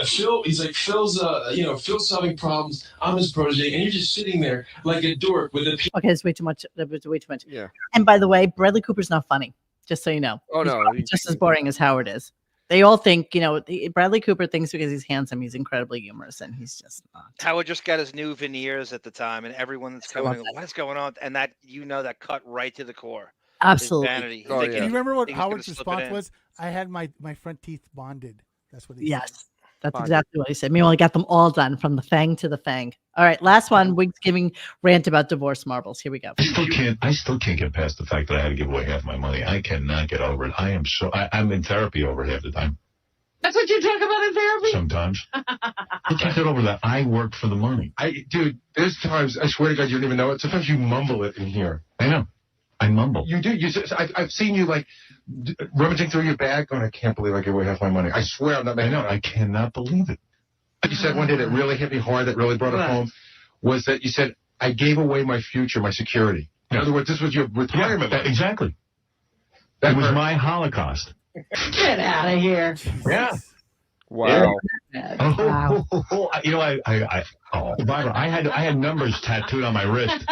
Phil. He's like Phil's having problems. I'm his protege, and you're just sitting there like a dork with a. Okay, it's way too much. That was way too much. Yeah. And by the way, Bradley Cooper's not funny. Just so you know. Oh, He's no. probably just as boring as Howard is. They all think, Bradley Cooper thinks because he's handsome, he's incredibly humorous, and he's just not. Howard just got his new veneers at the time, and everyone that's coming, what is going on? And that that cut right to the core. Absolutely. His vanity. Oh, Thinking yeah. You remember what he was gonna Howard's slip it response in. was? I had my front teeth bonded. That's what he said. Yes, that's Fine. exactly what he said. Meanwhile, I got them all done from the fang to the fang. All right, last one. Wigs giving rant about divorce marbles. Here we go. I still can't get past the fact that I had to give away half my money. I cannot get over it. I'm in therapy over half the time. That's what you talk about in therapy? Sometimes. I can't get over that. I worked for the money. Dude, there's times, I swear to God, you don't even know it. Sometimes you mumble it in here. I know. I mumble. You do. I've seen you like rummaging through your bag going, I can't believe I gave away half my money. I swear I'm not I making know. it. I cannot believe it. You said one day that really hit me hard, that really brought it home, was that you said, I gave away my future, my security. In other words, this was your retirement. Exactly. That It was hurt. my Holocaust. Get out of here. Yeah. Wow. Wow. Barbara, I had numbers tattooed on my wrist.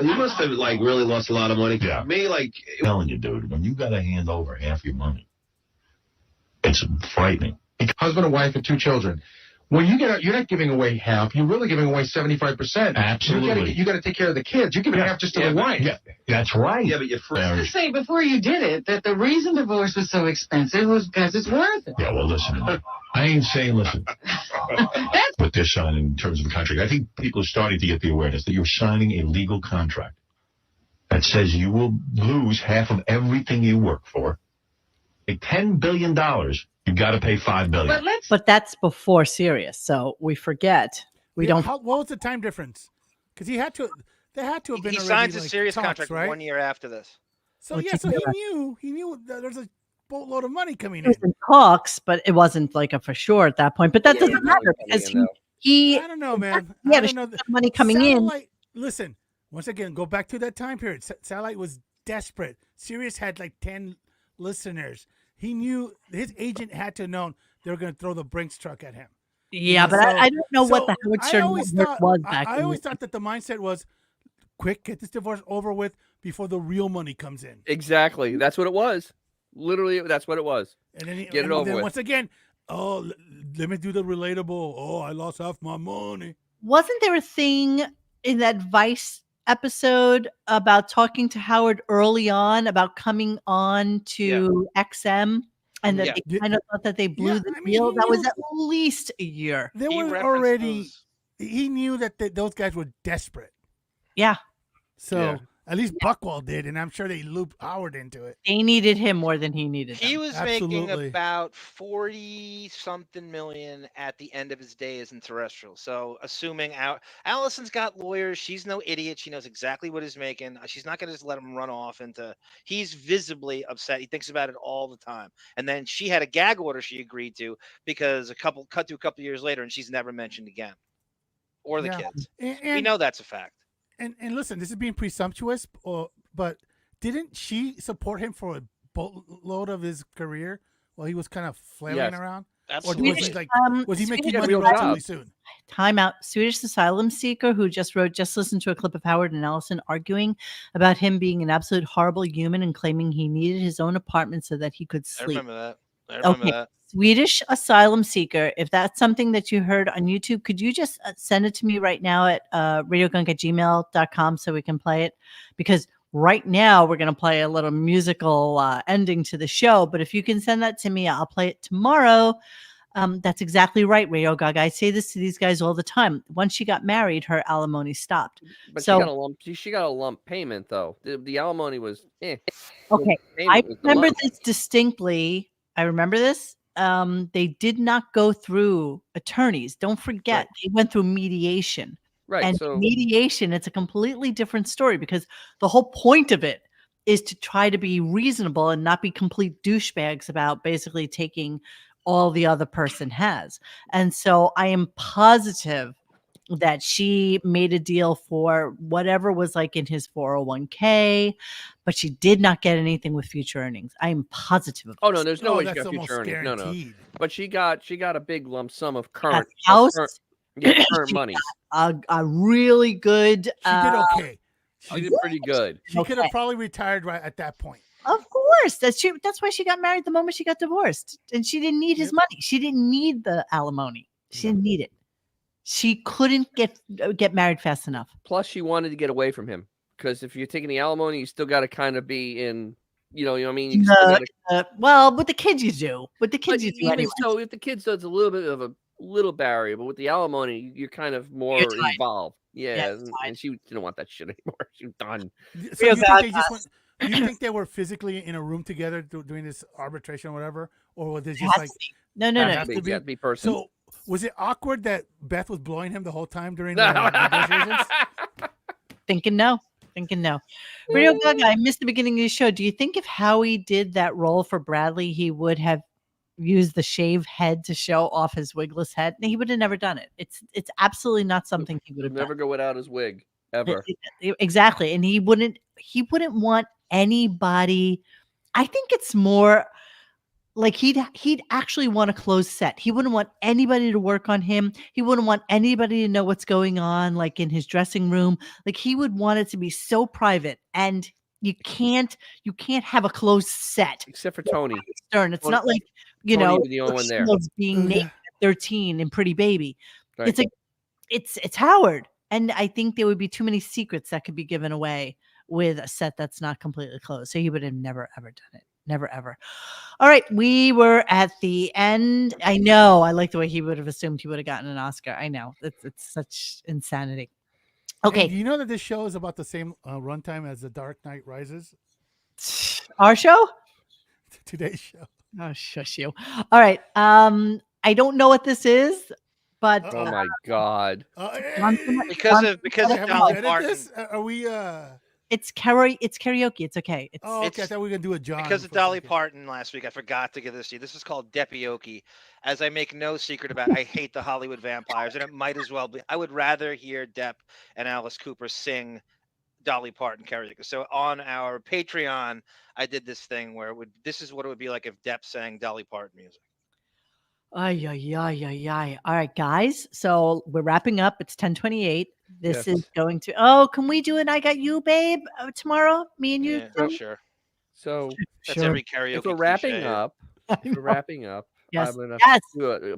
You must have like really lost a lot of money. Yeah. Me, like I'm telling you, dude, when you got to hand over half your money, it's frightening. Husband and wife and 2 children. When you get out, you're not giving away half. You're really giving away 75%. Absolutely. You got to take care of the kids. You're giving half just to the wife. Yeah, that's right. yeah, but you're free. I say before you did it that the reason divorce was so expensive was because it's worth it. Yeah, well, listen. I ain't saying listen. What they're signing in terms of the contract. I think people are starting to get the awareness that you're signing a legal contract that says you will lose half of everything you work for. Like $10 billion, you got to pay $5 billion. But that's before Sirius, so we forget. We don't. What was the time difference? Because they had to have been. He already, signs a like, serious talks, contract right? 1 year after this. So Which yeah, is so correct. he knew that there's a boatload of money coming It was in. in talks, but it wasn't like a for sure at that point. But that doesn't matter because he I don't know, man. he had I a don't know. shit ton of money coming in. Satellite, listen, once again, go back to that time period. Satellite was desperate. Sirius had like 10 listeners. He knew his agent had to have known they were going to throw the Brinks truck at him. Yeah, but I don't know what the Howard Stern network was back I then. always thought that the mindset was, quick, get this divorce over with before the real money comes in. Exactly. That's what it was. Literally, that's what it was. And then Get it over then with. once again, let me do the relatable. Oh, I lost half my money. Wasn't there a thing in that Vice episode about talking to Howard early on about coming on to XM? And that they kind of thought that they blew the deal. That was at least a year. There was already. He knew that those guys were desperate. Yeah. So at least Buckwald did, and I'm sure they looped Howard into it. They needed him more than he needed He them. was making about 40-something million at the end of his days in terrestrial. So assuming Allison's got lawyers, she's no idiot. She knows exactly what he's making. She's not going to just let him run off into. He's visibly upset. He thinks about it all the time. And then she had a gag order she agreed to because cut to a couple years later, and she's never mentioned again, or the kids. We know that's a fact. And listen, this is being presumptuous, but didn't she support him for a boatload of his career while he was kind of flailing around? Absolutely. Or was he making money relatively soon? time out. Swedish asylum seeker who just wrote, just listen to a clip of Howard and Allison arguing about him being an absolute horrible human and claiming he needed his own apartment so that he could I sleep. remember that. I remember Okay. that. Swedish asylum seeker. If that's something that you heard on YouTube, could you just send it to me right now at radiogunk@gmail.com so we can play it? Because right now we're going to play a little musical ending to the show. But if you can send that to me, I'll play it tomorrow. That's exactly right, Radio Gaga. I say this to these guys all the time. Once she got married, her alimony stopped. But So she got a lump. She got a lump payment though. The alimony was okay, The I payment was the remember lump. this distinctly. I remember this. They did not go through attorneys. Don't forget, they went through mediation. Right. And So mediation, it's a completely different story because the whole point of it is to try to be reasonable and not be complete douchebags about basically taking all the other person has. And so I am positive that she made a deal for whatever was like in his 401k, but she did not get anything with future earnings. I am positive of oh no, this. there's no way she that's got future almost earnings. No. guaranteed. But she got a big lump sum of Got current the house. current She money. a really good. She did okay. She did pretty good. She could have probably retired right at that point. Of course, that's why she got married the moment she got divorced, and she didn't need his money. She didn't need the alimony. She didn't need it. She couldn't get married fast enough. Plus, she wanted to get away from him because if you're taking the alimony, you still got to kind of be in. You know what I mean? You still gotta, well, with the kids you do. With the kids you do even anyway. so, if the kids, so it's a little bit of a little barrier, but with the alimony, you're kind of more You're tied. involved. Yeah, Yeah, it's and she didn't want that shit anymore. She was done. So you think they just went, do you think they were physically in a room together doing this arbitration or whatever, or was it just like no? have to Yeah, be personal. So was it awkward that Beth was blowing him the whole time during the negotiations? Thinking no. Radio Gaga, I missed the beginning of the show. Do you think if Howie did that role for Bradley, he would have used the shaved head to show off his wigless head? No, he would have never done it. It's absolutely not something he would have Never done. go without his wig ever. Exactly. And he wouldn't want anybody. I think it's more like he'd actually want a closed set. He wouldn't want anybody to work on him. He wouldn't want anybody to know what's going on, like in his dressing room. Like he would want it to be so private. And you can't have a closed set. Except for Tony Stern. It's not like, Tony was the only one there. Being naked at 13 in Pretty Baby. Right. It's like it's Howard. And I think there would be too many secrets that could be given away with a set that's not completely closed. So he would have never, ever done it. Never, ever. All right. We were at the end. I know. I like the way he would have assumed he would have gotten an Oscar. I know. It's such insanity. Okay. Hey, do you know that this show is about the same runtime as The Dark Knight Rises? Our show? Today's show. Oh, shush you. All right. I don't know what this is, but Oh my God. Because of Dolly Edit Parton. this? Are we? It's karaoke. It's okay. It's, Oh, okay. I thought we were gonna do a John. Because of for a Dolly second. Parton last week, I forgot to give this to you. This is called Depioki. As I make no secret about, I hate the Hollywood vampires, and it might as well be. I would rather hear Depp and Alice Cooper sing Dolly Parton karaoke. So on our Patreon, I did this thing where this is what it would be like if Depp sang Dolly Parton music. Ay, ay, ay, ay, ay. All right, guys. So we're wrapping up. It's 10:28. This is going to. Oh, can we do an "I Got You, Babe" tomorrow? Me and you. Yeah, Tony? sure. So That's Sure. every karaoke. if we're wrapping cliche. up, Yes. I'm gonna Yes. do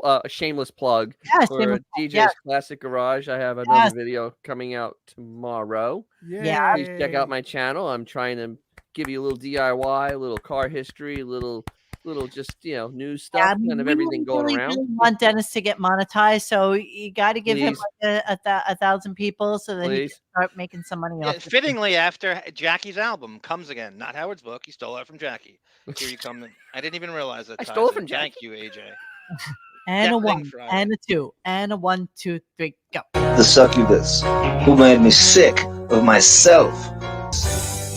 a shameless plug Yes, for shameless plug, DJ's yes. Classic Garage. I have another Yes. video coming out tomorrow. Yeah. Please check out my channel. I'm trying to give you a little DIY, a little car history, a little just news stuff, Yeah, kind of we everything going really, around. really want Dennis to get monetized, so you got to give him Please. like a 1,000 people so that he can Please. start making some money Yeah, off it. fittingly, after Jackie's album comes again, not Howard's book, he stole it from Jackie. Here you come. I didn't even realize that. I stole it from Thank Jackie. you, AJ. And a Definitely 1, Friday. and a 2, and a 1, 2, 3, go. The succubus who made me sick of myself.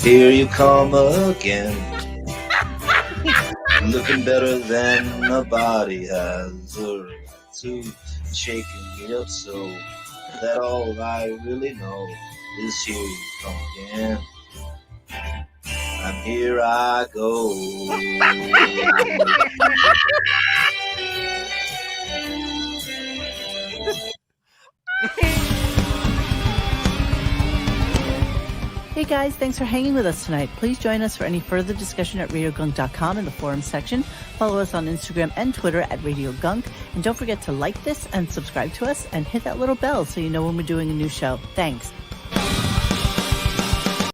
Here you come again, looking better than a body has a right to, shaking me up so that all I really know is here you come again. And here I go. Hey guys, thanks for hanging with us tonight. Please join us for any further discussion at radiogunk.com in the forum section. Follow us on Instagram and Twitter at Radio Gunk. And don't forget to like this and subscribe to us and hit that little bell so you know when we're doing a new show. Thanks.